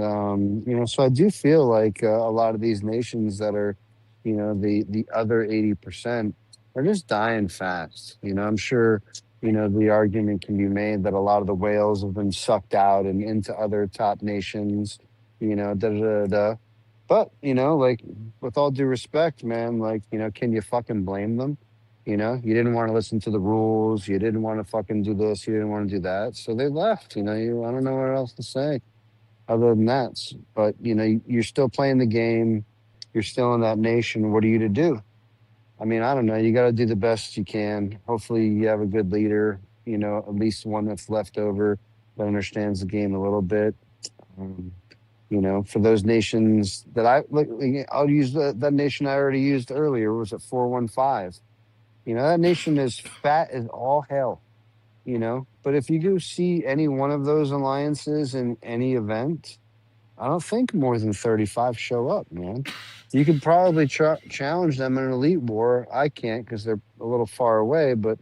Speaker 10: so I do feel like a lot of these nations that are, the other 80% are just dying fast. I'm sure, the argument can be made that a lot of the whales have been sucked out and into other top nations, da da da da. But like, with all due respect, man, like, can you fucking blame them? You didn't want to listen to the rules. You didn't want to fucking do this. You didn't want to do that. So they left. I don't know what else to say other than that. But you're still playing the game. You're still in that nation. What are you to do? I mean, I don't know. You got to do the best you can. Hopefully you have a good leader, at least one that's left over that understands the game a little bit. For those nations that I'll use that nation I already used earlier. Was it 415? That nation is fat as all hell. But if you go see any one of those alliances in any event, I don't think more than 35 show up, man. You could probably challenge them in an elite war. I can't because they're a little far away, but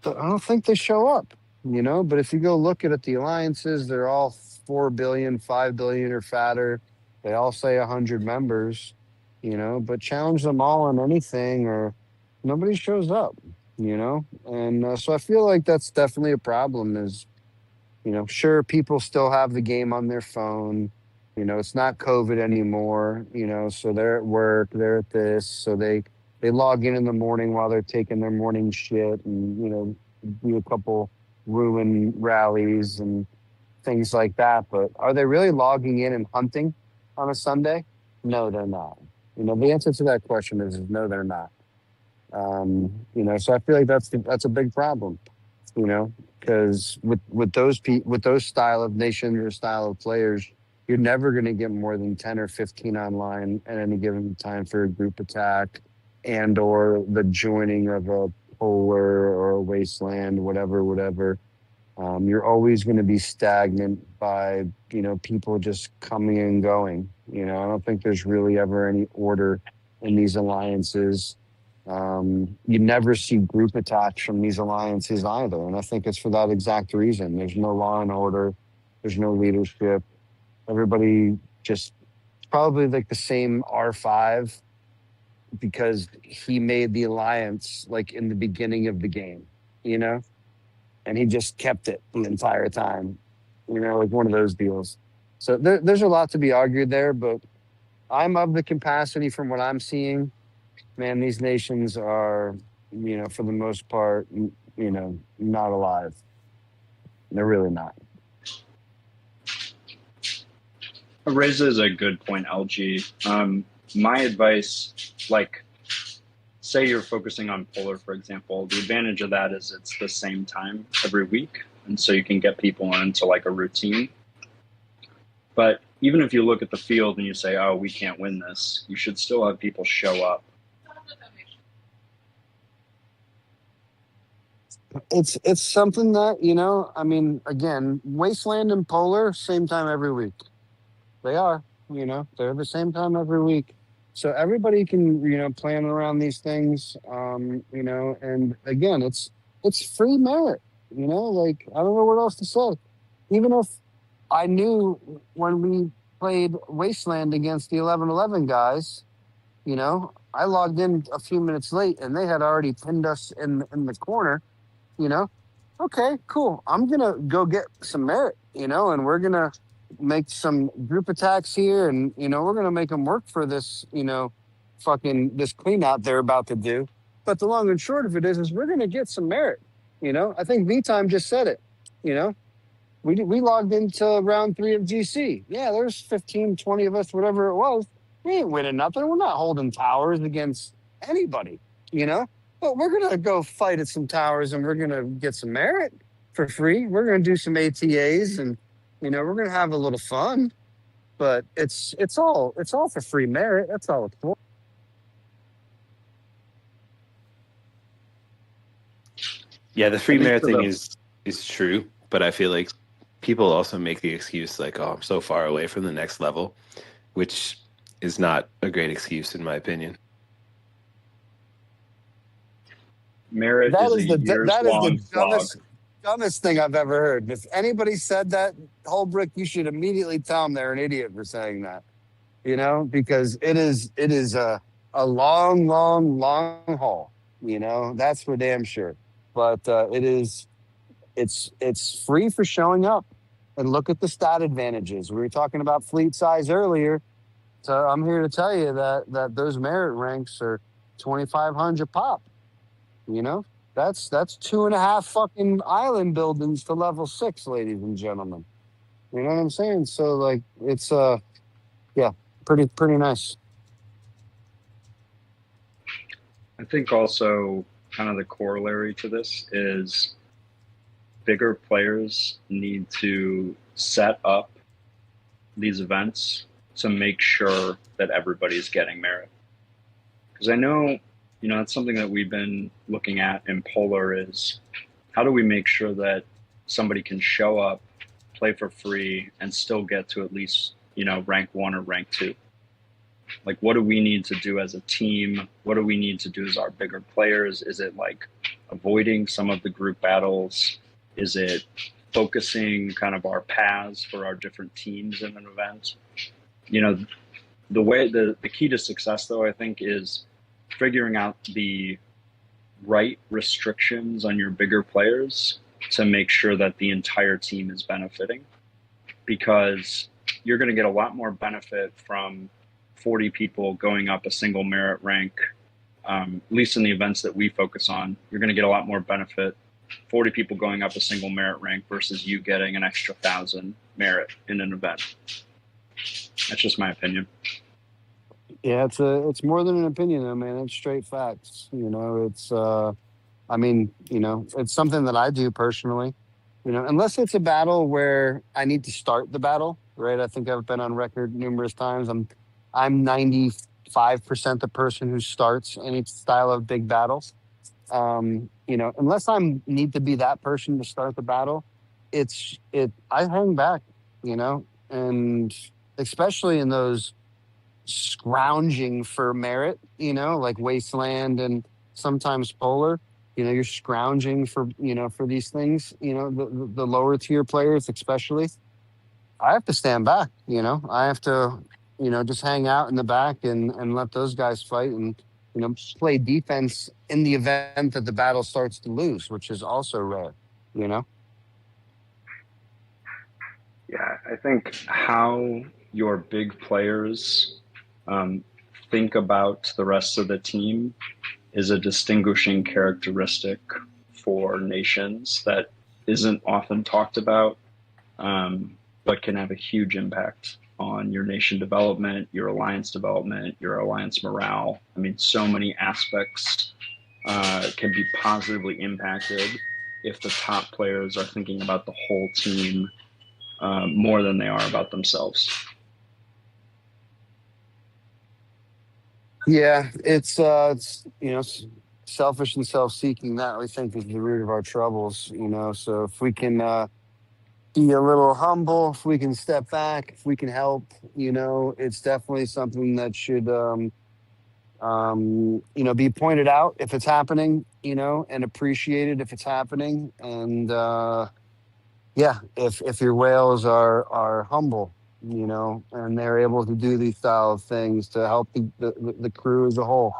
Speaker 10: I don't think they show up, But if you go look at the alliances, they're all 4 billion, 5 billion or fatter. They all say 100 members, but challenge them all on anything or nobody shows up. And so I feel like that's definitely a problem is, sure, people still have the game on their phone. It's not COVID anymore, so they're at work, they're at this. So they log in the morning while they're taking their morning shit and, do a couple ruin rallies and things like that. But are they really logging in and hunting on a Sunday? No, they're not. The answer to that question is no, they're not. So I feel like that's a big problem, because with those style of nations or style of players, you're never going to get more than 10 or 15 online at any given time for a group attack and or the joining of a Polar or a Wasteland, whatever. You're always going to be stagnant by, people just coming and going. I don't think there's really ever any order in these alliances. You never see group attacks from these alliances either. And I think it's for that exact reason. There's no law and order. There's no leadership. Everybody just probably like the same R5 because he made the alliance like in the beginning of the game, and he just kept it the entire time, like one of those deals. So there's a lot to be argued there, but I'm of the capacity from what I'm seeing. Man, these nations are, for the most part, not alive. They're really not.
Speaker 5: Raises a good point, LG. My advice, say you're focusing on Polar, for example, the advantage of that is it's the same time every week. And so you can get people into a routine. But even if you look at the field and you say, oh, we can't win this, you should still have people show up.
Speaker 10: It's something that, you know, I mean, again, Wasteland and Polar, same time every week. They are, you know, they're the same time every week. So everybody can, you know, plan around these things, you know, and again, it's free merit, you know, like, I don't know what else to say. Even if I knew when we played Wasteland against the 11-11 guys, you know, I logged in a few minutes late and they had already pinned us in the corner, you know. Okay, cool. I'm going to go get some merit, you know, and we're going to make some group attacks here and, you know, we're going to make them work for this, you know, this clean out they're about to do. But the long and short of it is we're going to get some merit, you know. I think V-Time just said it, you know. We logged into round 3 of GC. Yeah, there's 15, 20 of us, whatever it was. We ain't winning nothing. We're not holding towers against anybody, you know? But we're going to go fight at some towers and we're going to get some merit for free. We're going to do some ATAs and, you know, we're going to have a little fun. But it's all for free merit. That's all it's for.
Speaker 1: Yeah, the free merit thing is true, but I feel like people also make the excuse like, oh, I'm so far away from the next level, which is not a great excuse in my opinion.
Speaker 5: Merit
Speaker 10: That
Speaker 5: is a years-long slog.
Speaker 10: Dumbest thing I've ever heard. If anybody said that, Holbrick, you should immediately tell them they're an idiot for saying that. You know, because it is a long haul. You know, that's for damn sure. But it's free for showing up. And look at the stat advantages. We were talking about fleet size earlier. So I'm here to tell you that those merit ranks are 2,500 pop. You know, that's 2.5 fucking island buildings to level 6, ladies and gentlemen. You know what I'm saying? So like, it's yeah, pretty nice.
Speaker 5: I think also kind of the corollary to this is bigger players need to set up these events to make sure that everybody's getting merit. Because I know, you know, that's something that we've been looking at in Polar is how do we make sure that somebody can show up, play for free, and still get to at least, you know, rank 1 or rank 2? Like, what do we need to do as a team? What do we need to do as our bigger players? Is it like avoiding some of the group battles? Is it focusing kind of our paths for our different teams in an event? You know, the key to success, though, I think, is figuring out the right restrictions on your bigger players to make sure that the entire team is benefiting. Because you're going to get a lot more benefit from 40 people going up a single merit rank, at least in the events that we focus on. You're going to get a lot more benefit 40 people going up a single merit rank versus you getting an extra 1,000 merit in an event. That's just my opinion.
Speaker 10: Yeah, it's more than an opinion, though, man. It's straight facts. You know, it's I mean, you know, it's something that I do personally. You know, unless it's a battle where I need to start the battle, right? I think I've been on record numerous times. I'm 95% the person who starts any style of big battles. You know, unless I need to be that person to start the battle, I hang back, you know, and especially in those scrounging for merit, you know, like Wasteland and sometimes Polar, you know, you're scrounging for, you know, for these things, you know, the lower tier players, especially. I have to stand back, you know, I have to, you know, just hang out in the back and let those guys fight and, you know, play defense in the event that the battle starts to lose, which is also rare, you know?
Speaker 5: Yeah, I think how your big players think about the rest of the team is a distinguishing characteristic for nations that isn't often talked about, but can have a huge impact on your nation development, your alliance morale. I mean, so many aspects can be positively impacted if the top players are thinking about the whole team more than they are about themselves.
Speaker 10: Yeah, it's selfish and self-seeking that we think is the root of our troubles. So if we can be a little humble, if we can step back, if we can help, it's definitely something that should be pointed out if it's happening, and appreciated if it's happening. And if your whales are humble, and they're able to do these style of things to help the crew as a whole.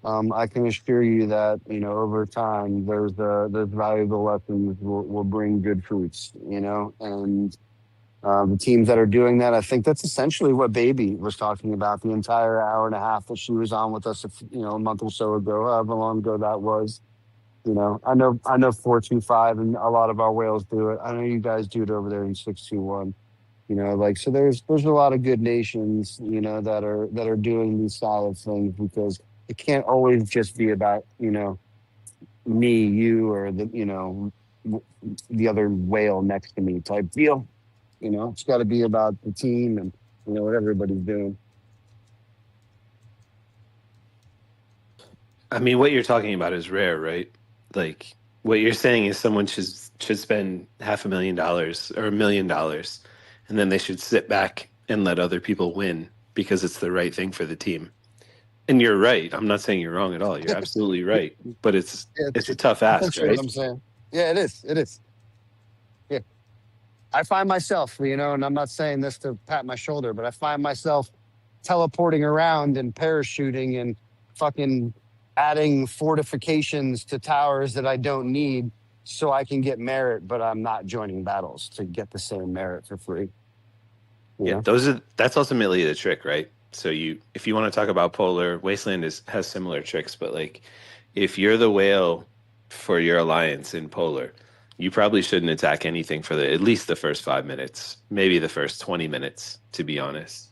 Speaker 10: I can assure you that, over time, those valuable lessons will bring good fruits, and the teams that are doing that, I think that's essentially what Baby was talking about the entire hour and a half that she was on with us, a month or so ago, however long ago that was. I know 425 and a lot of our whales do it. I know you guys do it over there in 621. So there's a lot of good nations, that are doing these solid things, because it can't always just be about, me, you, or the other whale next to me type deal. It's got to be about the team and, what everybody's doing.
Speaker 1: I mean, what you're talking about is rare, right? Like, what you're saying is someone should spend $500,000 or $1 million, and then they should sit back and let other people win because it's the right thing for the team. And you're right. I'm not saying you're wrong at all. You're absolutely right. But it's a tough ask, right?
Speaker 10: What I'm saying. Yeah, it is. It is. Yeah. I find myself, and I'm not saying this to pat my shoulder, but I find myself teleporting around and parachuting and fucking adding fortifications to towers that I don't need so I can get merit, but I'm not joining battles to get the same merit for free.
Speaker 1: Yeah, that's ultimately the trick, right? So if you want to talk about Polar, Wasteland has similar tricks, but like if you're the whale for your alliance in Polar, you probably shouldn't attack anything for at least the first 5 minutes, maybe the first 20 minutes, to be honest.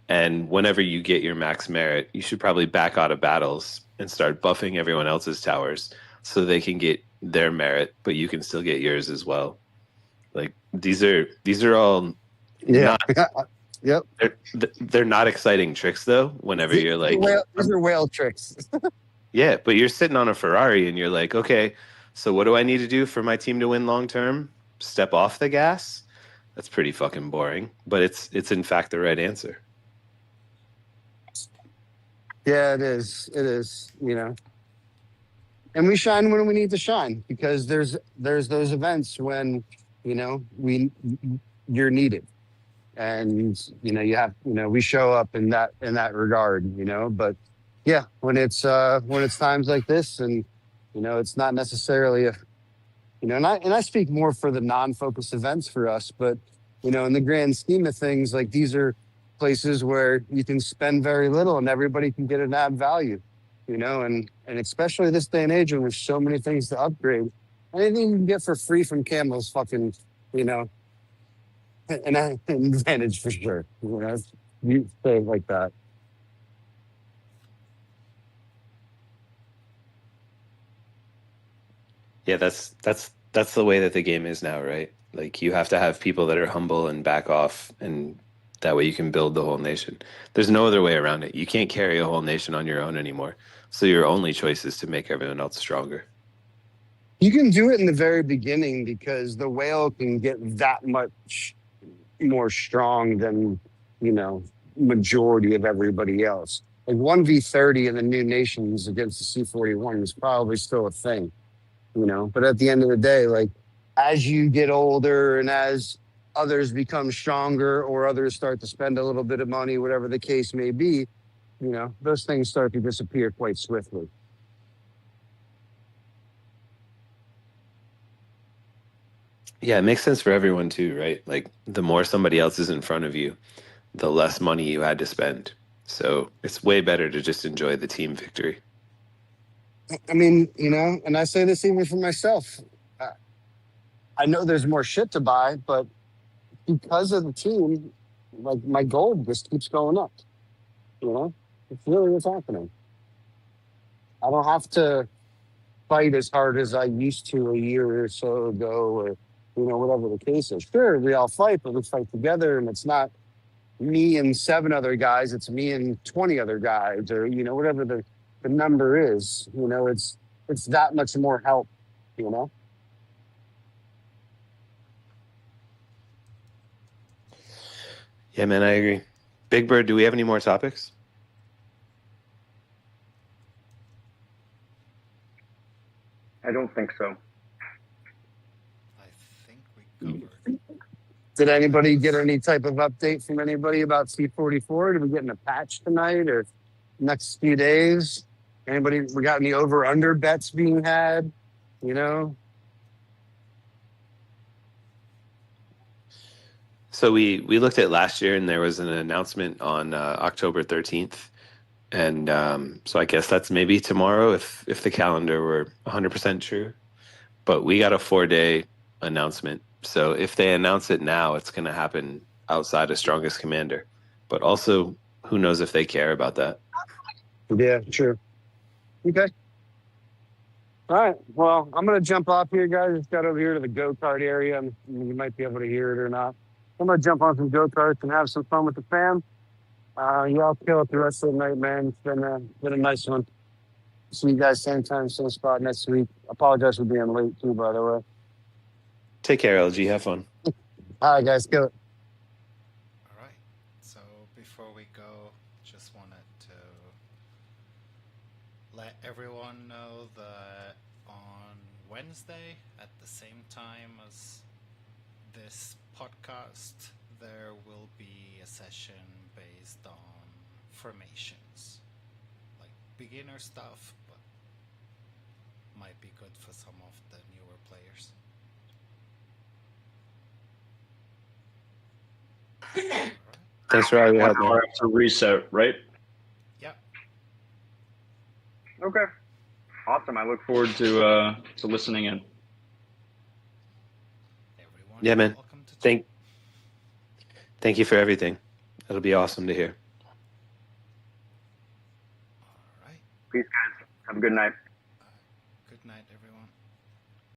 Speaker 1: And whenever you get your max merit, you should probably back out of battles and start buffing everyone else's towers so they can get their merit, but you can still get yours as well. Like these are all
Speaker 10: Yep.
Speaker 1: They're not exciting tricks though. Whenever you're like,
Speaker 10: these are whale tricks.
Speaker 1: Yeah, but you're sitting on a Ferrari and you're like, okay, so what do I need to do for my team to win long term? Step off the gas? That's pretty fucking boring, but it's in fact the right answer.
Speaker 10: Yeah, it is. It is, And we shine when we need to shine, because there's those events when, you're needed. And, you have, we show up in that regard, but yeah, when it's times like this, and, it's not necessarily and I speak more for the non-focused events for us, but, in the grand scheme of things, like these are places where you can spend very little and everybody can get an add value, and especially this day and age when there's so many things to upgrade, anything you can get for free from Camo is fucking, an advantage for sure. You say it like that.
Speaker 1: Yeah, that's the way that the game is now, right? Like you have to have people that are humble and back off, and that way you can build the whole nation. There's no other way around it. You can't carry a whole nation on your own anymore. So your only choice is to make everyone else stronger.
Speaker 10: You can do it in the very beginning because the whale can get that much more strong than, majority of everybody else. Like 1v30 in the new nations against the C41 is probably still a thing, but at the end of the day, like as you get older and as others become stronger or others start to spend a little bit of money, whatever the case may be, those things start to disappear quite swiftly.
Speaker 1: Yeah, it makes sense for everyone too, right? Like the more somebody else is in front of you, the less money you had to spend. So it's way better to just enjoy the team victory.
Speaker 10: I mean, and I say this even for myself. I know there's more shit to buy, but because of the team, like my gold just keeps going up. It's really what's happening. I don't have to fight as hard as I used to a year or so ago, or whatever the case is. Sure, we all fight, but we fight together, and it's not me and 7 other guys. It's me and 20 other guys, or whatever the number is. It's that much more help.
Speaker 1: Yeah, man, I agree. Big Bird, do we have any more topics?
Speaker 12: I don't think so.
Speaker 4: I think we covered.
Speaker 10: Did anybody get any type of update from anybody about C44? Did we get in a patch tonight or next few days? Anybody? We got any over/under bets being had?
Speaker 1: So we looked at last year, and there was an announcement on October 13th. And so I guess that's maybe tomorrow if the calendar were 100% true. But we got a 4-day announcement. So if they announce it now, it's going to happen outside of Strongest Commander. But also, who knows if they care about that?
Speaker 10: Yeah, true. Okay. All right. Well, I'm going to jump off here, guys. Just got over here to the go-kart area. And you might be able to hear it or not. I'm going to jump on some go-karts and have some fun with the fam. Y'all kill it the rest of the night, man. It's been a nice one. See you guys same time, same spot next week. Apologize for being late, too, by the way.
Speaker 1: Take care, LG. Have fun.
Speaker 10: All right, guys. Kill it.
Speaker 4: All right. So before we go, just wanted to let everyone know that on Wednesday, at the same time as this podcast, there will be a session based on formations, like beginner stuff, but might be good for some of the newer players. Alright.
Speaker 1: Thanks for all your help,
Speaker 12: 1
Speaker 1: man.
Speaker 12: hour after reset, right?
Speaker 4: Yep.
Speaker 12: Okay. Awesome. I look forward to listening in.
Speaker 4: Everyone,
Speaker 1: Yeah, man.
Speaker 4: welcome to
Speaker 1: Thank you for everything. It'll be awesome to hear.
Speaker 4: All right.
Speaker 12: Peace, guys. Have a good night.